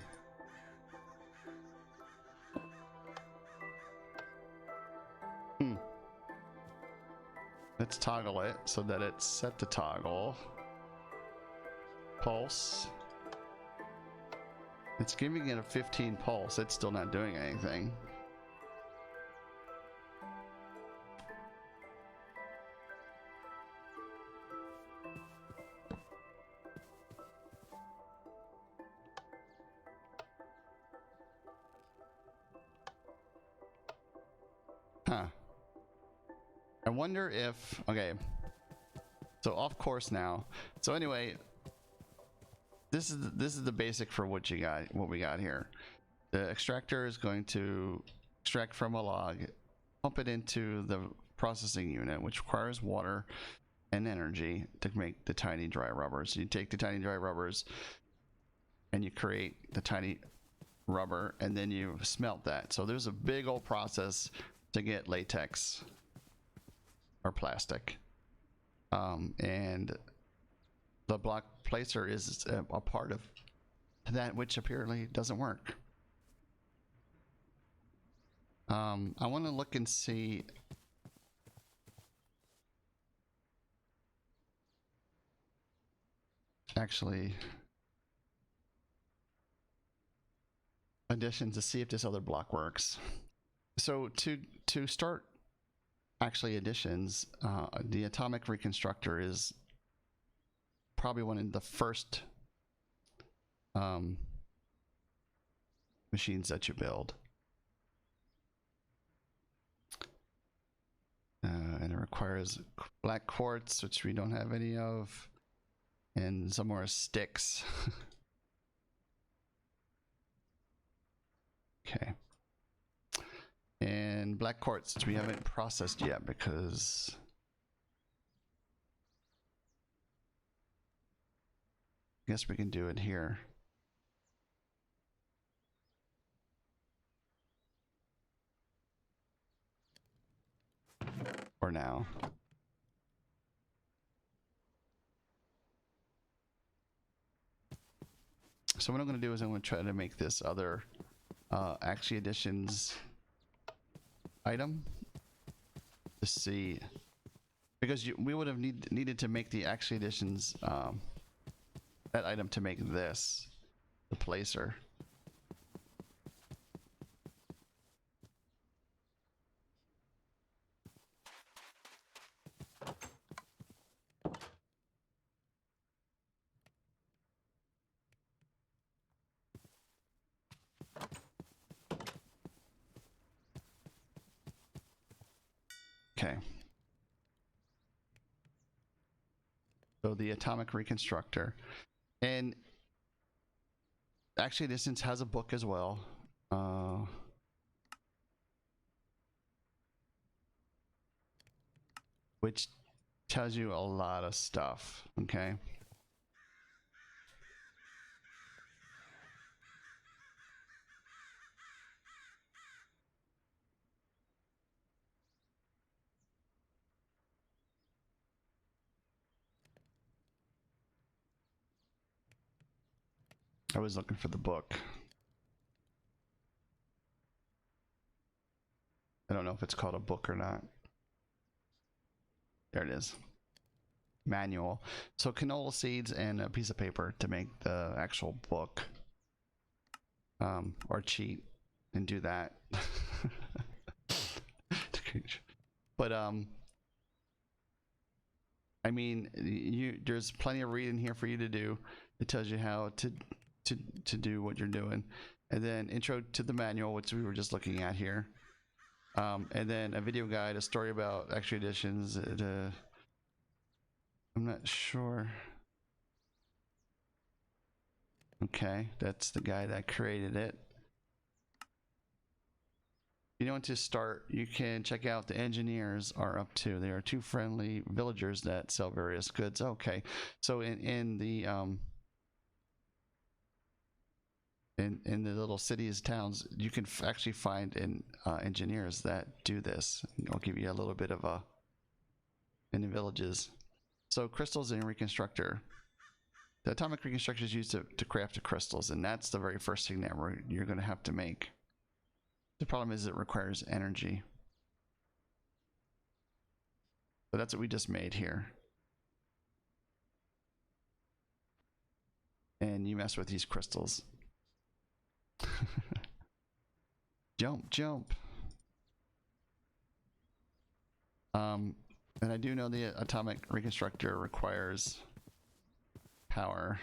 Let's toggle it so that it's set to toggle. Pulse. It's giving it a 15 pulse. It's still not doing anything. Huh. I wonder if, okay, so off course now. So anyway, this is the basic for what we got here. The extractor is going to extract from a log, pump it into the processing unit, which requires water and energy to make the tiny dry rubbers. So you take the tiny dry rubbers and you create the tiny rubber and then you smelt that. So there's a big old process to get latex or plastic, and the block placer is a part of that, which apparently doesn't work. I want to look and see actually additions to see if this other block works. So to start actually additions, the atomic reconstructor is probably one of the first machines that you build, and it requires black quartz, which we don't have any of, and some more sticks. Okay. And black quartz, which we haven't processed yet because I guess we can do it here. For now. So what I'm going to do is I'm going to try to make this other Axie Editions item to see, because we would have needed to make the Axie Editions that item to make this, the placer. Okay. So the atomic reconstructor, and actually Distance has a book as well. Which tells you a lot of stuff, okay? I was looking for the book. I don't know if it's called a book or not. There it is. Manual. So canola seeds and a piece of paper to make the actual book. Or cheat and do that. But I mean, there's plenty of reading here for you to do. It tells you how to do what you're doing, and then intro to the manual, which we were just looking at here, and then a video guide, a story about Axie Editions. I'm not sure. Okay, that's the guy that created it. You know, to start, you can check out the engineers are up to. They are two friendly villagers that sell various goods. Okay, so in the little cities, towns, you can actually find engineers that do this. I'll give you a little bit of a in the villages. So crystals and reconstructor. The atomic reconstructor is used to craft the crystals, and that's the very first thing that you're going to have to make. The problem is it requires energy. So that's what we just made here. And you mess with these crystals. Jump, jump. And I do know the atomic reconstructor requires power.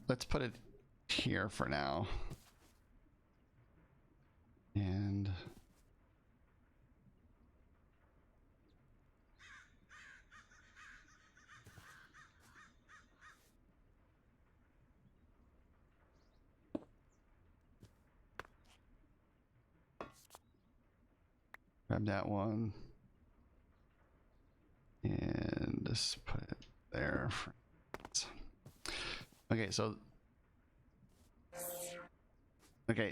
Let's put it here for now. And grab that one. And just put it there. Okay,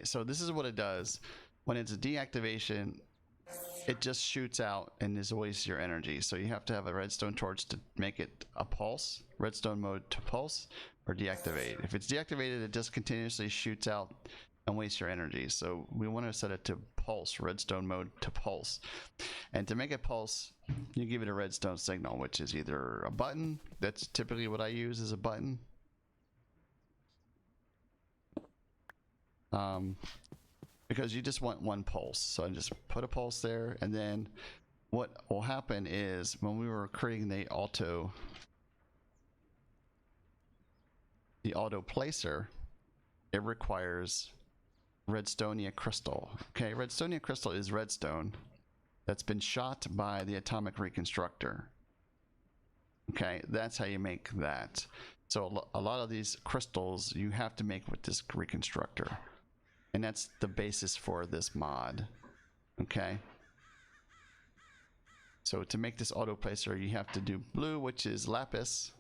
so this is what it does. When it's a deactivation, it just shoots out and is wastes your energy. So you have to have a redstone torch to make it a pulse, redstone mode to pulse, or deactivate. If it's deactivated, it just continuously shoots out and wastes your energy. So we want to set it to pulse, redstone mode to pulse. And to make it pulse, you give it a redstone signal, which is either a button. That's typically what I use as a button. Because you just want one pulse. So I just put a pulse there, and then what will happen is when we were creating the auto placer, it requires redstonia crystal. Okay, redstonia crystal is redstone that's been shot by the atomic reconstructor. Okay, that's how you make that. So a lot of these crystals you have to make with this reconstructor, and that's the basis for this mod. Okay, so to make this auto placer you have to do blue, which is lapis,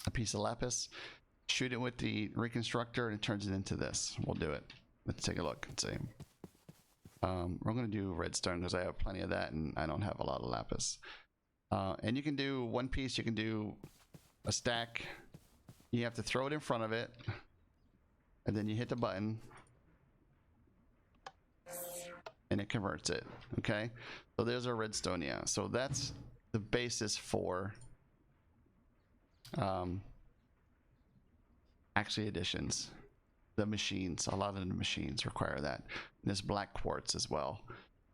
a piece of lapis, shoot it with the reconstructor and it turns it into this. We'll do it. Let's take a look and see. We're going to do redstone because I have plenty of that and I don't have a lot of lapis. And you can do one piece, you can do a stack. You have to throw it in front of it and then you hit the button and it converts it. Okay, so there's our redstonia. So that's the basis for actually additions. The machines, a lot of the machines require that. And this black quartz as well,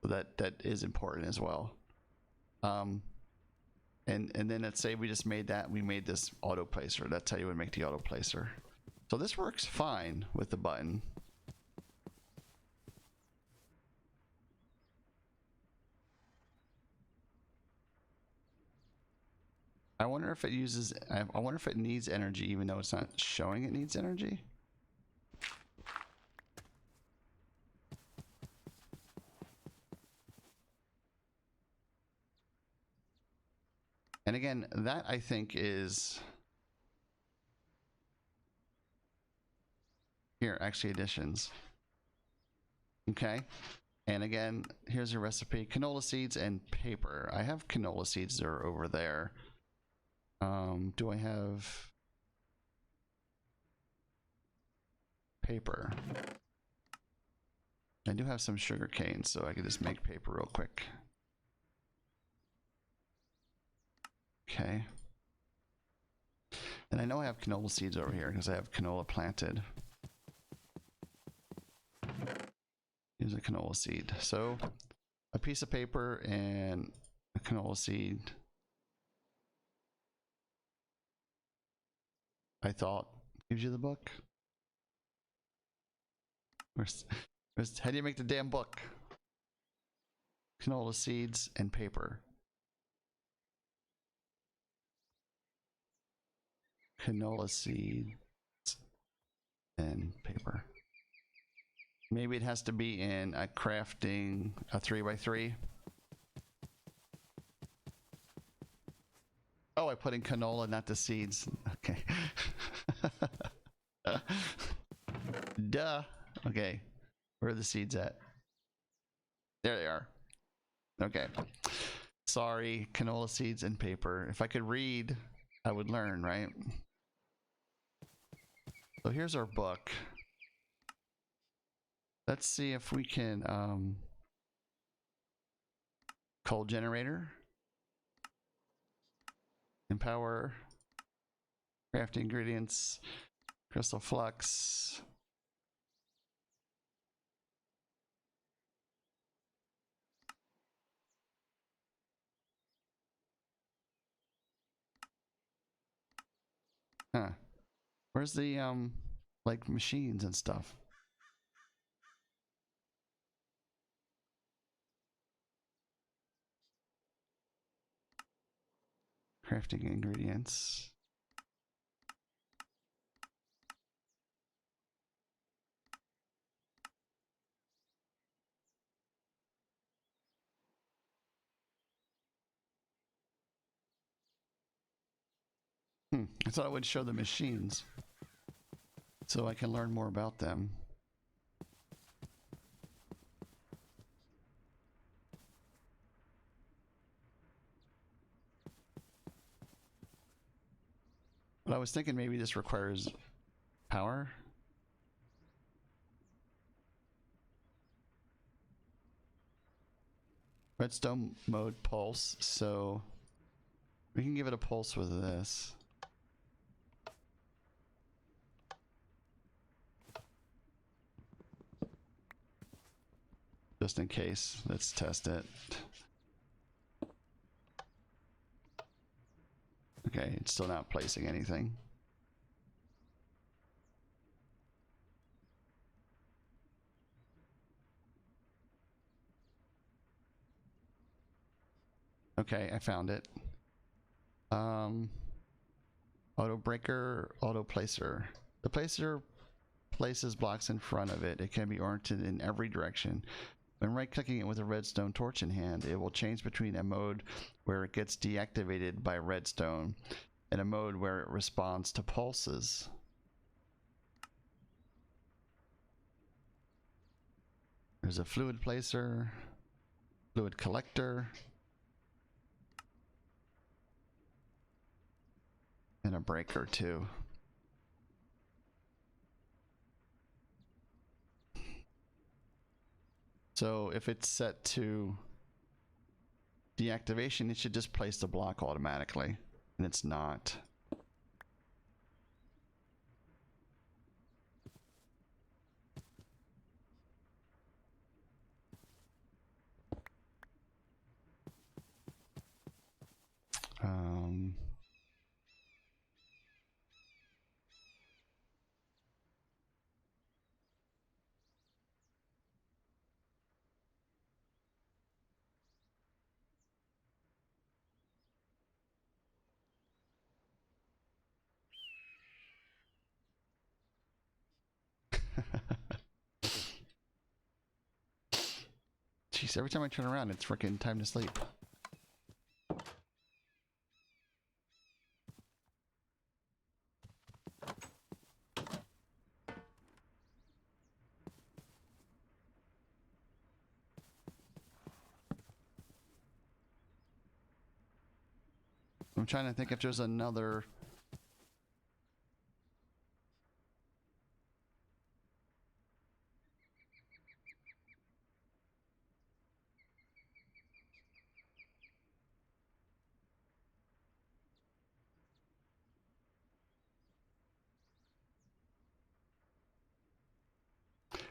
so that is important as well. And then let's say we just made that, we made this auto placer. That's how you would make the auto placer. So this works fine with the button. I wonder if it uses, I wonder if it needs energy even though it's not showing it needs energy. And again, that I think is here, actually additions. Okay. And again, here's a recipe, canola seeds and paper. I have canola seeds that are over there. Do I have paper? I do have some sugar cane, so I could just make paper real quick. Okay. And I know I have canola seeds over here because I have canola planted. Here's a canola seed. So a piece of paper and a canola seed. I thought gives you the book. How do you make the damn book? Canola seeds and paper. Canola seeds and paper. Maybe it has to be in a crafting, a 3x3. Oh, I put in canola, not the seeds. Okay. Duh. Okay. Where are the seeds at? There they are. Okay. Sorry, canola seeds and paper. If I could read, I would learn, right? So here's our book. Let's see if we can coal generator. Empower. Craft ingredients. Crystal flux. Huh. Where's the like machines and stuff? Crafting ingredients. I thought it would show the machines so I can learn more about them. But I was thinking maybe this requires power. Redstone mode pulse, so we can give it a pulse with this. Just in case, let's test it. Okay, it's still not placing anything. Okay, I found it. Auto breaker, auto placer. The placer places blocks in front of it. It can be oriented in every direction. When right-clicking it with a redstone torch in hand, it will change between a mode where it gets deactivated by redstone and a mode where it responds to pulses. There's a fluid placer, fluid collector, and a breaker too. So if it's set to deactivation, it should just place the block automatically, and it's not. Jeez, every time I turn around, it's freaking time to sleep. I'm trying to think if there's another...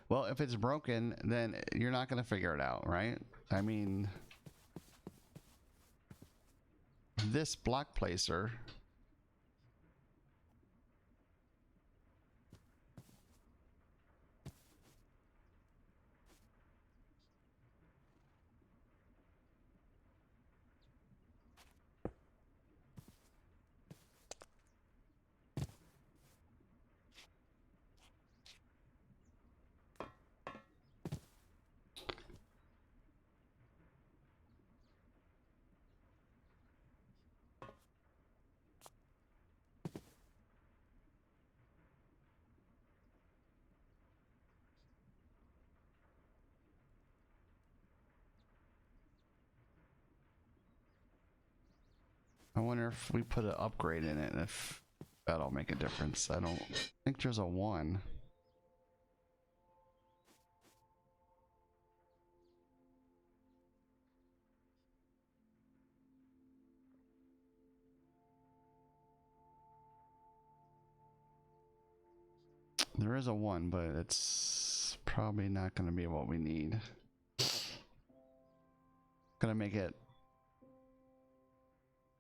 Well, if it's broken, then you're not going to figure it out, right? I mean, this block placer... I wonder if we put an upgrade in it, if that'll make a difference. I don't think there's a 1. There is a 1, but it's probably not going to be what we need. Gonna make it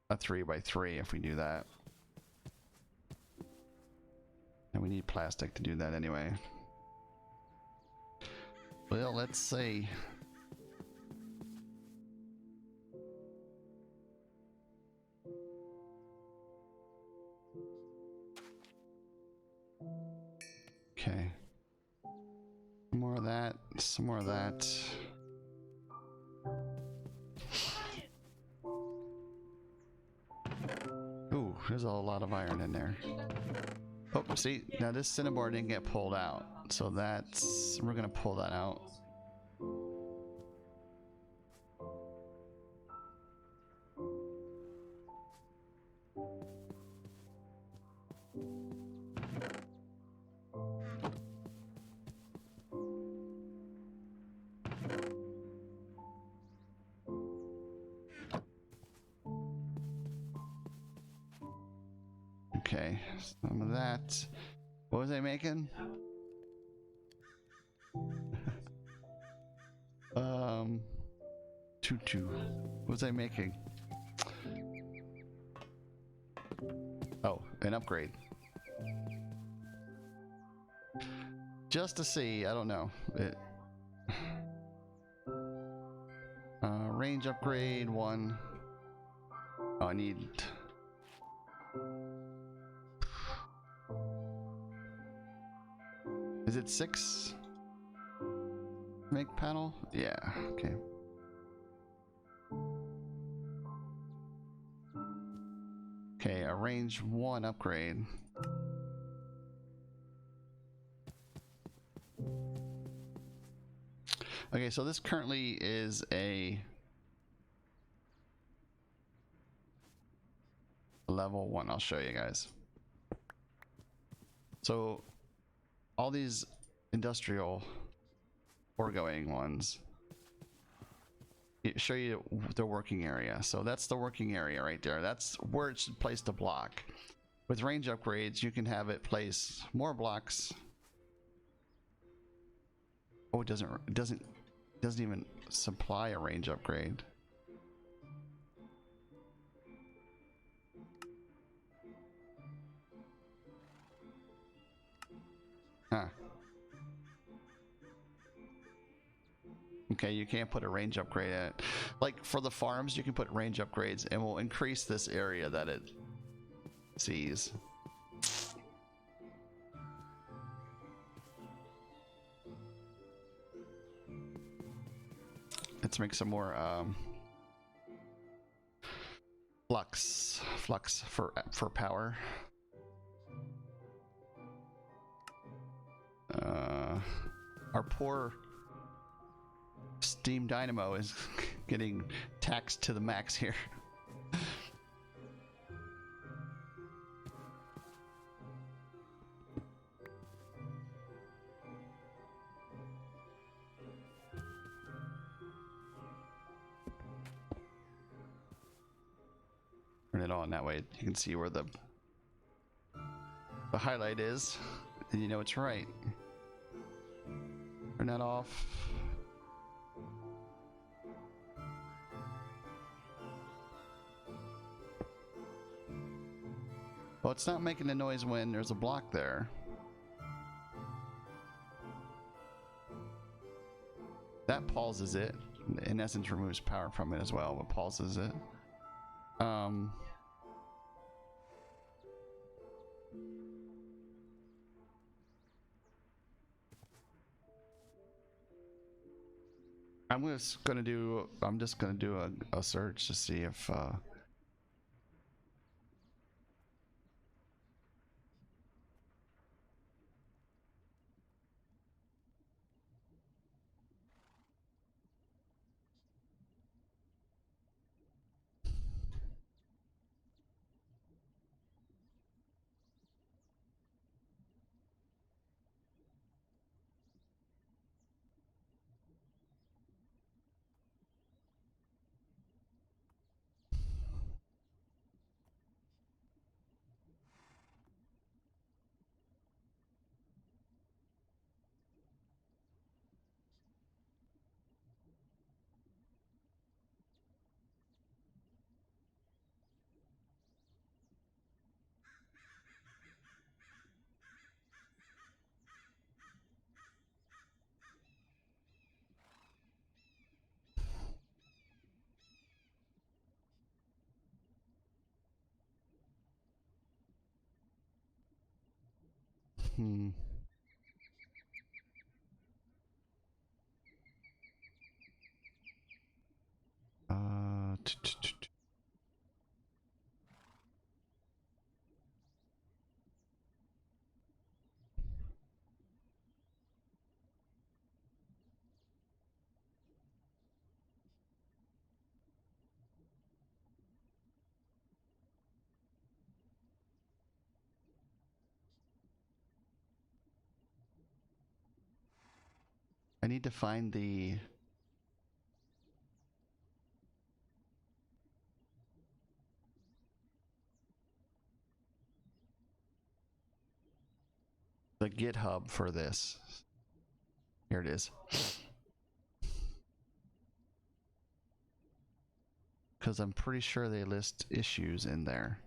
a 3x3 if we do that. And we need plastic to do that anyway. Well, let's see. Okay. More of that, some more of that. Ooh, there's a lot of iron in there. Oh, see, now this cinnabar didn't get pulled out, so that's, we're gonna pull that out. Okay, some of that. What was I making? Tutu. What was I making? Oh, an upgrade. Just to see, I don't know. Range upgrade 1. Oh, I need Is it 6? Make panel? Yeah, okay. Okay, a range 1 upgrade. Okay, so this currently is a level 1. I'll show you guys. So all these industrial foregoing ones show you the working area. So that's the working area right there. That's where it should place the block. With range upgrades, you can have it place more blocks. Oh, it doesn't even supply a range upgrade. Huh. Okay, you can't put a range upgrade in it. Like for the farms, you can put range upgrades and we'll increase this area that it sees. Let's make some more flux for power. Our poor steam dynamo is getting taxed to the max here. Turn it on, that way you can see where the highlight is and you know it's right. Turn that off. Well, it's not making the noise when there's a block there. That pauses it. In essence, removes power from it as well, but pauses it. I'm just gonna do a search to see if I need to find the GitHub for this. Here it is. Because I'm pretty sure they list issues in there.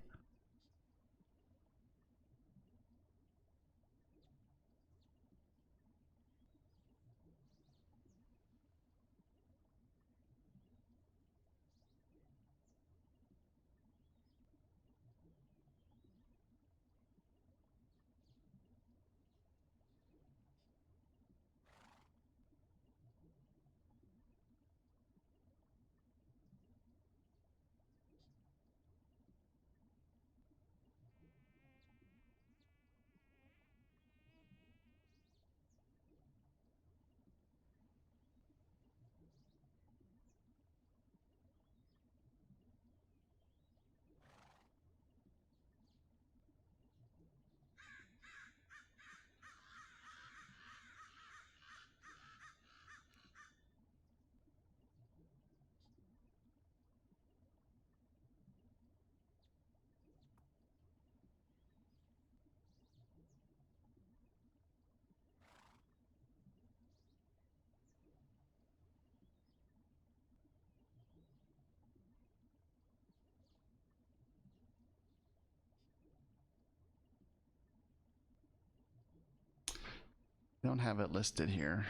don't have it listed here.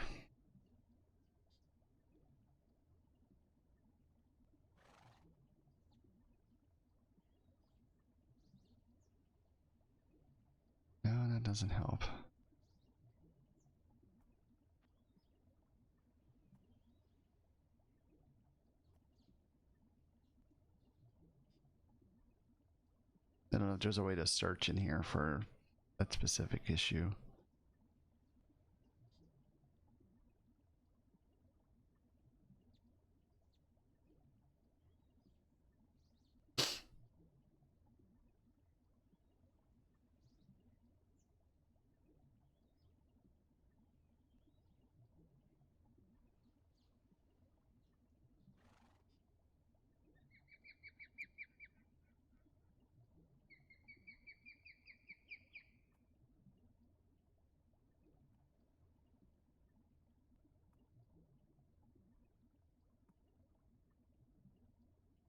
No, that doesn't help. I don't know if there's a way to search in here for that specific issue.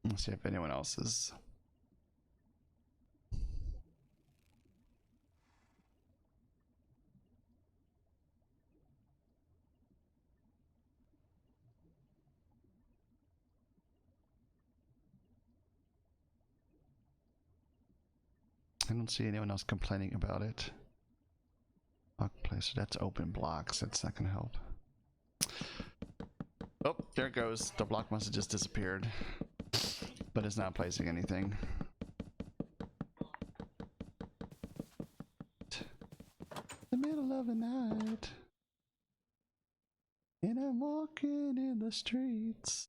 Let's see if anyone else is. I don't see anyone else complaining about it. Block placer, that's open blocks. That's not going to help. Oh, there it goes. The block must have just disappeared. But it's not placing anything. The middle of the night. And I'm walking in the streets.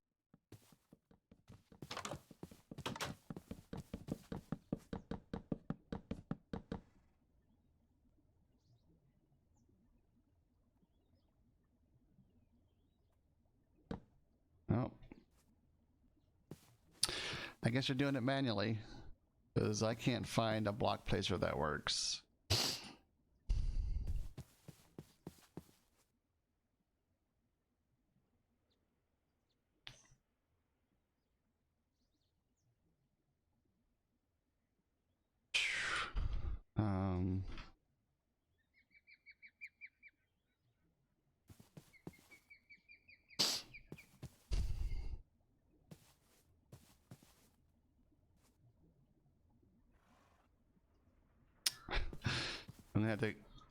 Oh. I guess you're doing it manually, because I can't find a block placer that works.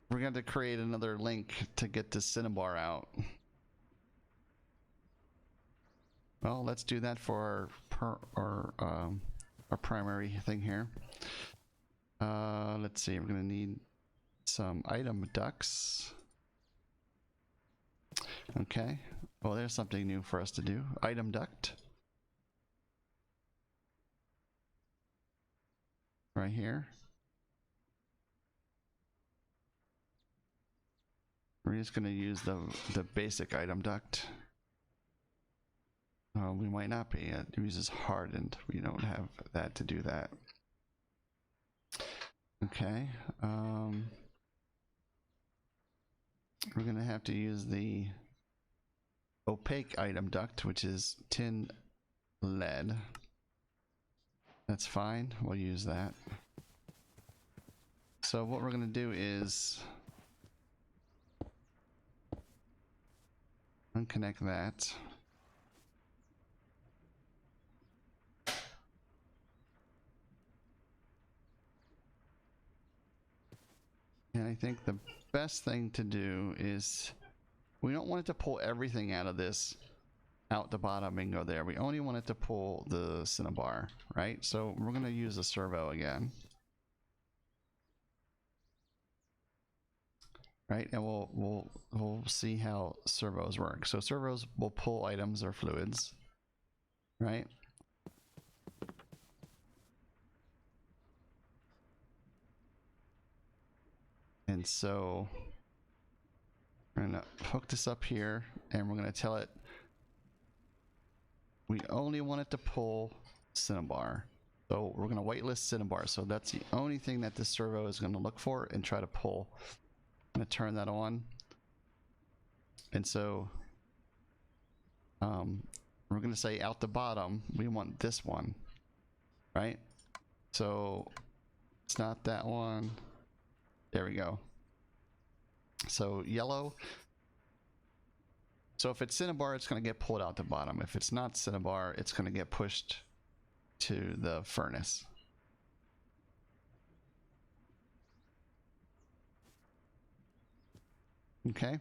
We're gonna have to create another link to get the cinnabar out. Well, let's do that for our primary thing here. Let's see, we're gonna need some item ducts. Okay, well, there's something new for us to do. Item duct. Right here. We're just going to use the basic item duct. We might not be. It uses hardened. We don't have that to do that. Okay. We're going to have to use the opaque item duct, which is tin lead. That's fine. We'll use that. So what we're going to do is unconnect that. And I think the best thing to do is, we don't want it to pull everything out of this out the bottom and go there. We only want it to pull the cinnabar, right? So we're going to use a servo again. Right, and we'll see how servos work. So servos will pull items or fluids, right? And so we're gonna hook this up here, and we're gonna tell it we only want it to pull cinnabar. So we're gonna whitelist cinnabar. So that's the only thing that this servo is gonna look for and try to pull. I'm going to turn that on, and so we're going to say out the bottom we want this one, right? So it's not that one. There we go. So yellow. So if it's cinnabar, it's going to get pulled out the bottom. If it's not cinnabar, it's going to get pushed to the furnace. Okay.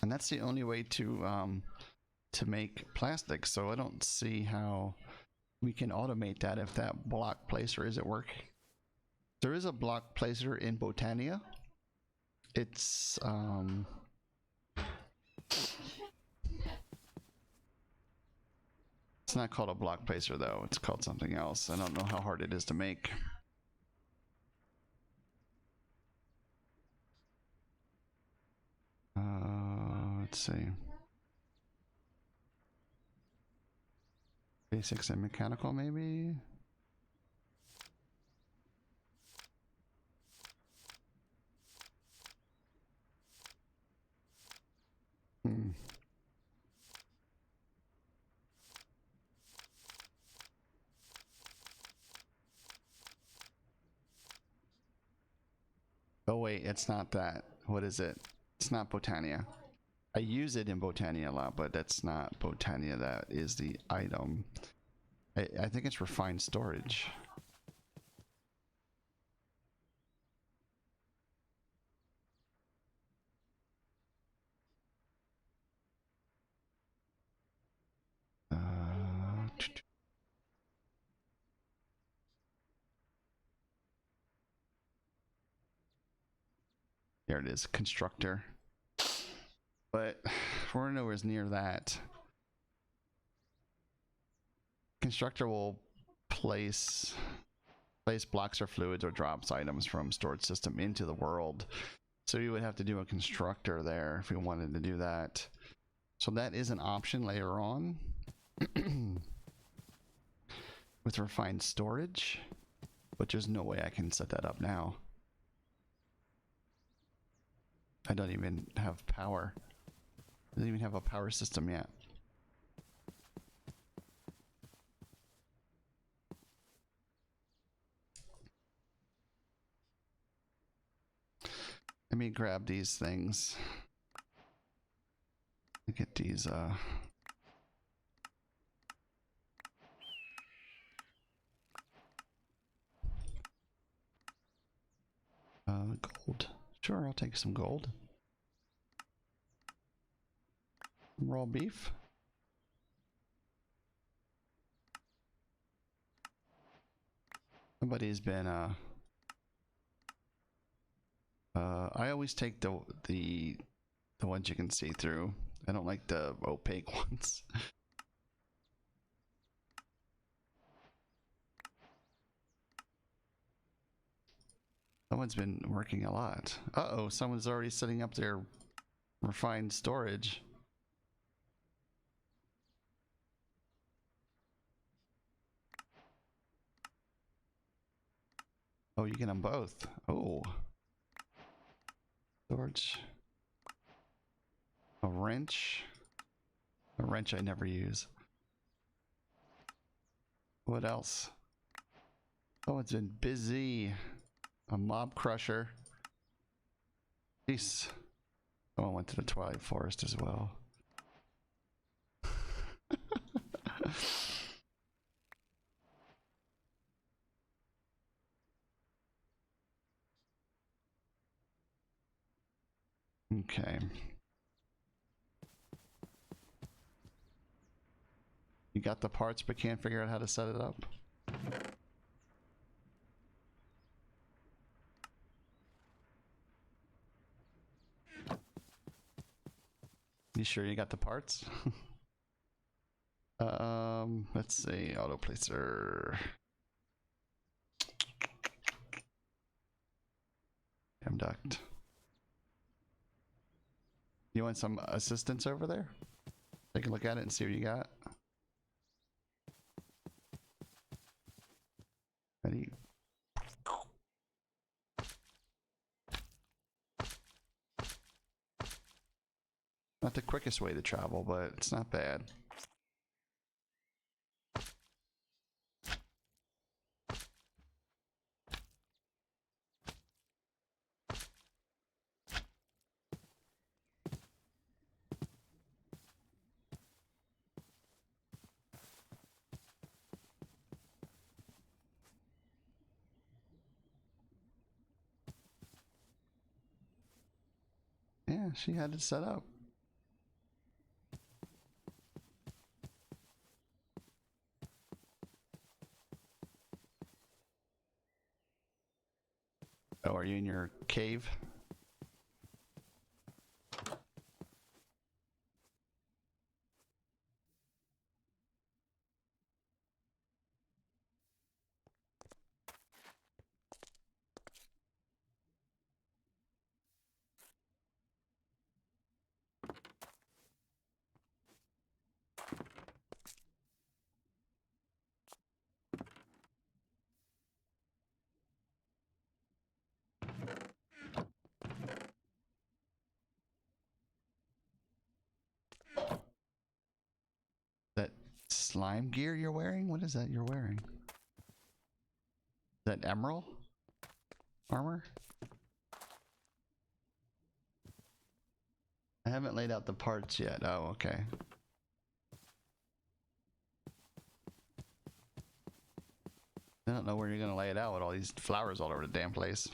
And that's the only way to make plastic. So I don't see how we can automate that if that block placer isn't working. There is a block placer in Botania. It's it's not called a block placer though. It's called something else. I don't know how hard it is to make. Let's see. Basics and mechanical, maybe? Oh wait, it's not that. What is it? It's not Botania. I use it in Botania a lot, but that's not Botania. That is the item. I think it's refined storage. There it is, constructor. But we're nowhere near that. Constructor will place blocks or fluids or drops items from storage system into the world. So you would have to do a constructor there if we wanted to do that. So that is an option later on with refined storage, but there's no way I can set that up now. I don't even have power. I don't even have a power system yet. Let me grab these things. Get these gold. Sure, I'll take some gold. Raw beef. Somebody's been I always take the ones you can see through. I don't like the opaque ones. Someone's been working a lot. Uh-oh, someone's already setting up their refined storage. Oh, you get them both. Oh. Storage. A wrench. A wrench I never use. What else? Oh, it's been busy. A mob crusher. Jeez. Someone went to the Twilight Forest as well. Okay. You got the parts but can't figure out how to set it up? You sure you got the parts? Let's see, auto placer. Duct. You want some assistance over there? Take a look at it and see what you got. Ready? Not the quick quickest way to travel, but it's not bad. Yeah, she had it set up. Oh, are you in your cave? That slime gear you're wearing? What is that you're wearing? Is that emerald armor? I haven't laid out the parts yet. Oh, okay. I don't know where you're gonna lay it out with all these flowers all over the damn place.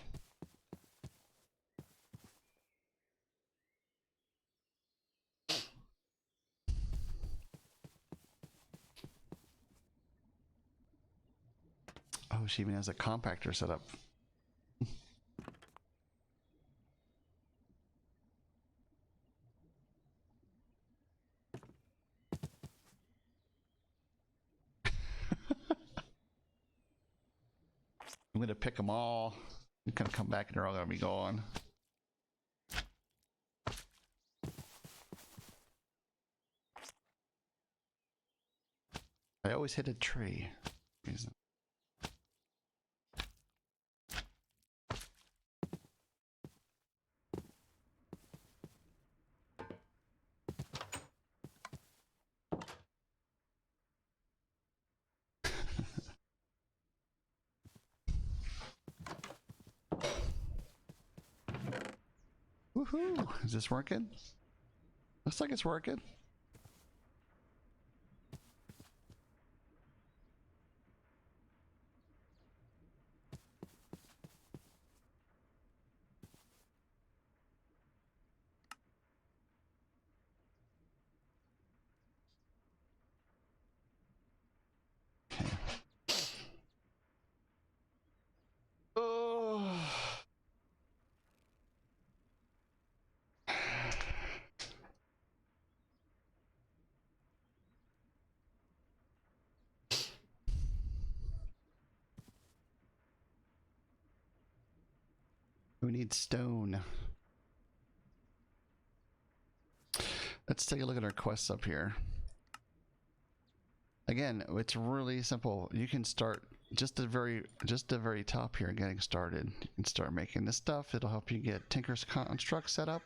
Oh, she even has a compactor set up. I'm gonna pick them all. I'm gonna come back and they're all gonna be gone. I always hit a tree. Reason. Woohoo! Is this working? Looks like it's working. Oh. We need stone. Let's take a look at our quests up here. Again, it's really simple. You can start just the very top here, getting started. You can start making this stuff. It'll help you get Tinker's Construct set up,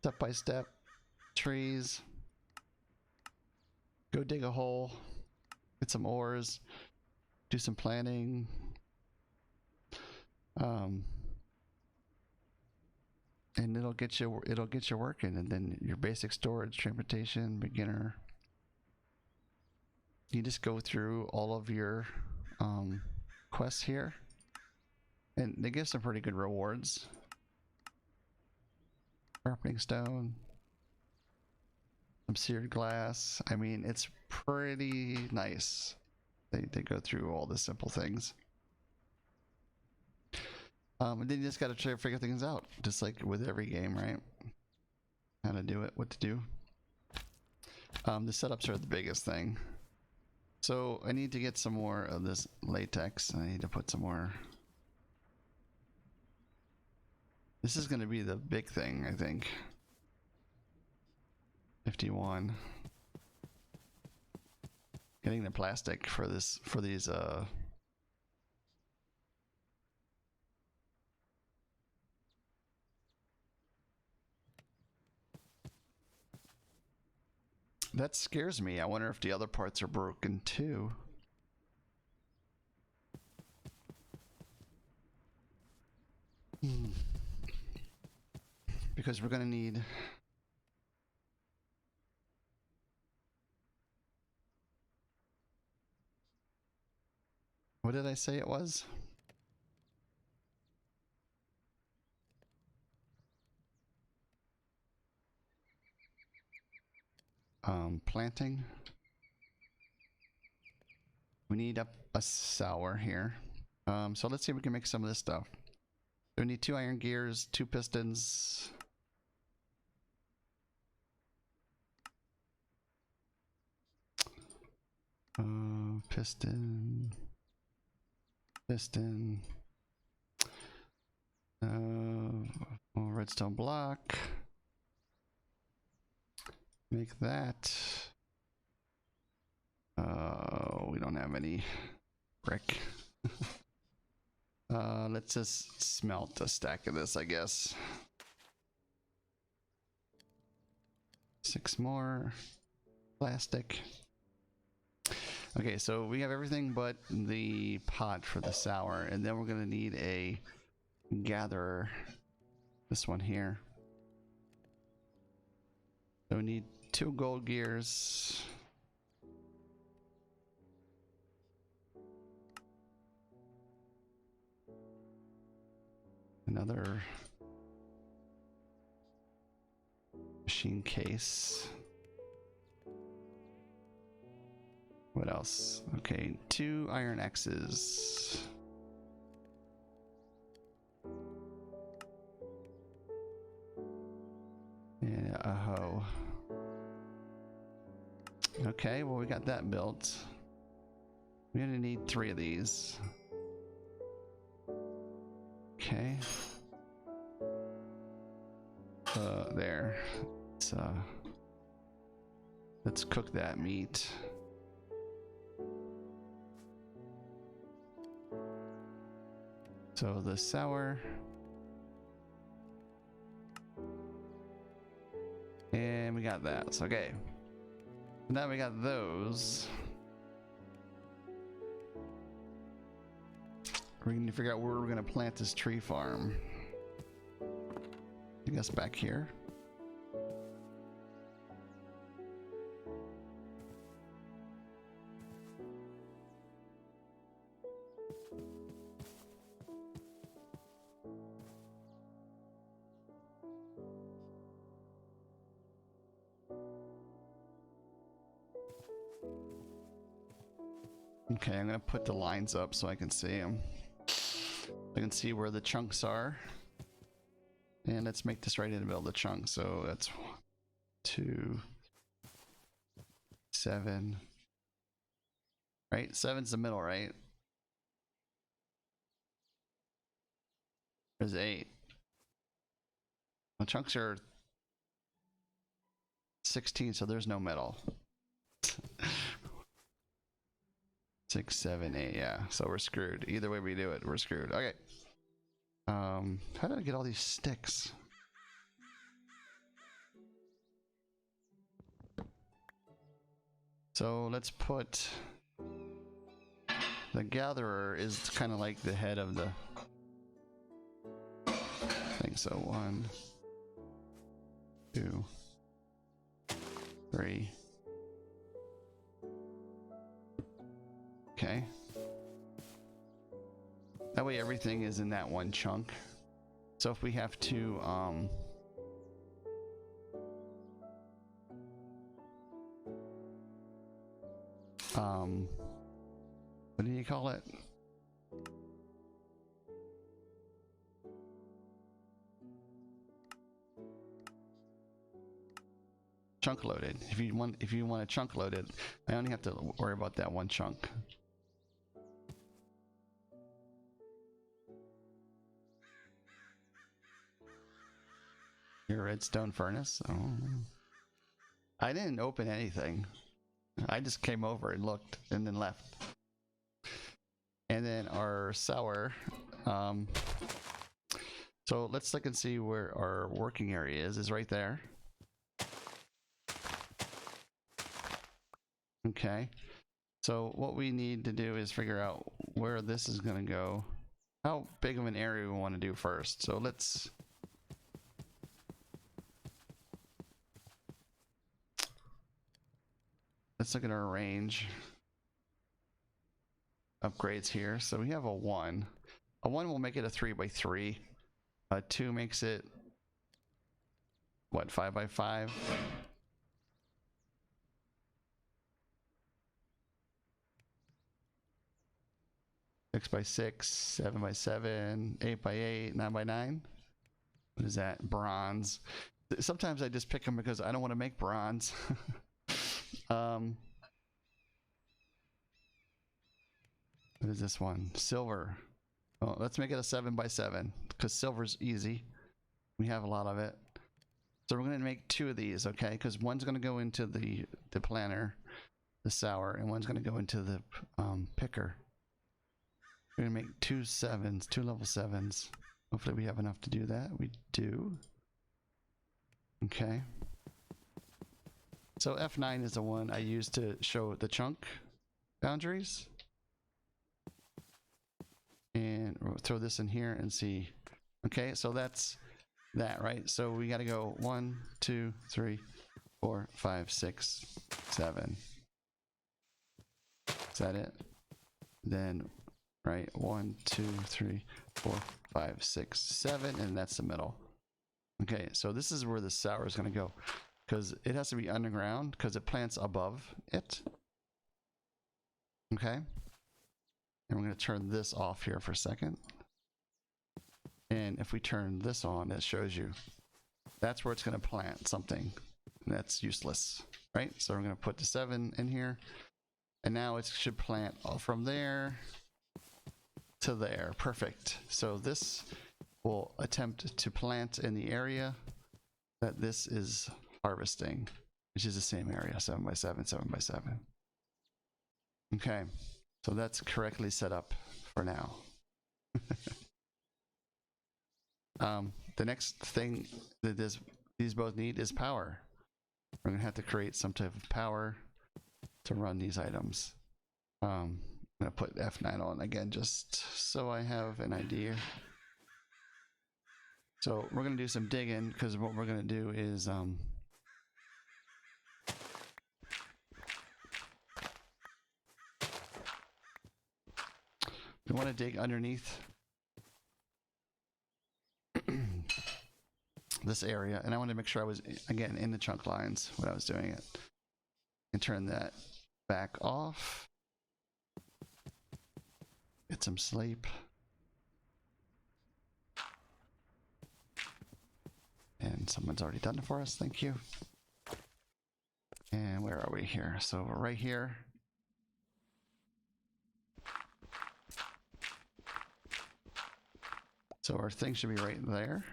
step by step. Trees. Go dig a hole. Get some ores. Do some planting. And it'll get you working. And then your basic storage, transportation, beginner. You just go through all of your quests here, and they give some pretty good rewards. Sharpening stone, some seared glass. I mean, it's pretty nice. They go through all the simple things. And then you just got to try to figure things out, just like with every game, right? How to do it, what to do. The setups are the biggest thing. So I need to get some more of this latex. I need to put some more. This is going to be the big thing, I think. 51. Getting the plastic for this, for these That scares me. I wonder if the other parts are broken too. Because we're gonna need... What did I say it was? Planting. We need a sour here. So let's see if we can make some of this stuff. We need 2 iron gears, 2 pistons. Piston. Redstone block. Make that. We don't have any brick. Let's just smelt a stack of this, I guess. 6 more plastic. Okay, so we have everything but the pot for the sour, and then we're gonna need a gatherer. This one here. So we need 2 gold gears. Another machine case. What else? Okay, 2 iron X's. And a hoe. Okay, well we got that built. We're gonna need 3 of these. Okay. There. Let's cook that meat. So the sour. And we got that. So, okay. Now we got those. We need to figure out where we're going to plant this tree farm. I guess back here. Okay, I'm going to put the lines up so I can see them. I can see where the chunks are. And let's make this right in the middle of the chunk. So that's 1, 2, 7. Right? 7's the middle, right? There's 8. The chunks are 16, so there's no middle. 6, 7, 8, yeah. So we're screwed. Either way we do it, we're screwed. Okay. How did I get all these sticks? So let's put... The gatherer is kind of like the head of the... I think so. 1, 2, 3. Okay. That way everything is in that one chunk. So if we have to, what do you call it? Chunk loaded. If you want to chunk load it, I only have to worry about that one chunk. Your redstone furnace? Oh. I didn't open anything. I just came over and looked and then left. And then our sour. So let's look and see where our working area is right there. Okay. So what we need to do is figure out where this is going to go. How big of an area we want to do first. So let's look at our range upgrades here. So we have a 1. A 1 will make it a 3x3. A 2 makes it what, 5x5? Six by 6, 7 by 7, 8 by 8, 9 by 9. What is that? Bronze. Sometimes I just pick them because I don't want to make bronze. What is this one? Silver. Oh, let's make it a 7 by 7 because silver's easy. We have a lot of it. So we're going to make 2 of these, okay? Because one's going to go into the planter, the sour, and one's going to go into the picker. We're going to make 2 7s, 2 level 7s. Hopefully we have enough to do that. We do. Okay. So F9 is the one I use to show the chunk boundaries. And we'll throw this in here and see. Okay, so that's that, right? So we got to go 1, 2, 3, 4, 5, 6, 7. Is that it? Then, right, 1, 2, 3, 4, 5, 6, 7, and that's the middle. Okay, so this is where the sour is going to go because it has to be underground because it plants above it. Okay. And we're going to turn this off here for a second. And if we turn this on, it shows you that's where it's going to plant something that's useless, right? So we're going to put the 7 in here, and now it should plant from there to there. Perfect. So this will attempt to plant in the area that this is harvesting, which is the same area, 7 by 7, 7 by 7. Okay. So that's correctly set up for now. The next thing that these both need is power. We're going to have to create some type of power to run these items. I'm going to put F9 on again just so I have an idea. So we're going to do some digging because what we're going to do is we want to dig underneath this area, and I want to make sure I was, again, in the chunk lines when I was doing it. And turn that back off. Get some sleep. And someone's already done it for us, thank you. And where are we here? So we're right here. So our thing should be right there.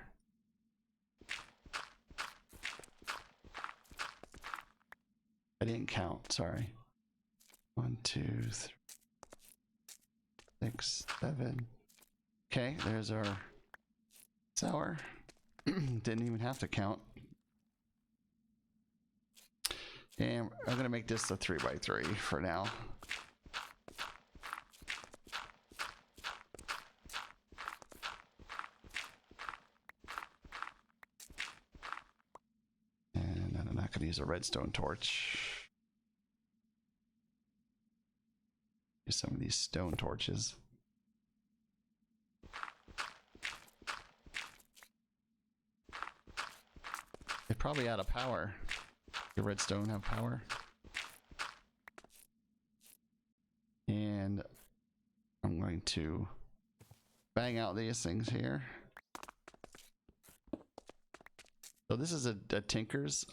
I didn't count, sorry. 1, 2, 3, 6, 7. Okay, there's our sour. Didn't even have to count. And I'm gonna make this a 3 by 3 for now. And I'm not gonna use a redstone torch. Use some of these stone torches. They're probably out of power. Your redstone have power. And I'm going to bang out these things here. So this is a tinker's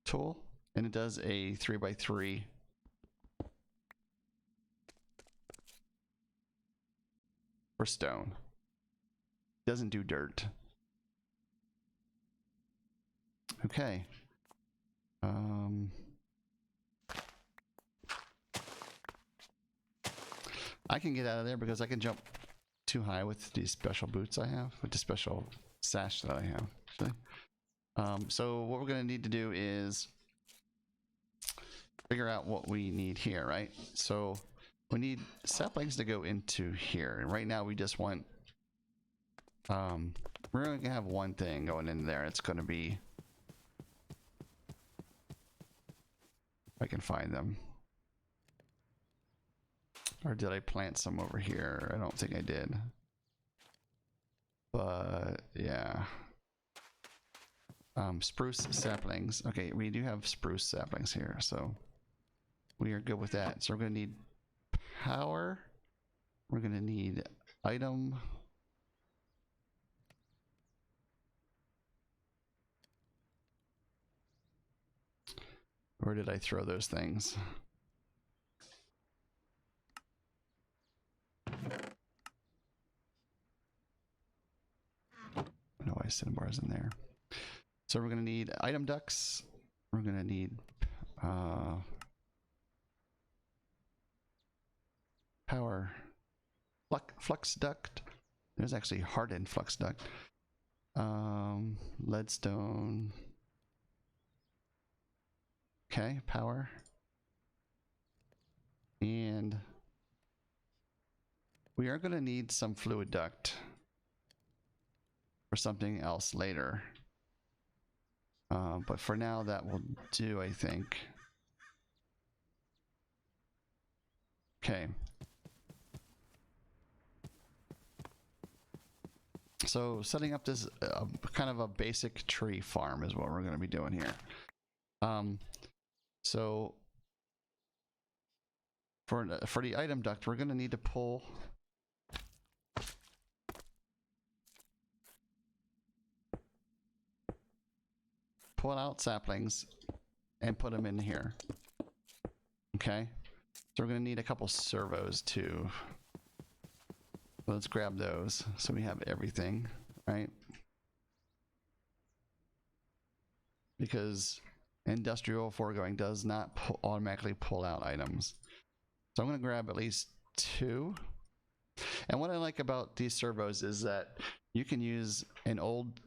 tool, and it does a 3 by 3 for stone. It doesn't do dirt. Okay. I can get out of there because I can jump too high with these special boots I have, with the special sash that I have. Actually. So what we're going to need to do is figure out what we need here, right? So we need saplings to go into here. And right now we just want, we're going to have one thing going in there. It's going to be, if I can find them. Or did I plant some over here? I don't think I did. But yeah. Spruce saplings. Okay, we do have spruce saplings here, so we are good with that. So we're going to need power. We're going to need item. Where did I throw those things? I know I set bars in there. So we're going to need item ducts. We're going to need power flux duct. There's actually hardened flux duct. Leadstone. Okay, power. And we are going to need some fluid duct for something else later. But for now, that will do, I think. Okay. So setting up this kind of a basic tree farm is what we're going to be doing here. So for the item duct, we're going to need to pull out saplings and put them in here. Okay, so we're going to need a couple servos too. Let's grab those so we have everything, right? Because industrial foregoing does not automatically pull out items. So I'm going to grab at least 2. And what I like about these servos is that you can use an old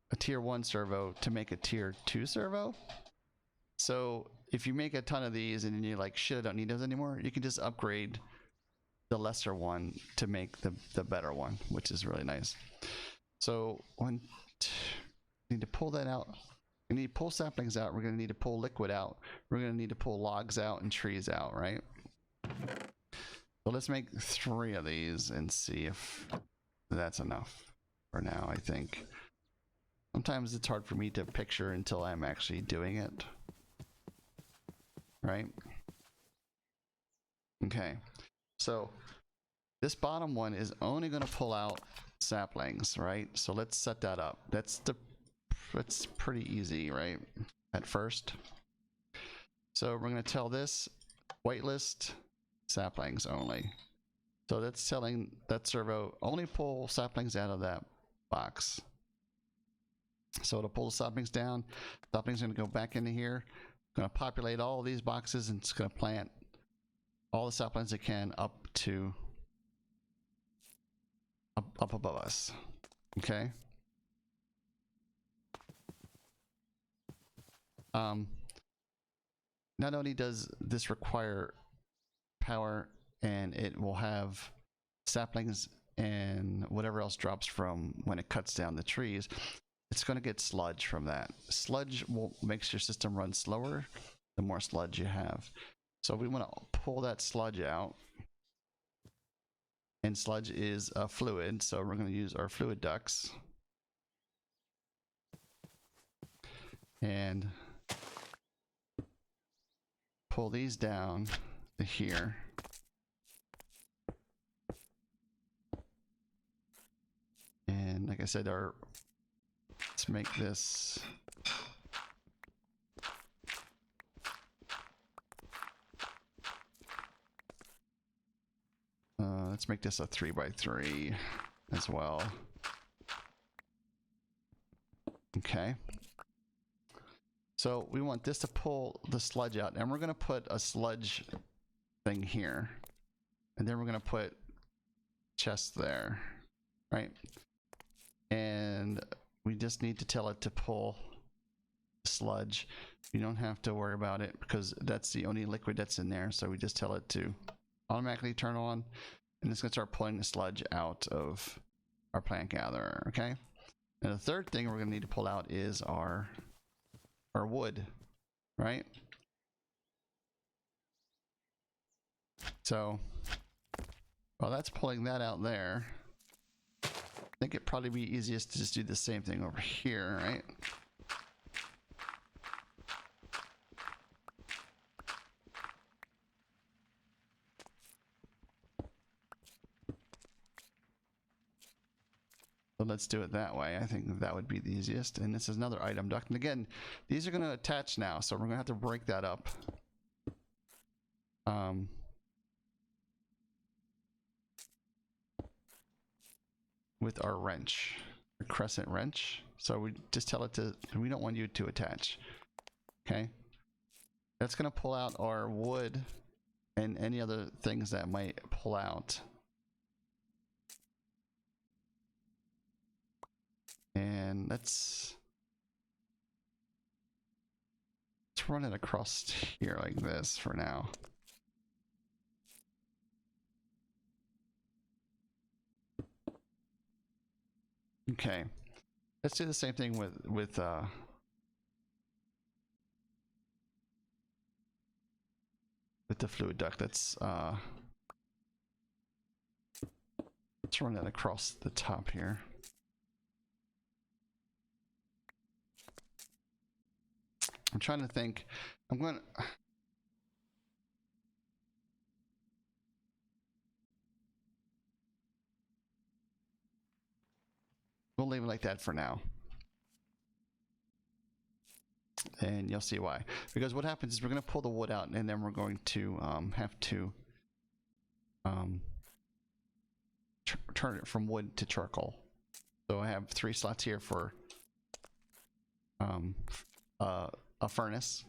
a tier 1 servo to make a tier 2 servo. So if you make a ton of these and you're like, shit, I don't need those anymore, you can just upgrade the lesser one to make the better one, which is really nice. So need to pull that out. We need to pull saplings out. We're going to need to pull liquid out. We're going to need to pull logs out and trees out, right? So let's make 3 of these and see if that's enough for now, I think. Sometimes it's hard for me to picture until I'm actually doing it. Right? Okay. So this bottom one is only going to pull out saplings, right? So let's set that up. That's pretty easy, right? At first. So we're going to tell this whitelist saplings only. So that's telling that servo only pull saplings out of that box. So it'll pull the saplings down. Saplings are going to go back into here. Going to populate all of these boxes and it's going to plant all the saplings it can up above us. Okay. Not only does this require power and it will have saplings and whatever else drops from when it cuts down the trees, it's going to get sludge from that. Sludge makes your system run slower the more sludge you have. So we want to pull that sludge out. And sludge is a fluid, so we're going to use our fluid ducts. And pull these down to here. And like I said, let's make this let's make this a 3x3 as well. Okay. So we want this to pull the sludge out, and we're going to put a sludge thing here, and then we're going to put chests there, right? and we just need to tell it to pull sludge. You don't have to worry about it because that's the only liquid that's in there. So we just tell it to automatically turn on, and it's going to start pulling the sludge out of our plant gatherer. Okay. And the third thing we're going to need to pull out is our wood, right? So while that's pulling that out there, I think it'd probably be easiest to just do the same thing over here, right? So let's do it that way. I think that would be the easiest. And this is another item duct. And again, these are going to attach now, so we're going to have to break that up. With our wrench, a crescent wrench. So we just tell it to, we don't want you to attach. Okay. That's going to pull out our wood and any other things that might pull out. And let's run it across here like this for now. Okay, let's do the same thing with the fluid duct. Let's run it across the top here. I'm trying to think. I'm going to... We'll leave it like that for now. And you'll see why. Because what happens is we're going to pull the wood out, and then we're going to have to turn it from wood to charcoal. So I have 3 slots here for a furnace.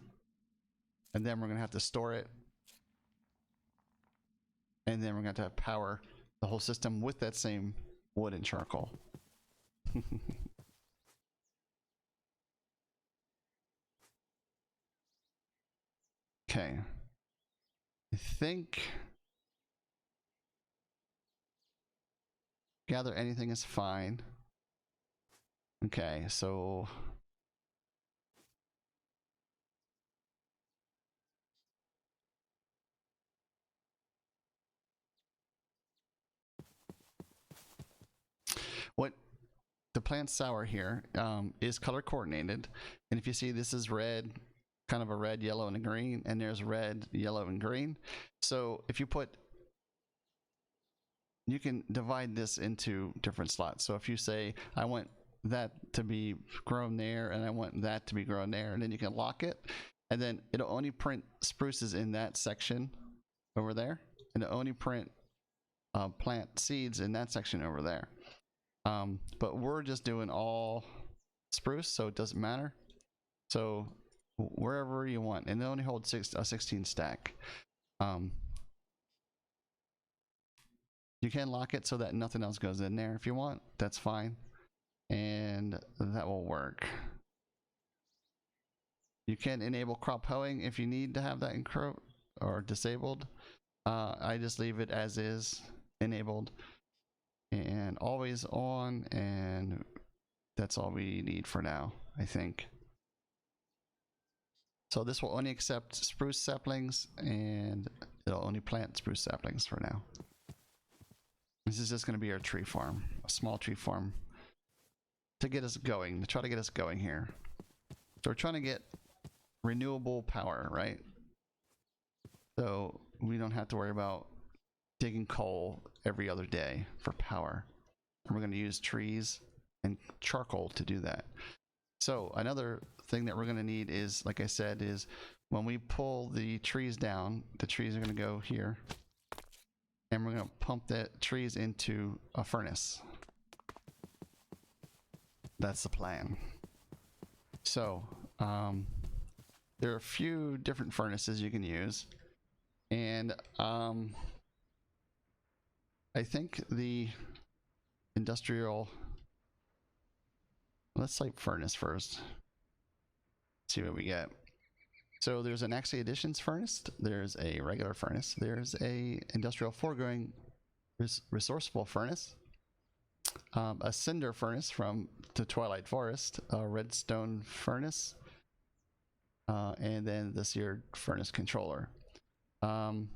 And then we're going to have to store it. And then we're going to have to power the whole system with that same wood and charcoal. Okay. I think gather anything is fine. Okay, so what the plant sour here is color coordinated, and if you see, this is red, kind of a red, yellow, and a green, and there's red, yellow, and green. So if you put, you can divide this into different slots. So if you say, I want that to be grown there, and I want that to be grown there, and then you can lock it, and then it'll only print spruces in that section over there, and it'll only print plant seeds in that section over there. But we're just doing all spruce, so it doesn't matter. So wherever you want, and it only holds a 16 stack. You can lock it so that nothing else goes in there if you want. That's fine, and that will work. You can enable crop hoeing if you need to have that or disabled. I just leave it as is, enabled, and always on, and that's all we need for now, I think. So this will only accept spruce saplings, and it'll only plant spruce saplings for now. This is just going to be our tree farm, a small tree farm to get us going, to try to get us going here. So we're trying to get renewable power, right? So we don't have to worry about digging coal every other day for power. And we're going to use trees and charcoal to do that. So another thing that we're going to need is, like I said, is when we pull the trees down, the trees are going to go here, and we're going to pump the trees into a furnace. That's the plan. So there are a few different furnaces you can use, and I think the industrial let's light furnace first. See what we get. So there's an Axie Editions furnace. There's a regular furnace. There's a industrial foregoing resourceful furnace. A cinder furnace from the Twilight Forest. A redstone furnace. And then the seared furnace controller. The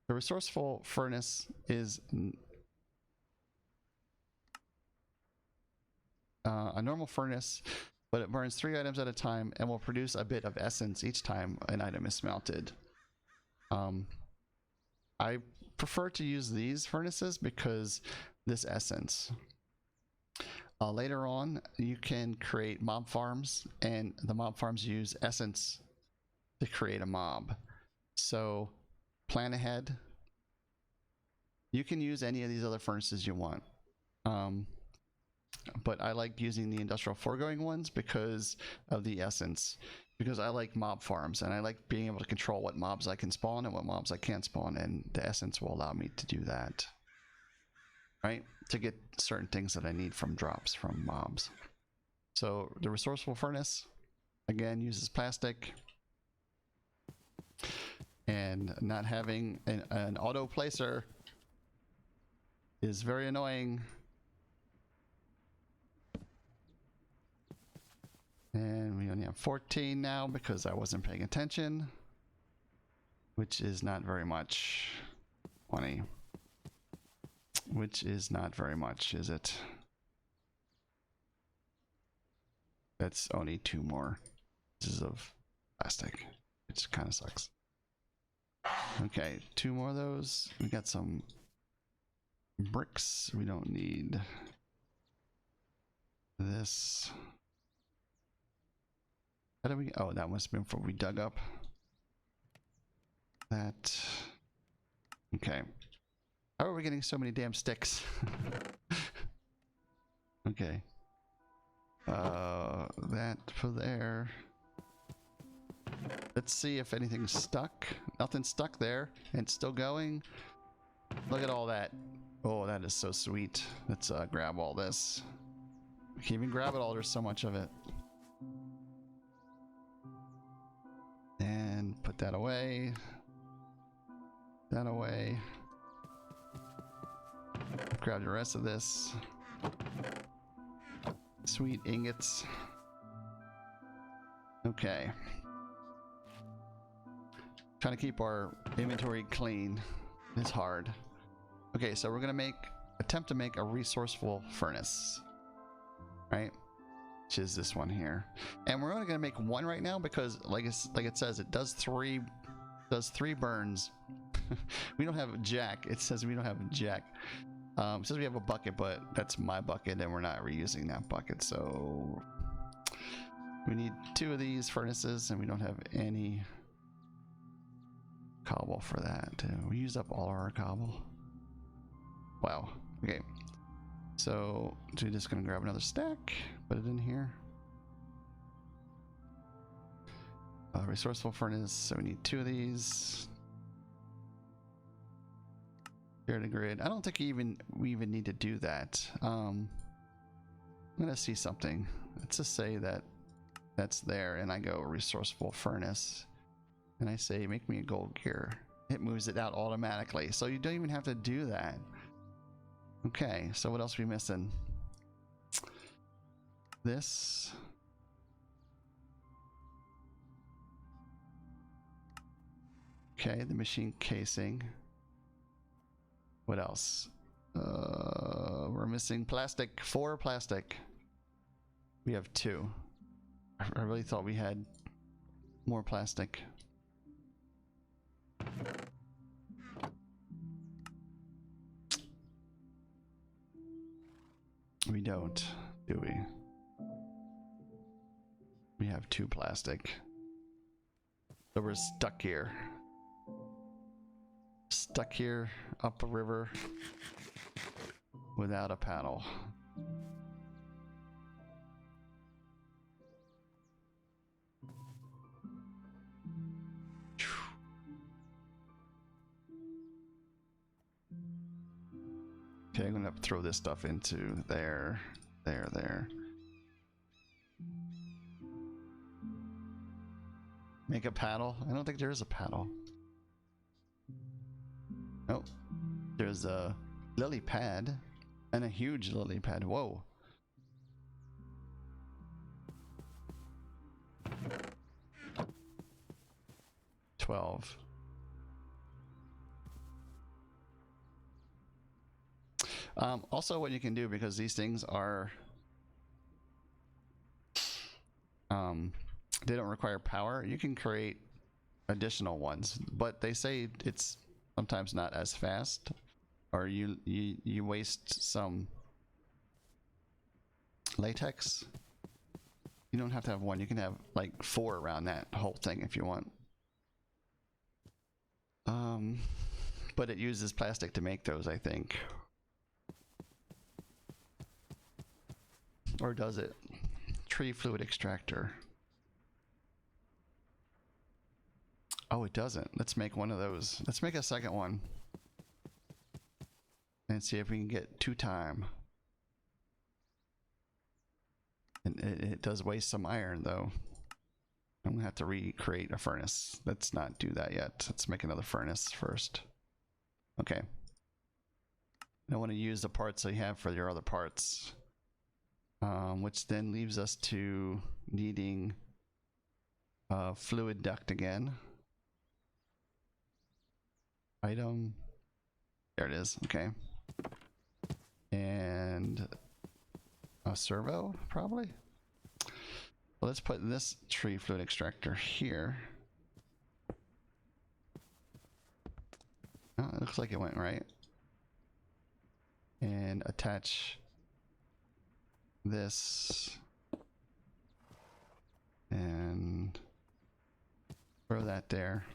resourceful furnace is a normal furnace, but it burns 3 items at a time and will produce a bit of essence each time an item is smelted. I prefer to use these furnaces because this essence. Later on, you can create mob farms, and the mob farms use essence to create a mob. So plan ahead. You can use any of these other furnaces you want. But I like using the industrial foregoing ones because of the essence. Because I like mob farms, and I like being able to control what mobs I can spawn and what mobs I can't spawn, and the essence will allow me to do that. Right? To get certain things that I need from drops from mobs. So the resourceful furnace, again, uses plastic. And not having an auto placer is very annoying. And we only have 14 now because I wasn't paying attention, which is not very much. 20. Which is not very much, is it? That's only 2 more pieces of plastic, which kind of sucks. Okay, 2 more of those. We got some bricks. We don't need this. How do we? Oh, that must have been before we dug up that. Okay. How are we getting so many damn sticks? Okay. That for there. Let's see if anything's stuck. Nothing's stuck there. And it's still going. Look at all that. Oh, that is so sweet. Let's grab all this. We can't even grab it all. There's so much of it. And put that away. That away. Grab the rest of this. Sweet ingots. Okay. Trying to keep our inventory clean is hard. Okay, so we're gonna attempt to make a resourceful furnace, right? Which is this one here, and we're only gonna make 1 right now because, like it says, it does 3 burns. We don't have a jack. It says we don't have a jack. It says we have a bucket, but that's my bucket, and we're not reusing that bucket. So we need 2 of these furnaces, and we don't have any cobble for that. We used up all our cobble. Wow. Okay. So we're just gonna grab another stack, put it in here. Resourceful furnace. So we need 2 of these. Share the grid. I don't think we even need to do that. I'm gonna see something. Let's just say that that's there, and I go resourceful furnace, and I say make me a gold gear. It moves it out automatically, so you don't even have to do that. Okay, so what else are we missing? This. Okay, the machine casing. What else? We're missing plastic. 4 plastic. We have 2. I really thought we had more plastic. We don't, do we? We have 2 plastic. So we're stuck here. Stuck here up a river without a paddle. Okay, I'm gonna throw this stuff into there, there. Make a paddle? I don't think there is a paddle. Oh, there's a lily pad and a huge lily pad. Whoa. $12. Also, what you can do, because these things are they don't require power, you can create additional ones, but they say it's sometimes not as fast, or you waste some latex. You don't have to have one, you can have like 4 around that whole thing if you want. But it uses plastic to make those, I think. Or does it? Tree fluid extractor. Oh, it doesn't. Let's make one of those. Let's make a second one. And see if we can get 2 time. And it does waste some iron, though. I'm gonna have to recreate a furnace. Let's not do that yet. Let's make another furnace first. Okay. I don't want to use the parts that you have for your other parts. Which then leaves us to needing fluid duct again. Item. There it is. Okay. And a servo, probably. Well, let's put this tree fluid extractor here. Oh, it looks like it went right. And attach this and throw that there,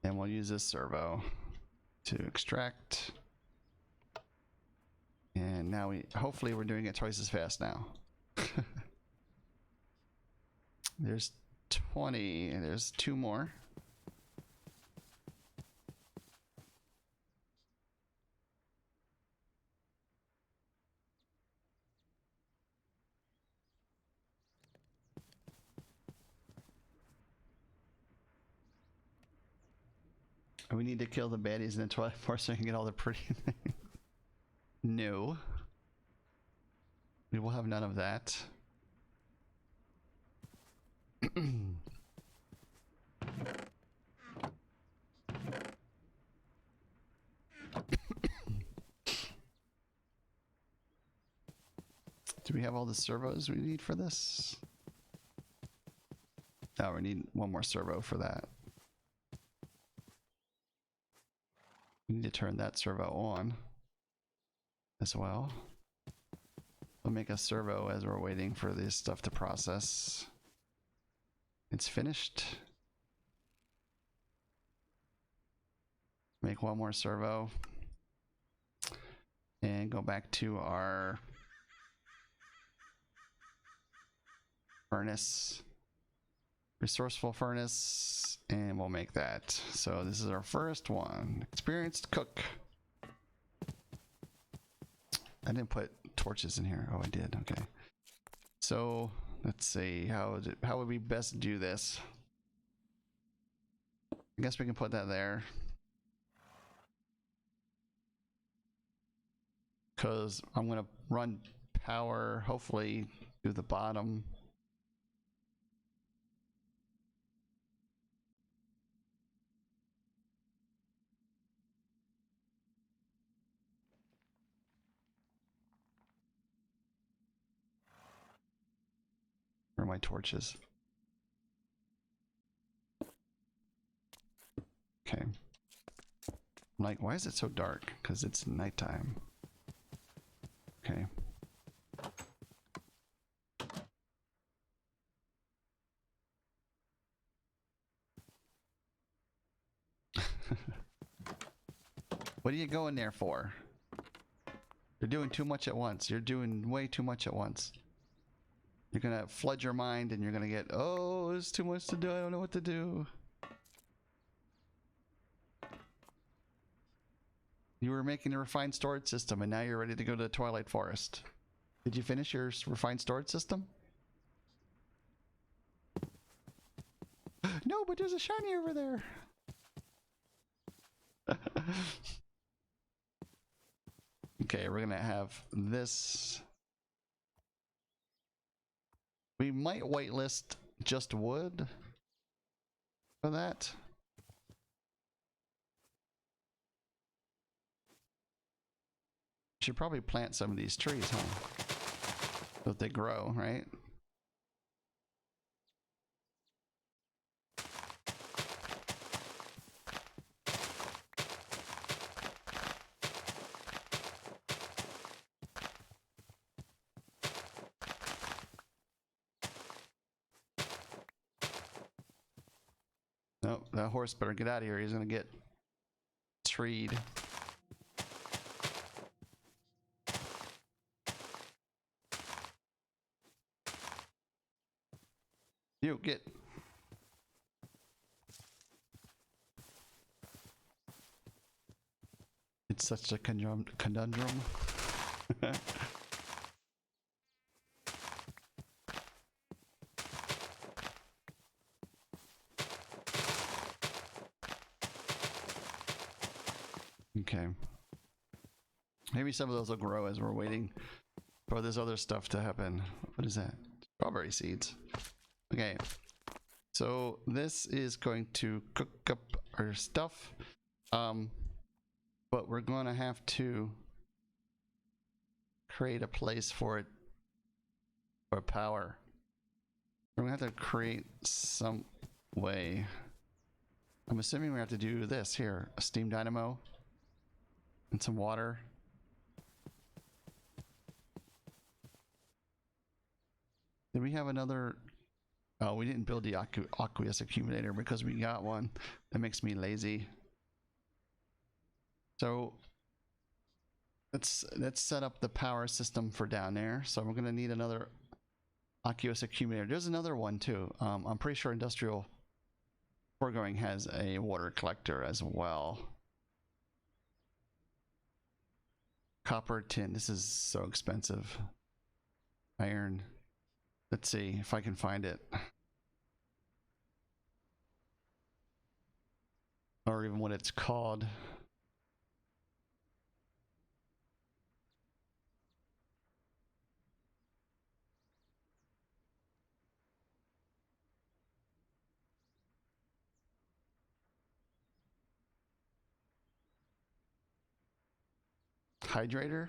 and we'll use this servo to extract. And now hopefully we're doing it twice as fast now. There's 20 and there's 2 more. We need to kill the baddies in the 12 force so we can get all the pretty things. No. We will have none of that. Do we have all the servos we need for this? Oh, we need 1 more servo for that. We need to turn that servo on as well. We'll make a servo as we're waiting for this stuff to process. It's finished. Make 1 more servo. And go back to our furnace. Resourceful furnace, and we'll make that. So this is our first one. Experienced cook. I didn't put torches in here. Oh, I did. Okay. So let's see. How would we best do this? I guess we can put that there. Because I'm going to run power, hopefully, through the bottom. Where are my torches? Okay. I'm like, why is it so dark? Because it's nighttime. Okay. What are you going there for? You're doing too much at once. You're doing way too much at once. You're gonna flood your mind and you're gonna get, oh, there's too much to do, I don't know what to do. You were making a refined storage system, and now you're ready to go to the Twilight Forest. Did you finish your refined storage system? No, but there's a shiny over there. Okay, we're gonna have this. We might whitelist just wood for that. Should probably plant some of these trees, huh? So that they grow, right? Nope, that horse better get out of here. He's gonna get treed. You get. It's such a conundrum. Okay. Maybe some of those will grow as we're waiting for this other stuff to happen. What is that? Strawberry seeds. Okay. So this is going to cook up our stuff. But we're going to have to create a place for it for power. We're going to have to create some way. I'm assuming we have to do this here. A steam dynamo and some water. Did we have another? Oh, we didn't build the aqueous accumulator because we got one. That makes me lazy. So let's set up the power system for down there. So we're gonna need another aqueous accumulator. There's another one too. I'm pretty sure industrial foregoing has a water collector as well. Copper, tin. This is so expensive. Iron. Let's see if I can find it. Or even what it's called. Hydrator?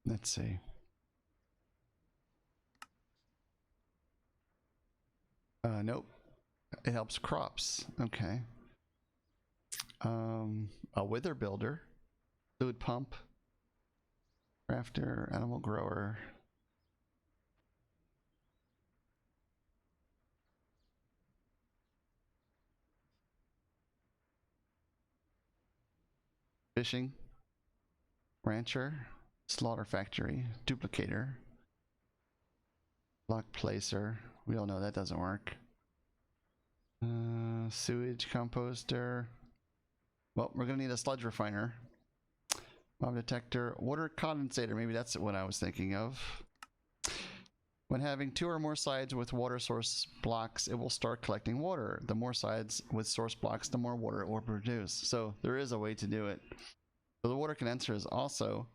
Let's see. Nope. It helps crops. Okay. A wither builder, fluid pump, crafter, animal grower. Fishing, rancher, slaughter factory, duplicator, block placer. We all know that doesn't work. Sewage composter. Well, we're gonna need a sludge refiner, mob detector, water condensator. Maybe that's what I was thinking of. When having 2 or more sides with water source blocks, it will start collecting water. The more sides with source blocks, the more water it will produce. So there is a way to do it. So the water condenser is also,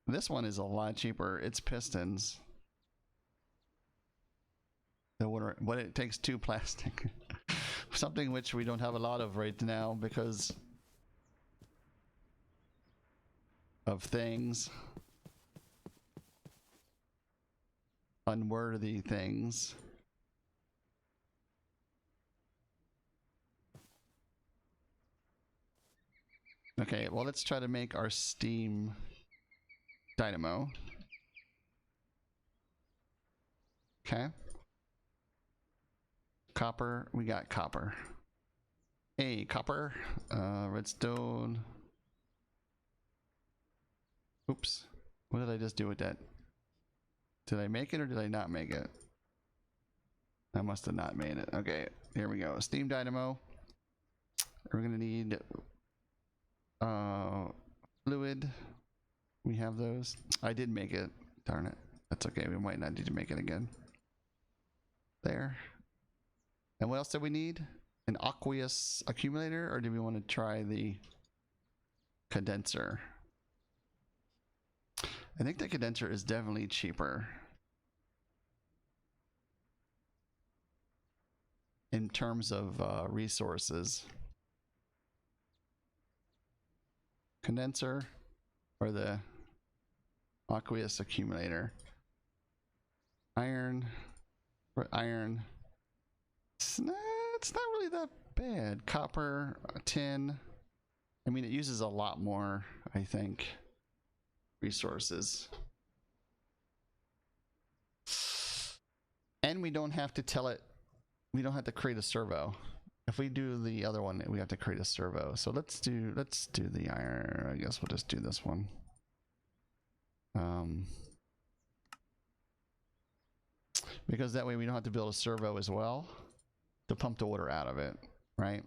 this one is a lot cheaper. It's pistons. The water, what it takes 2 plastic. Something which we don't have a lot of right now because of things. Unworthy things. Okay, well, let's try to make our steam dynamo. Okay. Copper, we got copper. Hey, copper, redstone. Oops, what did I just do with that? Did I make it or did I not make it? I must have not made it. Okay, here we go. Steam dynamo. We're gonna need fluid. We have those. I did make it. Darn it. That's okay. We might not need to make it again. There. And what else do we need? An aqueous accumulator, or do we want to try the condenser? I think the condenser is definitely cheaper in terms of resources. Condenser or the aqueous accumulator. Iron. It's not really that bad. Copper, tin. I mean, it uses a lot more, I think, resources. And we don't have to tell it, we don't have to create a servo. If we do the other one, we have to create a servo. So let's do the iron. I guess we'll just do this one. Because that way we don't have to build a servo as well to pump the water out of it, right?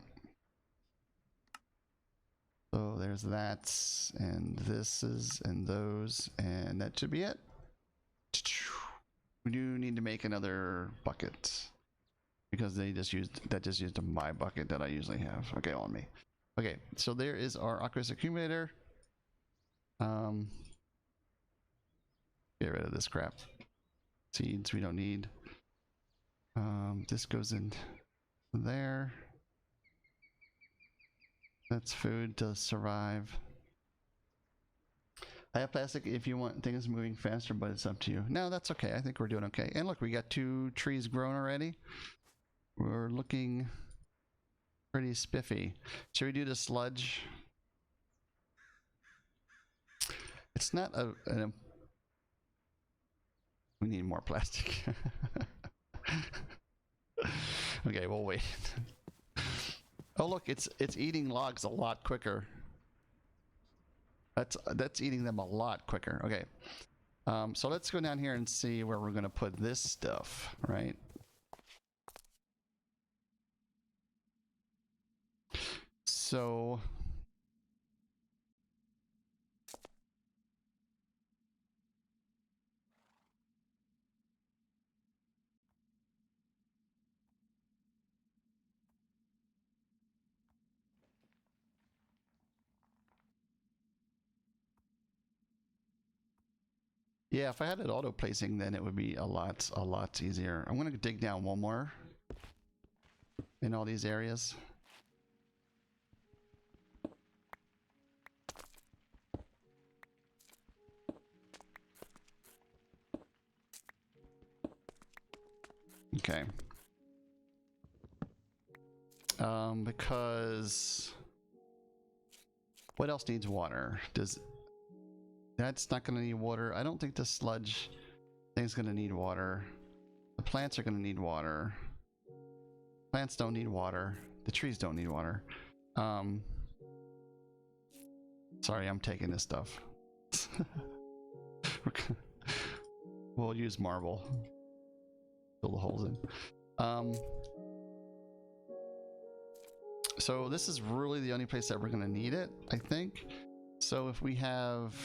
So there's that, and this is, and those, and that should be it. We do need to make another bucket because that just used my bucket that I usually have. Okay, on me. Okay, so there is our aqueous accumulator. Get rid of this crap. Seeds we don't need. This goes in there. That's food to survive. I have plastic if you want things moving faster, but it's up to you. No, that's okay. I think we're doing okay. And look, we got 2 trees grown already. We're looking pretty spiffy. Should we do the sludge? It's not we need more plastic. Okay, we'll wait. Oh look, it's eating logs a lot quicker. That's eating them a lot quicker. Okay. So let's go down here and see where we're gonna put this stuff, right? So yeah, if I had it auto placing, then it would be a lot easier. I'm gonna dig down one more in all these areas. Okay. Because what else needs water? That's not going to need water. I don't think the sludge thing's going to need water. The plants are going to need water. Plants don't need water. The trees don't need water. Sorry, I'm taking this stuff. We'll use marble. Fill the holes in. So this is really the only place that we're going to need it, I think. So if we have...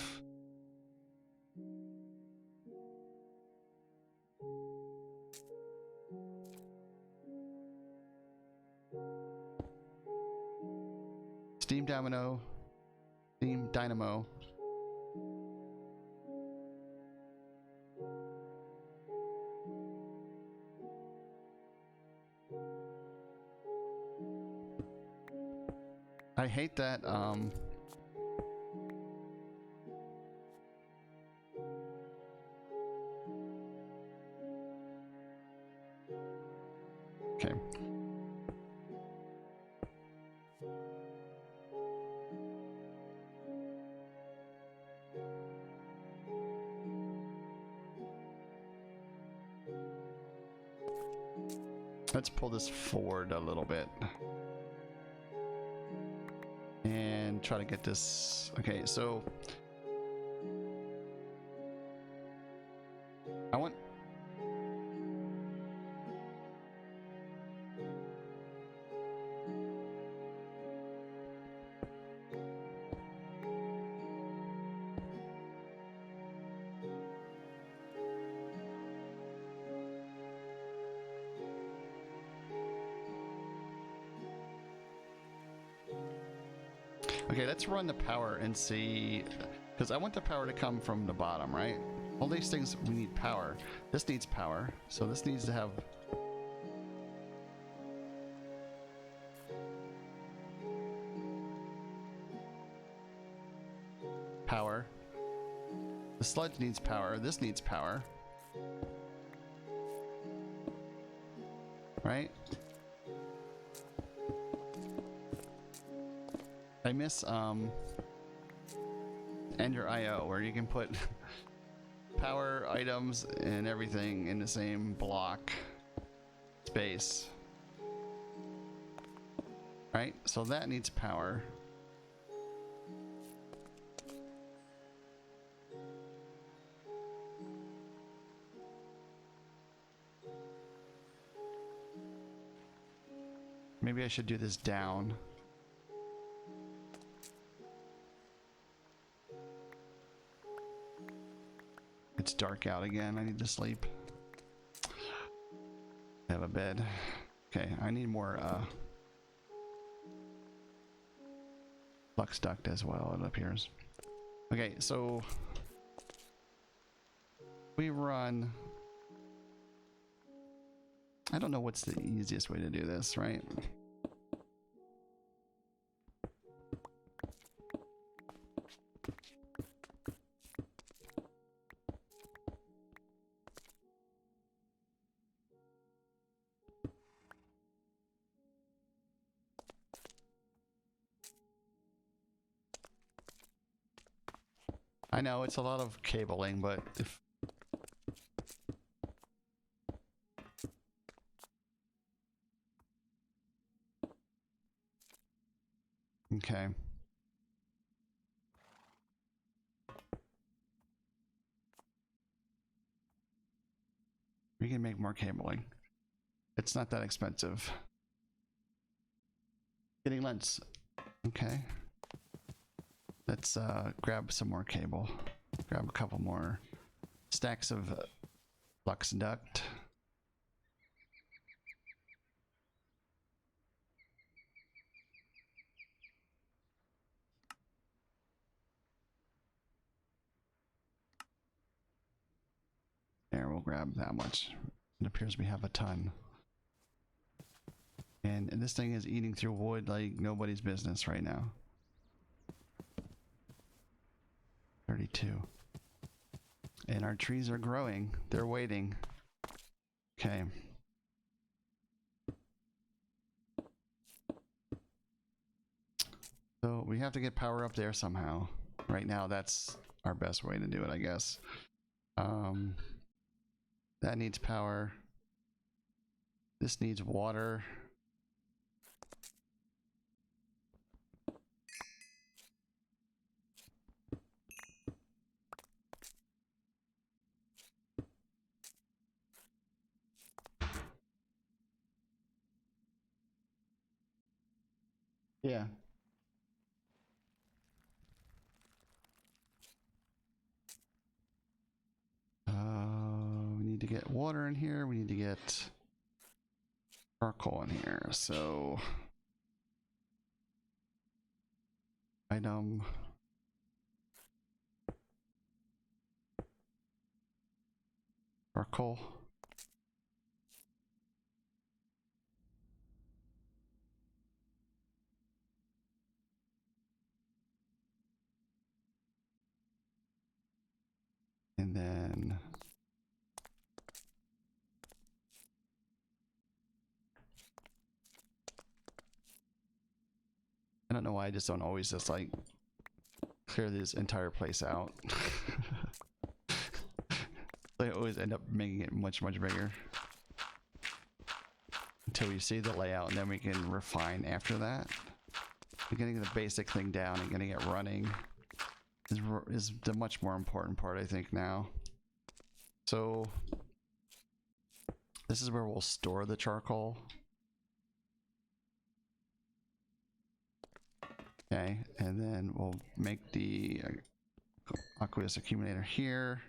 Steam dynamo. I hate that, okay. Let's pull this forward a little bit. And try to get this. Okay, so I want Okay, let's run the power and see, because I want the power to come from the bottom, right? All these things, we need power. This needs power, so this needs to have... power. The sludge needs power. This needs power. Right? I miss Ender IO, where you can put power items and everything in the same block space. Right? So that needs power. Maybe I should do this down. It's dark out again. I need to sleep. I have a bed. Okay, I need more flux duct as well, it appears. Okay, so we run... I don't know what's the easiest way to do this, right? I know it's a lot of cabling, but if... Okay. We can make more cabling. It's not that expensive. Getting lens. Okay. Let's grab some more cable. Grab a couple more stacks of flux duct. There, we'll grab that much. It appears we have a ton. And this thing is eating through wood like nobody's business right now. 32. And our trees are growing. They're waiting. Okay. So we have to get power up there somehow. Right now, that's our best way to do it, I guess. That needs power. This needs water. Yeah. We need to get water in here. We need to get charcoal in here. So item. Charcoal. And then I don't know why I just don't always just like clear this entire place out. I always end up making it much bigger until we see the layout, and then we can refine after that. Getting the basic thing down and getting it running is the much more important part, I think, now. So this is where we'll store the charcoal. Okay, and then we'll make the aqueous accumulator here.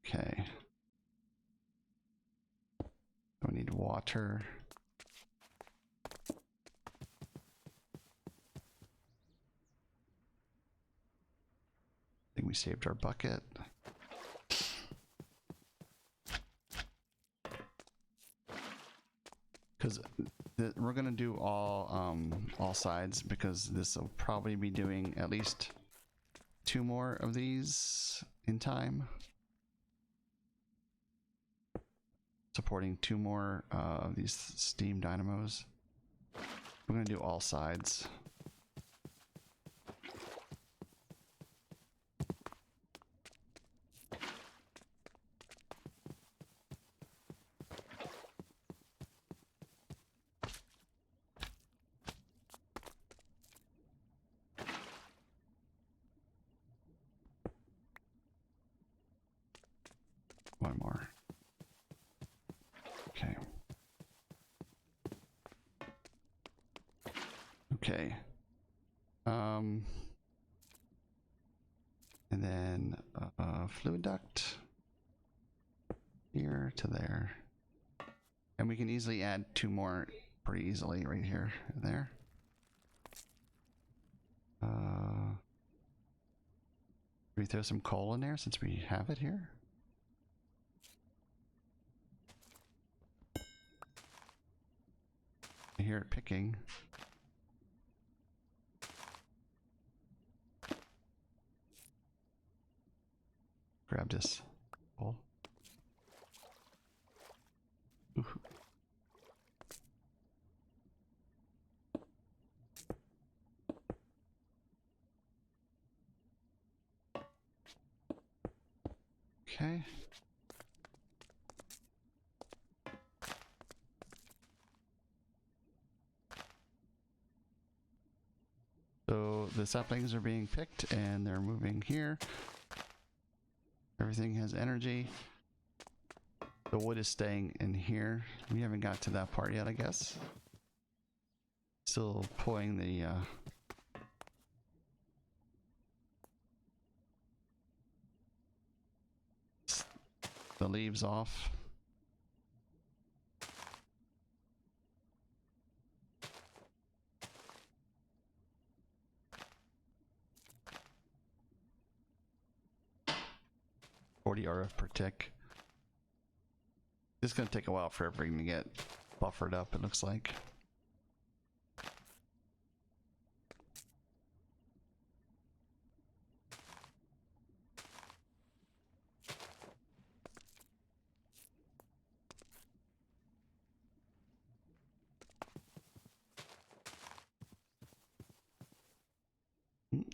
Okay. need water. I think we saved our bucket. Because we're gonna do all sides, because this will probably be doing at least 2 more of these in time. Supporting 2 more of these steam dynamos. We're gonna do all sides. One more. Okay. Okay. And then fluid duct here to there. And we can easily add 2 more pretty easily right here and there. Can we throw some coal in there since we have it here? I hear it picking. Grab this coal. Ooh. Okay. So the saplings are being picked and they're moving here. Everything has energy. The wood is staying in here. We haven't got to that part yet, I guess. Still pulling the leaves off. RF per tick. It's gonna take a while for everything to get buffered up, it looks like.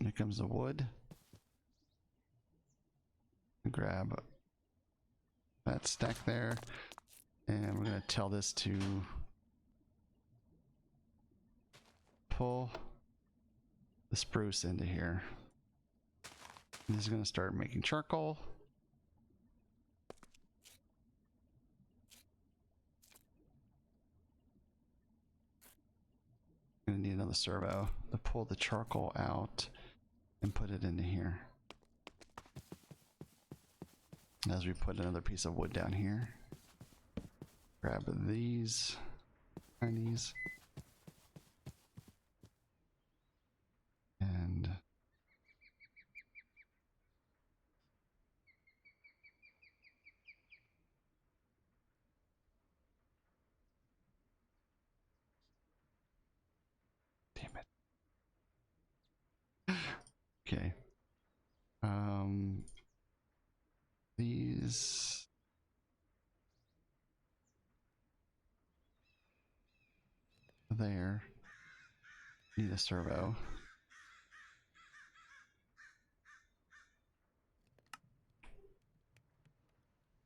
Here comes the wood. Grab that stack there, and we're going to tell this to pull the spruce into here. And this is going to start making charcoal. I'm going to need another servo to pull the charcoal out and put it into here. As we put another piece of wood down here, grab these and these, and damn it. Okay. These there need a servo.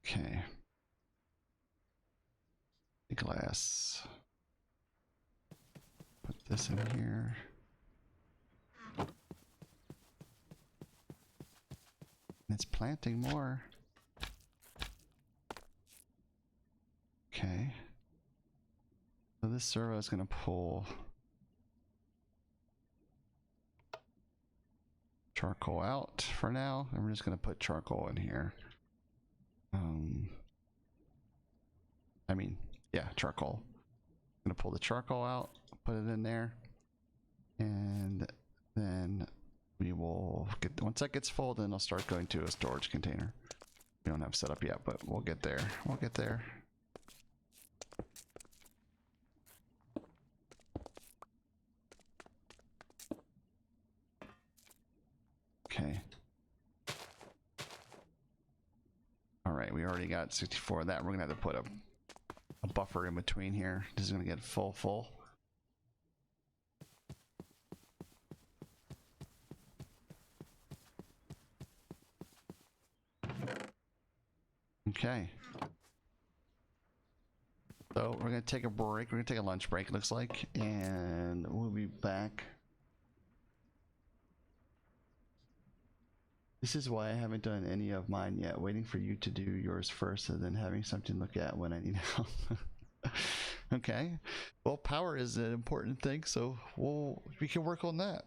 Okay. The glass. Put this in here. It's planting more. Okay. So this servo is going to pull charcoal out for now, and we're just going to put charcoal in here. I mean, Yeah, charcoal. I'm gonna pull the charcoal out, put it in there, and then we will get, once that gets full, then I'll start going to a storage container. We don't have set up yet, but we'll get there. We'll get there. Okay. All right, we already got 64 of that. We're gonna have to put a buffer in between here. This is gonna get full. Okay. So we're gonna take a break. We're gonna take a lunch break, it looks like, and we'll be back. This is why I haven't done any of mine yet. Waiting for you to do yours first, and then having something to look at when I need help. Okay. Well, power is an important thing, so we can work on that.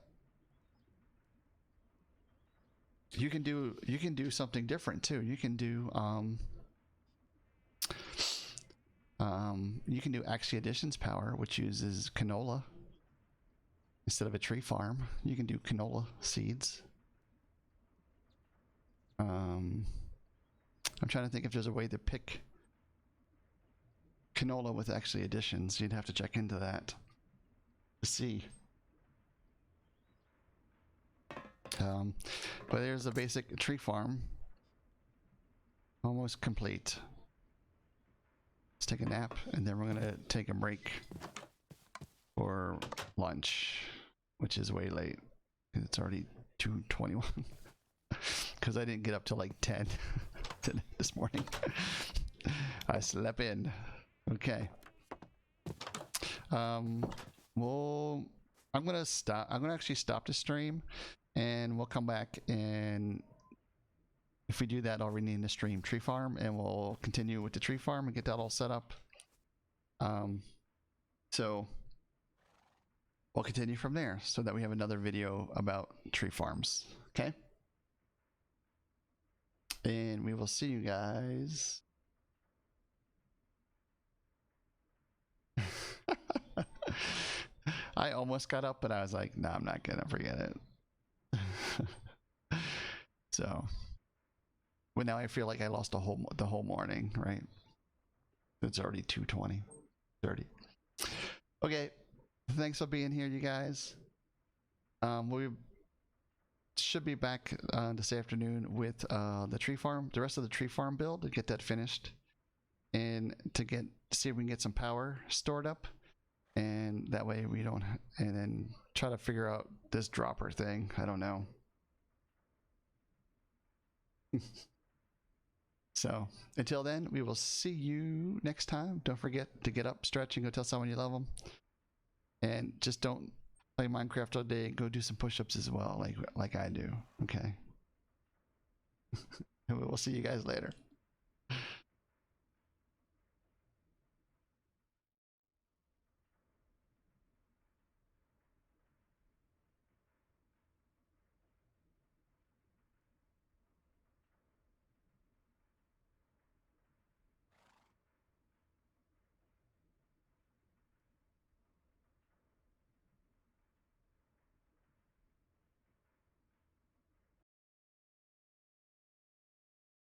You can do something different too. You can do Axie Additions power, which uses canola instead of a tree farm. You can do canola seeds. I'm trying to think if there's a way to pick canola with Axie Additions. You'd have to check into that to see. But there's a basic tree farm, almost complete. Let's take a nap, and then we're gonna take a break for lunch, which is way late. It's already 2:21 because I didn't get up till like 10 this morning. I slept in. Okay. I'm gonna stop. I'm gonna actually stop the stream, and we'll come back, and if we do that, I'll rename the stream Tree Farm, and we'll continue with the tree farm and get that all set up. So we'll continue from there so that we have another video about tree farms. Okay. And we will see you guys. I almost got up, but I was like, no, I'm not gonna forget it. So, but now I feel like I lost the whole morning, right? It's already 2:20, 30. Okay, thanks for being here, you guys. We should be back this afternoon with the tree farm, the rest of the tree farm build, to get that finished, and to see if we can get some power stored up, and that way we don't, and then try to figure out this dropper thing. I don't know. So until then, we will see you next time. Don't forget to get up, stretch, and go tell someone you love them, and just don't play Minecraft all day. Go do some push-ups as well, like I do. Okay. We'll see you guys later.